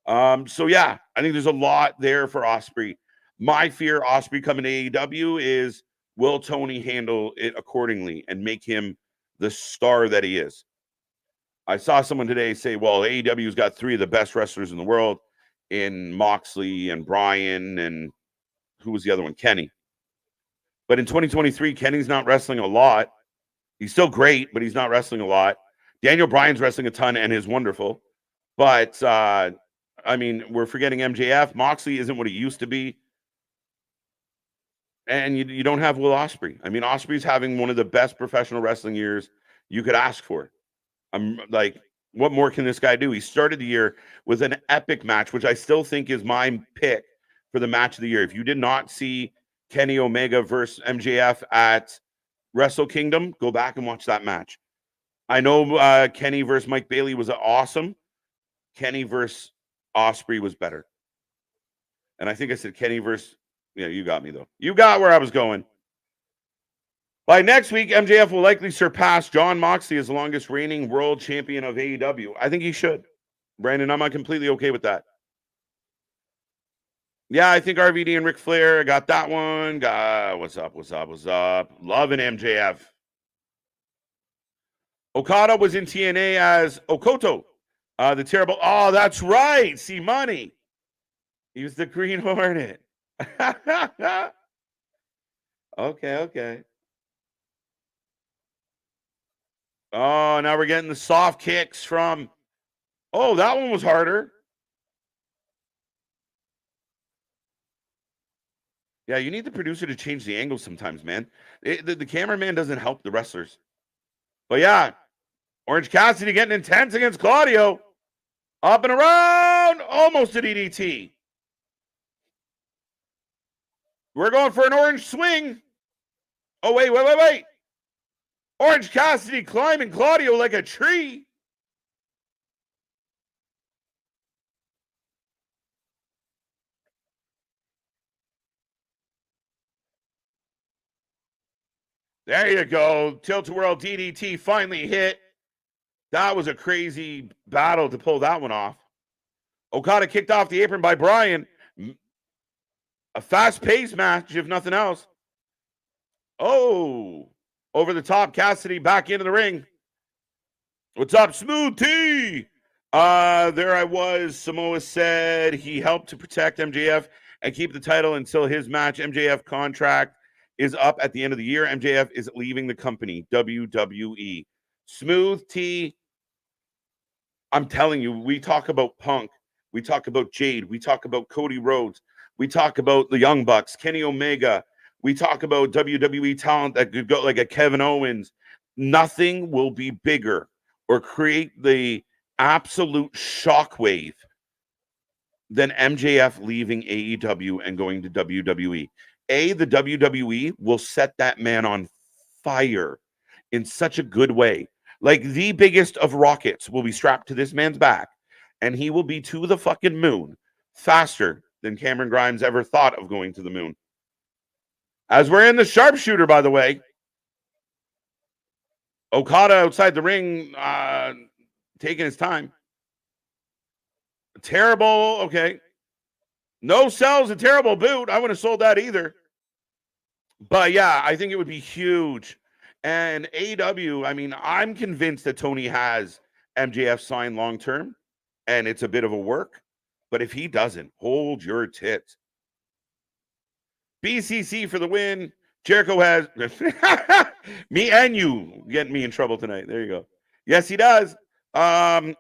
So yeah, I think there's a lot there for Ospreay. My fear, Ospreay coming to AEW, is will Tony handle it accordingly and make him the star that he is? I saw someone today say, well, AEW's got 3 of the best wrestlers in the world in Moxley and Bryan, and who was the other one? Kenny. But in 2023, Kenny's not wrestling a lot. He's still great, but he's not wrestling a lot. Daniel Bryan's wrestling a ton and is wonderful. But, we're forgetting MJF. Moxley isn't what he used to be. And you don't have Will Ospreay. I mean, Ospreay's having one of the best professional wrestling years you could ask for. I'm like, what more can this guy do? He started the year with an epic match, which I still think is my pick for the match of the year. If you did not see Kenny Omega versus MJF at Wrestle Kingdom, go back and watch that match. I know Kenny versus Mike Bailey was awesome. Kenny versus Ospreay was better. And I think I said Kenny versus... Yeah, you got me, though. You got where I was going. By next week, MJF will likely surpass Jon Moxley as the longest reigning world champion of AEW. I think he should. Brandon, I'm not completely okay with that. Yeah, I think RVD and Ric Flair, I got that one. What's up? Loving MJF. Okada was in TNA as Okoto. The terrible... Oh, that's right. See money. He was the Green Hornet. Okay. Oh, now we're getting the soft kicks from... Oh, that one was harder. Yeah, you need the producer to change the angle sometimes, man. The cameraman doesn't help the wrestlers. But yeah, Orange Cassidy getting intense against Claudio. Up and around, almost a DDT. We're going for an orange swing. Oh, wait. Orange Cassidy climbing Claudio like a tree. There you go. Tilt-a-whirl DDT finally hit. That was a crazy battle to pull that one off. Okada kicked off the apron by Bryan. A fast-paced match, if nothing else. Oh, over the top, Cassidy back into the ring. What's up, Smooth T? There I was. Samoa said he helped to protect MJF and keep the title until his match. MJF contract is up at the end of the year. MJF is leaving the company, WWE. Smooth T, I'm telling you, we talk about Punk. We talk about Jade. We talk about Cody Rhodes. We talk about the Young Bucks, Kenny Omega. We talk about WWE talent that could go like a Kevin Owens. Nothing will be bigger or create the absolute shockwave than MJF leaving AEW and going to WWE. The WWE will set that man on fire in such a good way. Like the biggest of rockets will be strapped to this man's back, and he will be to the fucking moon faster than Cameron Grimes ever thought of going to the moon. As we're in the sharpshooter, by the way, Okada outside the ring, taking his time. Terrible, okay. No sells a terrible boot. I wouldn't have sold that either. But yeah, I think it would be huge. And AEW, I mean, I'm convinced that Tony has MJF signed long-term, and it's a bit of a work. But if he doesn't, hold your tits. BCC for the win. Jericho has... me and you getting me in trouble tonight. There you go. Yes, he does. That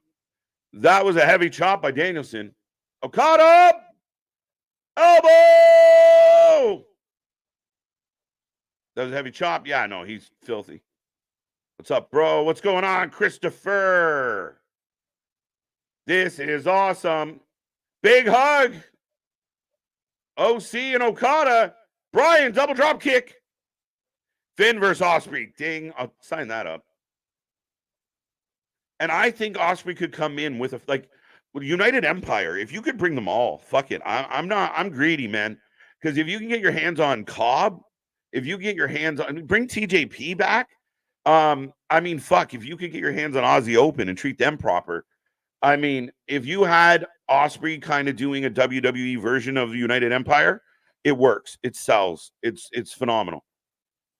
was a heavy chop by Danielson. Okada! Elbow! That was a heavy chop. Yeah, no, he's filthy. What's up, bro? What's going on, Christopher? This is awesome. Big hug. OC and Okada. Bryan, double drop kick. Finn versus Ospreay. Ding. I'll sign that up. And I think Ospreay could come in with with United Empire. If you could bring them all, fuck it. I'm greedy, man. Because if you can get your hands on Cobb, if you get your hands on, bring TJP back. I mean, fuck, if you could get your hands on Aussie Open and treat them proper. I mean, if you had Ospreay kind of doing a WWE version of the United Empire, it works. It sells. It's phenomenal.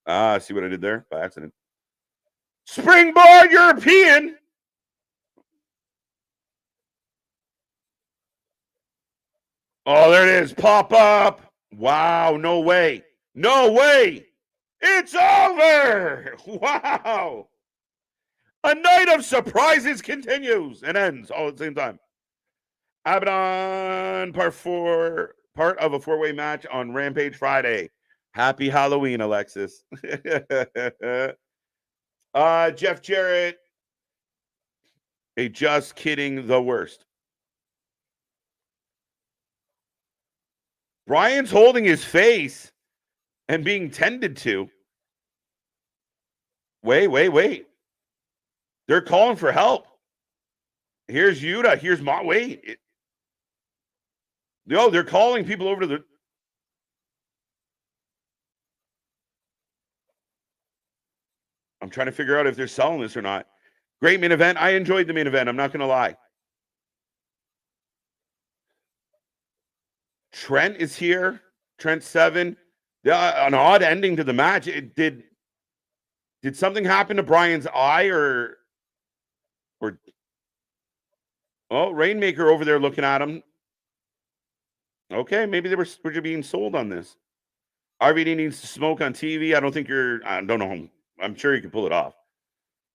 See what I did there by accident. Springboard European. Oh, there it is. Pop up. Wow, no way. No way. It's over. Wow. A night of surprises continues and ends all at the same time. Abaddon, part of a 4-way match on Rampage Friday. Happy Halloween, Alexis. Jeff Jarrett. A just kidding the worst. Bryan's holding his face and being tended to. Wait. They're calling for help. Here's Yuta. Here's wait. They're calling people over to the. I'm trying to figure out if they're selling this or not. Great main event. I enjoyed the main event. I'm not going to lie. Trent is here. Trent 7. An odd ending to the match. Did something happen to Bryan's eye or Rainmaker over there looking at him. Okay, maybe they were being sold on this. RVD needs to smoke on TV. I don't know. I'm sure you can pull it off.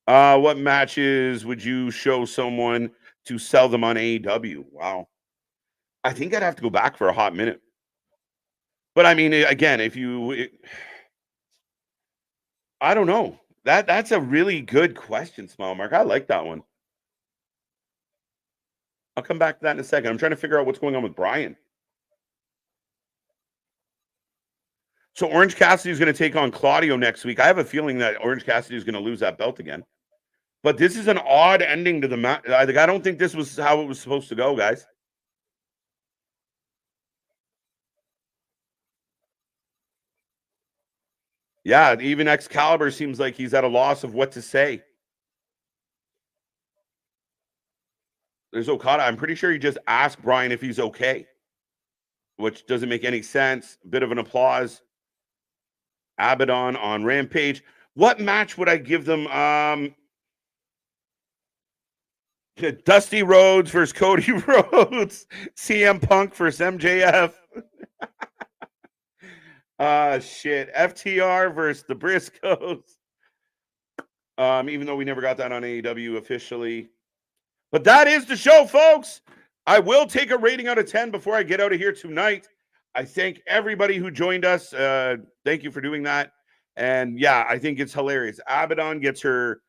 What matches would you show someone to sell them on AEW? Wow. I think I'd have to go back for a hot minute. But I mean, again, I don't know. That's a really good question, Smile Mark. I like that one. I'll come back to that in a second. I'm trying to figure out what's going on with Bryan. So Orange Cassidy is going to take on Claudio next week. I have a feeling that Orange Cassidy is going to lose that belt again. But this is an odd ending to the match. I don't think this was how it was supposed to go, guys. Yeah, even Excalibur seems like he's at a loss of what to say. There's Okada. I'm pretty sure he just asked Bryan if he's okay, which doesn't make any sense. Bit of an applause. Abaddon on Rampage. What match would I give them? Dusty Rhodes versus Cody Rhodes. CM Punk versus MJF. Shit. FTR versus the Briscoes. Even though we never got that on AEW officially. But that is the show, folks. I will take a rating out of 10 before I get out of here tonight. I thank everybody who joined us. Thank you for doing that. And yeah, I think it's hilarious. Abaddon gets her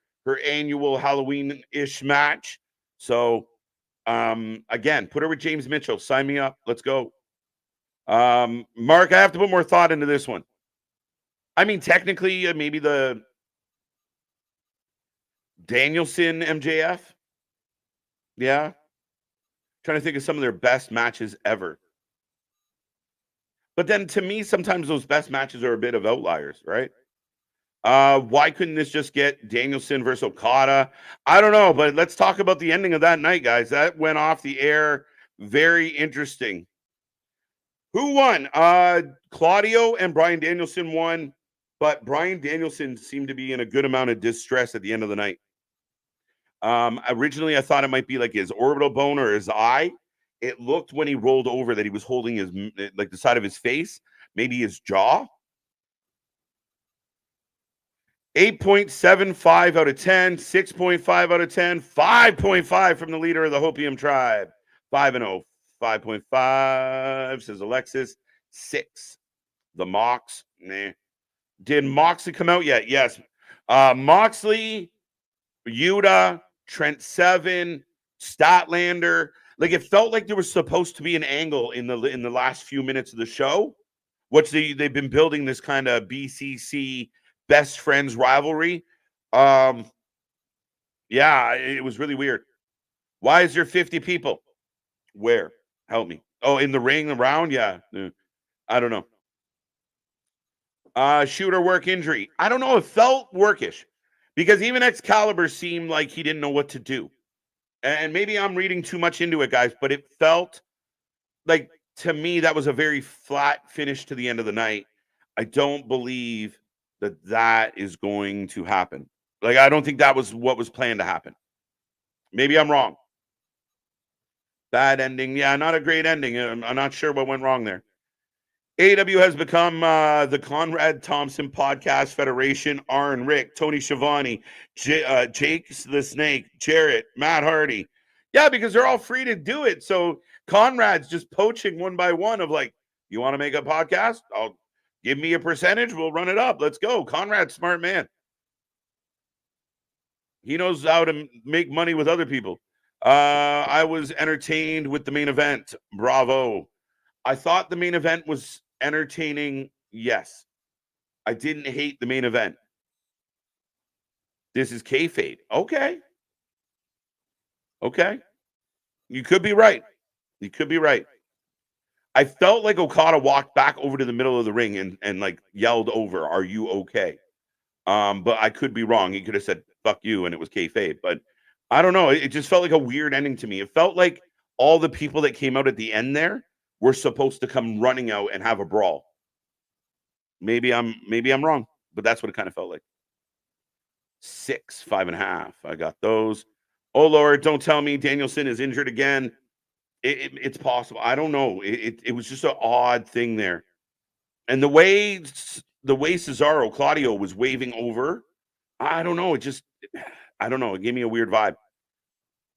annual Halloween-ish match. So again, put her with James Mitchell. Sign me up. Let's go. Mark, I have to put more thought into this one. I mean, technically, maybe the Danielson MJF. Yeah. Trying to think of some of their best matches ever. But then to me, sometimes those best matches are a bit of outliers, right? Why couldn't this just get Danielson versus Okada? I don't know, but let's talk about the ending of that night, guys. That went off the air. Very interesting. Who won? Claudio and Bryan Danielson won, but Bryan Danielson seemed to be in a good amount of distress at the end of the night. Originally, I thought it might be like his orbital bone or his eye. It looked when he rolled over that he was holding his, like the side of his face, maybe his jaw. 8.75 out of 10, 6.5 out of 10, 5.5 from the leader of the Hopium tribe. 5-0. 5.5, says Alexis. 6. The Mox. Nah. Did Moxley come out yet? Yes. Moxley, Yuta, Trent Seven, Statlander. Like it felt like there was supposed to be an angle in the last few minutes of the show, which they've been building this kind of BCC best friends rivalry. Yeah, it was really weird. Why is there 50 people? Where? Help me. Oh, in the ring around? Yeah. I don't know. Shooter work injury. I don't know. It felt workish because even Excalibur seemed like he didn't know what to do. And maybe I'm reading too much into it, guys, but it felt like to me that was a very flat finish to the end of the night. I don't believe that is going to happen. Like, I don't think that was what was planned to happen. Maybe I'm wrong. Bad ending. Yeah, not a great ending. I'm not sure what went wrong there. AEW has become the Conrad Thompson Podcast Federation. Arn, Rick, Tony Schiavone, Jake the Snake, Jarrett, Matt Hardy. Yeah, because they're all free to do it. So Conrad's just poaching one by one of like, you want to make a podcast? I'll give me a percentage. We'll run it up. Let's go. Conrad's smart man. He knows how to make money with other people. I was entertained with the main event. Bravo. I thought the main event was entertaining. Yes. I didn't hate the main event. This is kayfabe. Okay. You could be right. I felt like Okada walked back over to the middle of the ring and like yelled over, "Are you okay?" But I could be wrong. He could have said, "Fuck you," and it was kayfabe. But I don't know. It just felt like a weird ending to me. It felt like all the people that came out at the end there were supposed to come running out and have a brawl. Maybe I'm wrong, but that's what it kind of felt like. 6, 5.5. I got those. Oh Lord, don't tell me Danielson is injured again. It's possible. I don't know. It was just an odd thing there, and the way Cesaro Claudio was waving over, I don't know. I don't know. It gave me a weird vibe.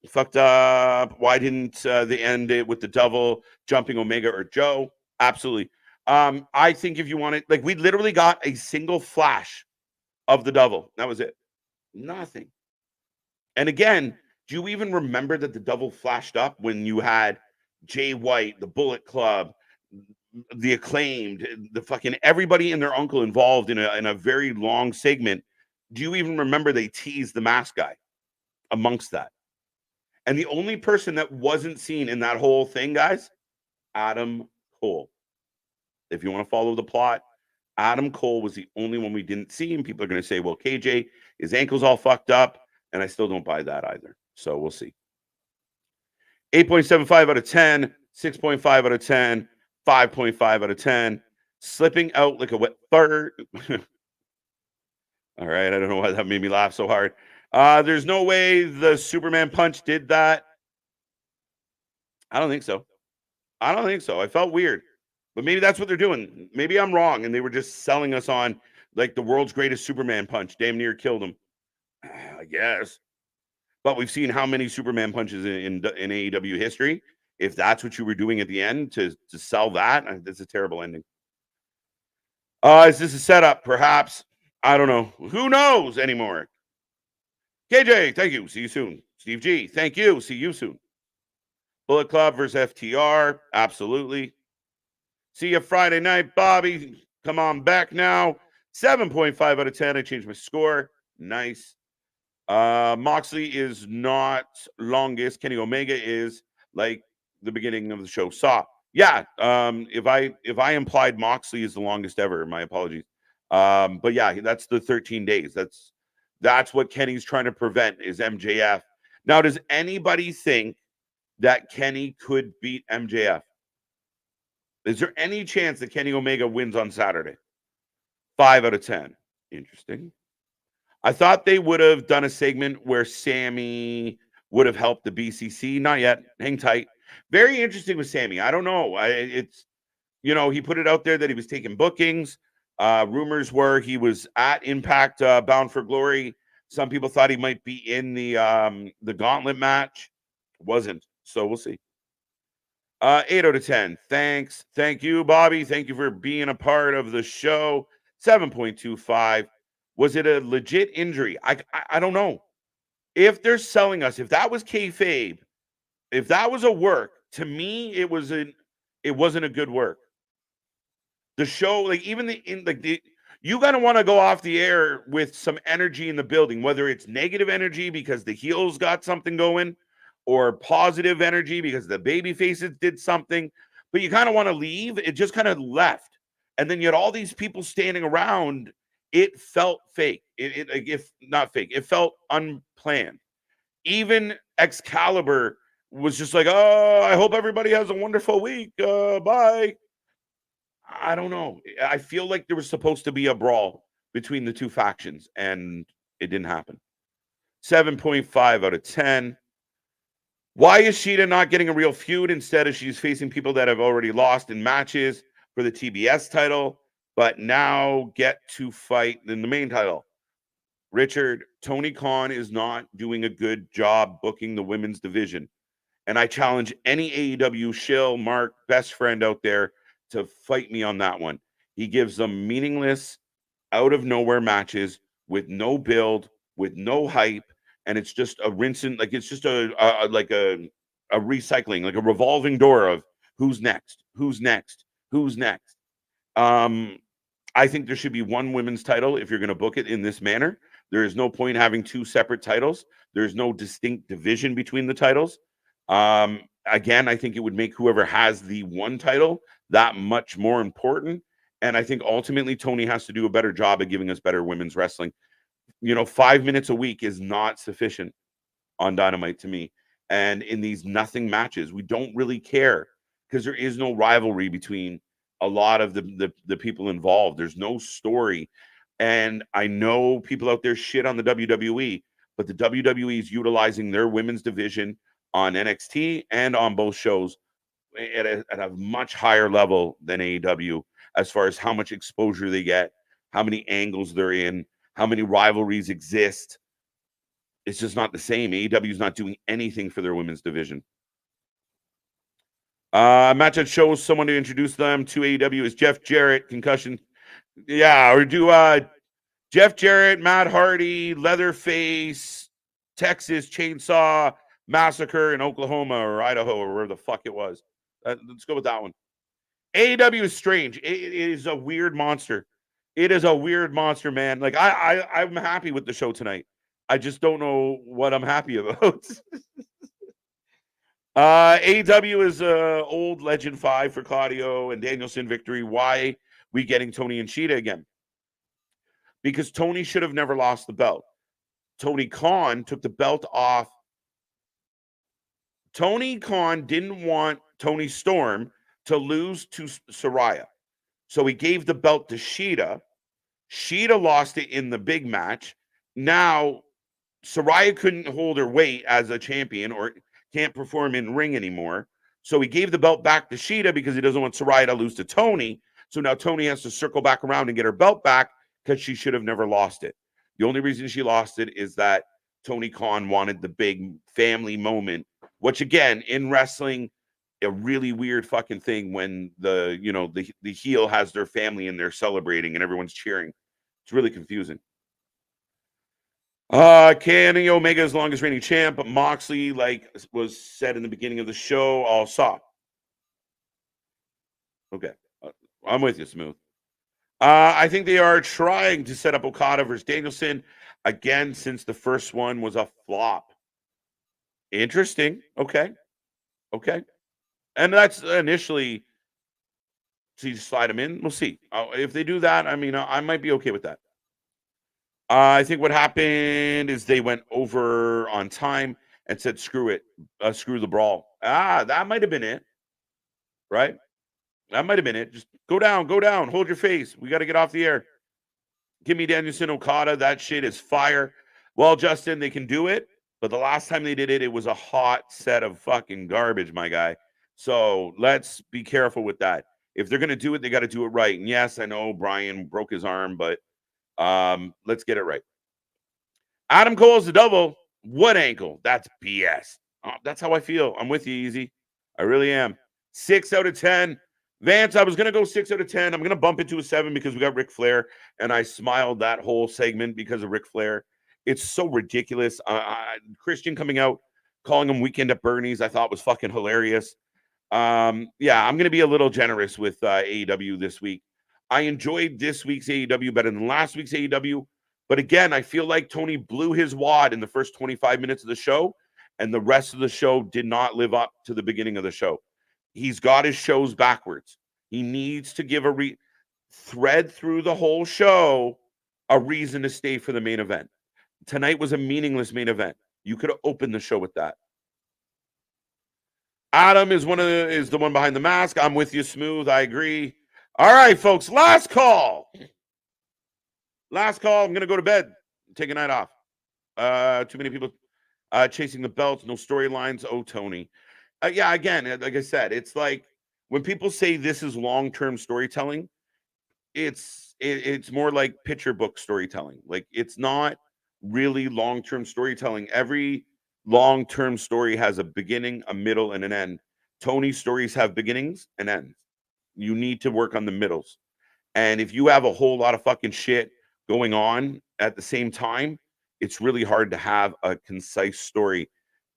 Fucked up. Why didn't they end it with the double jumping Omega or Joe? Absolutely. I think if you wanted, like, we literally got a single flash of the double. That was it. Nothing. And again, do you even remember that the double flashed up when you had Jay White, the Bullet Club, the Acclaimed, the fucking everybody and their uncle involved in a very long segment? Do you even remember they teased the mask guy amongst that? And the only person that wasn't seen in that whole thing, guys, Adam Cole. If you want to follow the plot, Adam Cole was the only one we didn't see. And people are going to say, well, KJ, his ankle's all fucked up. And I still don't buy that either. So we'll see. 8.75 out of 10, 6.5 out of 10, 5.5 out of 10. Slipping out like a wet fart. All right. I don't know why that made me laugh so hard. There's no way the Superman punch did that. I don't think so. I felt weird. But maybe that's what they're doing. Maybe I'm wrong, and they were just selling us on like the world's greatest Superman punch. Damn near killed him. I guess. But we've seen how many Superman punches in AEW history. If that's what you were doing at the end to sell that, that's a terrible ending. Is this a setup? Perhaps. I don't know. Who knows anymore? KJ, thank you. See you soon. Steve G, thank you. See you soon. Bullet Club versus FTR. Absolutely. See you Friday night, Bobby. Come on back now. 7.5 out of 10. I changed my score. Nice. Moxley is not longest. Kenny Omega is, like the beginning of the show saw. Yeah. If I implied Moxley is the longest ever, my apologies. But yeah, that's the 13 days. That's what Kenny's trying to prevent is MJF. Now, does anybody think that Kenny could beat MJF? Is there any chance that Kenny Omega wins on Saturday? 5 out of 10. Interesting. I thought they would have done a segment where Sammy would have helped the BCC. Not yet. Hang tight. Very interesting with Sammy. I don't know. He put it out there that he was taking bookings. Rumors were he was at Impact Bound for Glory. Some people thought he might be in the gauntlet match. Wasn't. So we'll see. 8 out of 10. Thanks. Thank you, Bobby. Thank you for being a part of the show. 7.25. Was it a legit injury? I don't know. If they're selling us, if that was kayfabe, if that was a work, to me, it wasn't a good work. The show, like even you gotta want to go off the air with some energy in the building, whether it's negative energy because the heels got something going, or positive energy because the baby faces did something. But you kind of want to leave. It just kind of left, and then you had all these people standing around. It felt fake. Like, if not fake, it felt unplanned. Even Excalibur was just like, "Oh, I hope everybody has a wonderful week. Bye." I don't know. I feel like there was supposed to be a brawl between the two factions, and it didn't happen. 7.5 out of 10. Why is Shida not getting a real feud? Instead of she's facing people that have already lost in matches for the TBS title, but now get to fight in the main title. Richard, Tony Khan is not doing a good job booking the women's division. And I challenge any AEW shill, Mark, best friend out there to fight me on that one. He gives them meaningless, out of nowhere matches with no build, with no hype, and it's just a rinsing, like it's just a recycling, like a revolving door of who's next, who's next, who's next. Um, I think there should be one women's title if you're going to book it in this manner. There is no point having two separate titles. There's no distinct division between the titles. Again, I think it would make whoever has the one title that much more important. And I think ultimately Tony has to do a better job of giving us better women's wrestling. 5 minutes a week is not sufficient on Dynamite to me. And in these nothing matches, we don't really care because there is no rivalry between a lot of the people involved. There's no story. And I know people out there shit on the WWE, but the WWE is utilizing their women's division on NXT and on both shows at a much higher level than AEW as far as how much exposure they get, how many angles they're in, how many rivalries exist. It's just not the same. AEW is not doing anything for their women's division. Match that shows someone to introduce them to AEW is Jeff Jarrett, concussion. Yeah, or do Jeff Jarrett, Matt Hardy, Leatherface, Texas Chainsaw Massacre in Oklahoma or Idaho or wherever the fuck it was. Let's go with that one. AEW is strange. It is a weird monster. It is a weird monster, man. Like I'm happy with the show tonight. I just don't know what I'm happy about. AEW is old Legend 5 for Claudio and Danielson victory. Why we getting Tony and Shida again? Because Tony should have never lost the belt. Tony Khan took the belt off. Tony Khan didn't want Tony Storm to lose to Saraya. So he gave the belt to Shida. Shida lost it in the big match. Now, Saraya couldn't hold her weight as a champion or can't perform in ring anymore. So he gave the belt back to Shida because he doesn't want Saraya to lose to Tony. So now Tony has to circle back around and get her belt back because she should have never lost it. The only reason she lost it is that Tony Khan wanted the big family moment, which again, in wrestling, a really weird fucking thing when the heel has their family and they're celebrating and everyone's cheering. It's really confusing. Kenny Omega's longest reigning champ, but Moxley, like was said in the beginning of the show, all saw. Okay. I'm with you, Smooth. I think they are trying to set up Okada versus Danielson again since the first one was a flop. Interesting. Okay. And that's initially to slide him in. We'll see. If they do that, I mean, I might be okay with that. I think what happened is they went over on time and said, screw it, screw the brawl. That might have been it, right? That might have been it. Just go down, hold your face. We got to get off the air. Give me Danielson Okada. That shit is fire. Well, Justin, they can do it, but the last time they did it, it was a hot set of fucking garbage, my guy. So let's be careful with that. If they're going to do it, they got to do it right. And yes, I know Bryan broke his arm, but let's get it right. Adam Cole's the double. What ankle? That's BS. That's how I feel. I'm with you, Easy. I really am. 6 out of 10. Vance, I was going to go 6 out of 10. I'm going to bump it to a 7 because we got Ric Flair, and I smiled that whole segment because of Ric Flair. It's so ridiculous. Christian coming out, calling him Weekend at Bernie's, I thought was fucking hilarious. Yeah, I'm going to be a little generous with AEW this week. I enjoyed this week's AEW better than last week's AEW. But again, I feel like Tony blew his wad in the first 25 minutes of the show, and the rest of the show did not live up to the beginning of the show. He's got his shows backwards. He needs to give a thread through the whole show a reason to stay for the main event. Tonight was a meaningless main event. You could have opened the show with that. Adam is the one behind the mask. I'm with you, Smooth. I agree. All right, folks. Last call. Last call. I'm gonna go to bed. Take a night off. Too many people chasing the belts. No storylines. Oh, Tony. Yeah. Again, like I said, it's like when people say this is long-term storytelling, it's more like picture book storytelling. Like it's not really long-term storytelling. Every long-term story has a beginning, a middle, and an end. Tony's stories have beginnings and ends. You need to work on the middles. And if you have a whole lot of fucking shit going on at the same time, it's really hard to have a concise story.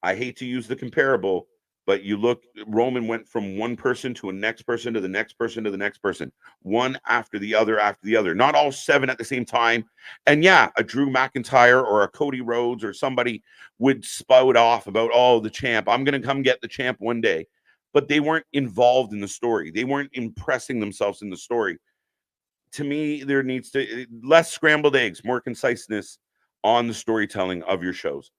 I hate to use the comparable, but you look, Roman went from one person to a next person to the next person to the next person, one after the other, not all 7 at the same time. And yeah, a Drew McIntyre or a Cody Rhodes or somebody would spout off about, oh, the champ, I'm going to come get the champ one day. But they weren't involved in the story. They weren't impressing themselves in the story. To me, there needs to less scrambled eggs, more conciseness on the storytelling of your shows.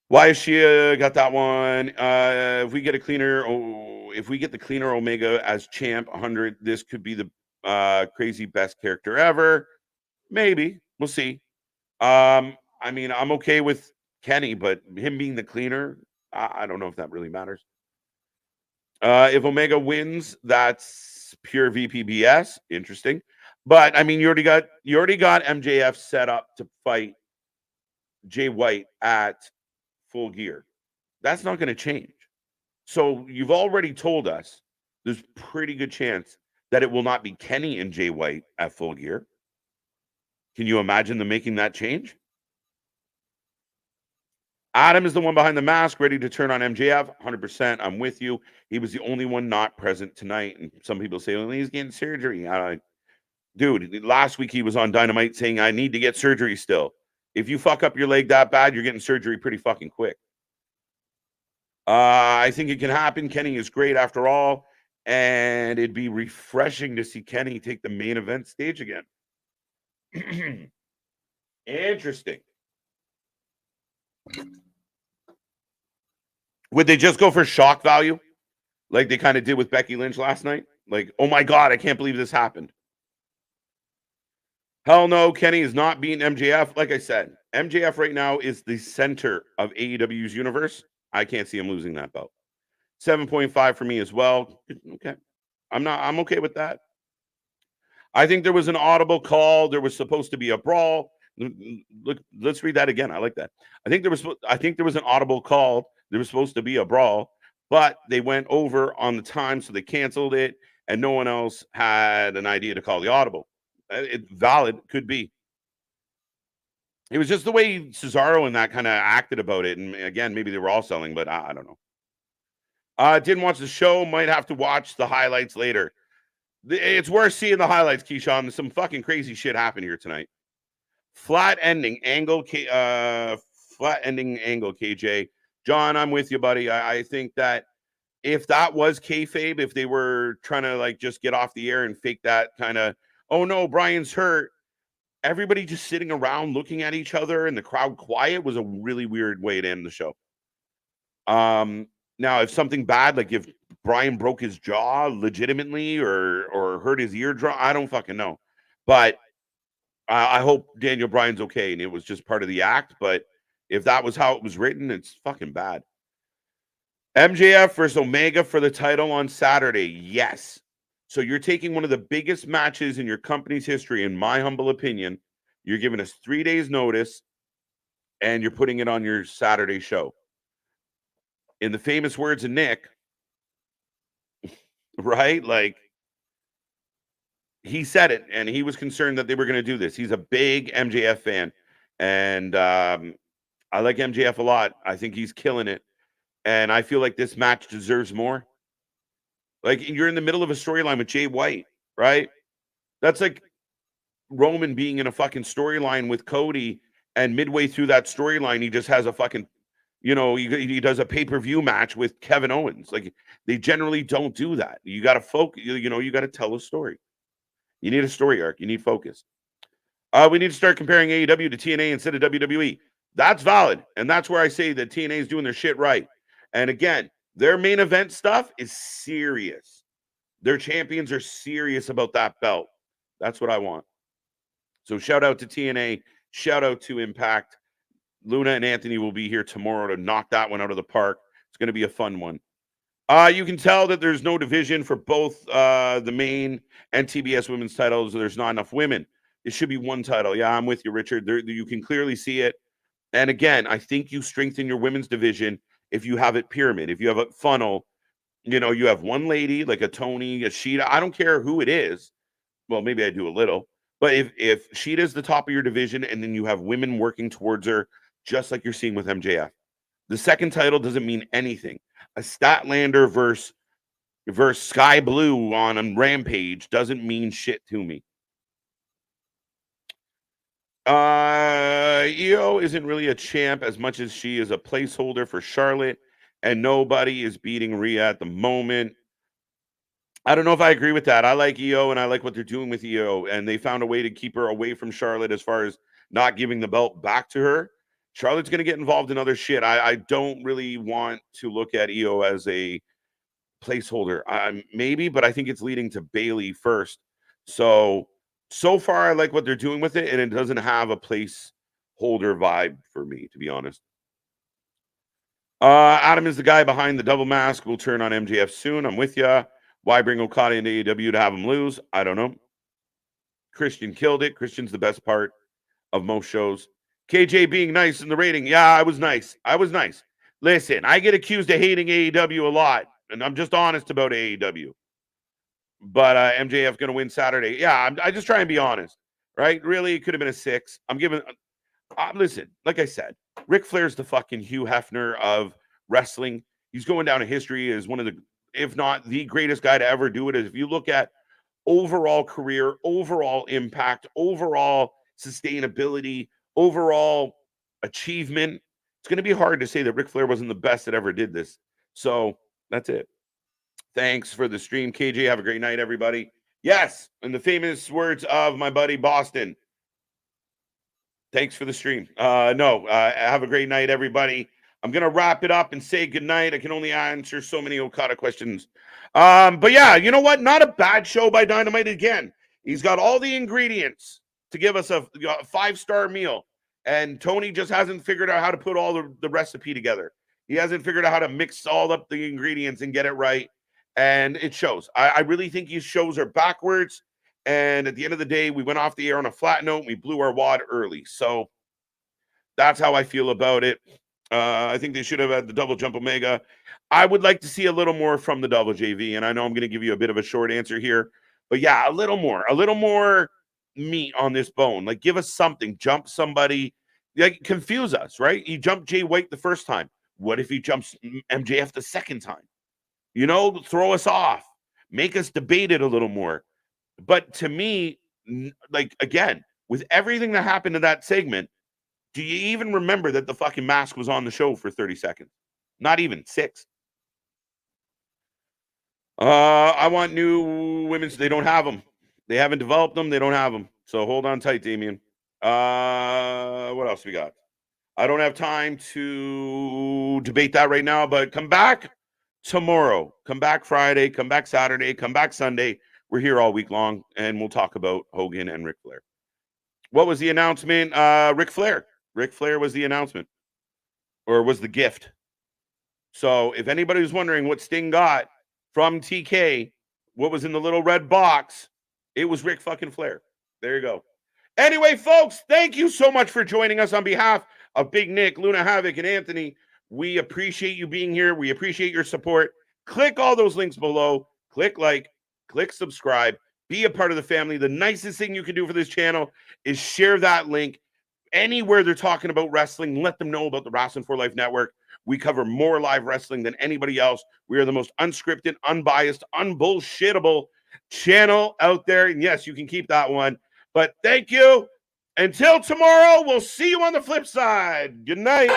Why is she got that one? If we get the cleaner Omega as champ 100, this could be the crazy best character ever. Maybe we'll see. I mean, I'm okay with Kenny, but him being the cleaner, I don't know if that really matters. If Omega wins, that's pure VPBS. Interesting. But I mean, you already got MJF set up to fight Jay White at Full Gear. That's not going to change. So you've already told us there's pretty good chance that it will not be Kenny and Jay White at Full Gear. Can you imagine them making that change? Adam is the one behind the mask, ready to turn on MJF. 100%. I'm with you. He was the only one not present tonight. And some people say, well, he's getting surgery. Dude, last week he was on Dynamite saying, I need to get surgery still. If you fuck up your leg that bad, you're getting surgery pretty fucking quick. I think it can happen. Kenny is great after all. And it'd be refreshing to see Kenny take the main event stage again. Interesting. Would they just go for shock value like they kind of did with Becky Lynch last night? Like, oh my God, I can't believe this happened. Hell no, Kenny is not beating MJF. Like I said, MJF right now is the center of AEW's universe. I can't see him losing that belt. 7.5 for me as well. Okay. I'm okay with that. I think there was an audible call. There was supposed to be a brawl. Look, let's read that again. I like that. I think there was an audible call. There was supposed to be a brawl, but they went over on the time, so they canceled it, and no one else had an idea to call the audible. It's valid, could be. It was just the way Cesaro and that kind of acted about it. And again, maybe they were all selling, but I don't know. Didn't watch the show. Might have to watch the highlights later. It's worth seeing the highlights, Keyshawn. Some fucking crazy shit happened here tonight. Flat ending angle, KJ. John, I'm with you, buddy. I think that if that was kayfabe, if they were trying to like just get off the air and fake that kind of, oh no, Bryan's hurt, everybody just sitting around looking at each other and the crowd quiet was a really weird way to end the show. Now, if something bad, like if Bryan broke his jaw legitimately or hurt his eardrum, I don't fucking know. But I hope Daniel Bryan's okay and it was just part of the act. But if that was how it was written, it's fucking bad. MJF versus Omega for the title on Saturday. Yes. So you're taking one of the biggest matches in your company's history, in my humble opinion. You're giving us 3 days notice and you're putting it on your Saturday show. In the famous words of Nick, right? Like, he said it, and he was concerned that they were going to do this. He's a big MJF fan, and I like MJF a lot. I think he's killing it, and I feel like this match deserves more. Like, you're in the middle of a storyline with Jay White, right? That's like Roman being in a fucking storyline with Cody, and midway through that storyline, he just has a fucking, he does a pay-per-view match with Kevin Owens. Like, they generally don't do that. You got to focus, you got to tell a story. You need a story arc. You need focus. We need to start comparing AEW to TNA instead of WWE. That's valid. And that's where I say that TNA is doing their shit right. And again, their main event stuff is serious. Their champions are serious about that belt. That's what I want. So shout out to TNA. Shout out to Impact. Luna and Anthony will be here tomorrow to knock that one out of the park. It's going to be a fun one. You can tell that there's no division for both the main and TBS women's titles. There's not enough women. It should be one title. Yeah, I'm with you, Richard. You can clearly see it. And again, I think you strengthen your women's division if you have it pyramid. If you have a funnel, you have one lady like a Tony, a Shida. I don't care who it is. Well, maybe I do a little. But if Shida's the top of your division and then you have women working towards her, just like you're seeing with MJF, the second title doesn't mean anything. A Statlander versus Sky Blue on Rampage doesn't mean shit to me. Io isn't really a champ as much as she is a placeholder for Charlotte, and nobody is beating Rhea at the moment. I don't know if I agree with that. I like Io, and I like what they're doing with Io, and they found a way to keep her away from Charlotte as far as not giving the belt back to her. Charlotte's going to get involved in other shit. I don't really want to look at Io as a placeholder. Maybe, but I think it's leading to Bailey first. So far, I like what they're doing with it, and it doesn't have a placeholder vibe for me, to be honest. Adam is the guy behind the double mask. We'll turn on MJF soon. I'm with you. Why bring Okada into AEW to have him lose? I don't know. Christian killed it. Christian's the best part of most shows. KJ being nice in the rating. Yeah, I was nice. Listen, I get accused of hating AEW a lot, and I'm just honest about AEW. But MJF going to win Saturday. Yeah, I just try and be honest, right? Really, it could have been a 6. I'm giving. Listen, like I said, Ric Flair's the fucking Hugh Hefner of wrestling. He's going down in history as one of the, if not the greatest guy to ever do it. If you look at overall career, overall impact, overall sustainability, overall achievement, it's going to be hard to say that Ric Flair wasn't the best that ever did this. So that's it. Thanks for the stream, KJ. Have a great night, everybody. Yes, in the famous words of my buddy Boston. Thanks for the stream. Have a great night, everybody. I'm going to wrap it up and say goodnight. I can only answer so many Okada questions. But yeah, you know what? Not a bad show by Dynamite again. He's got all the ingredients to give us a 5-star meal. And Tony just hasn't figured out how to put all the recipe together. He hasn't figured out how to mix all up the ingredients and get it right. And it shows. I really think his shows are backwards. And at the end of the day, we went off the air on a flat note. And we blew our wad early. So that's how I feel about it. I think they should have had the double jump Omega. I would like to see a little more from the double JV. And I know I'm going to give you a bit of a short answer here. But yeah, a little more meat on this bone. Like, give us something. Jump somebody. Like, confuse us, right? He jumped Jay White the first time. What if he jumps MJF the second time? Throw us off. Make us debate it a little more. But to me, like, again, with everything that happened in that segment, do you even remember that the fucking mask was on the show for 30 seconds? Not even 6. I want new women's. They don't have them. They haven't developed them. They don't have them. So hold on tight, Damien. What else we got? I don't have time to debate that right now, but come back tomorrow. Come back Friday. Come back Saturday. Come back Sunday. We're here all week long, and we'll talk about Hogan and Ric Flair. What was the announcement? Ric Flair. Ric Flair was the announcement, or was the gift. So if anybody was wondering what Sting got from TK, what was in the little red box, it was Ric fucking Flair. There you go. Anyway, folks, thank you so much for joining us on behalf of Big Nick, Luna Havoc, and Anthony. We appreciate you being here. We appreciate your support. Click all those links below. click like, click subscribe, be a part of the family. The nicest thing you can do for this channel is share that link anywhere they're talking about wrestling. Let them know about the Wrestling for Life Network. We cover more live wrestling than anybody else. We are the most unscripted, unbiased, unbullshittable channel out there. And yes, you can keep that one. But thank you. Until tomorrow, we'll see you on the flip side. Good night.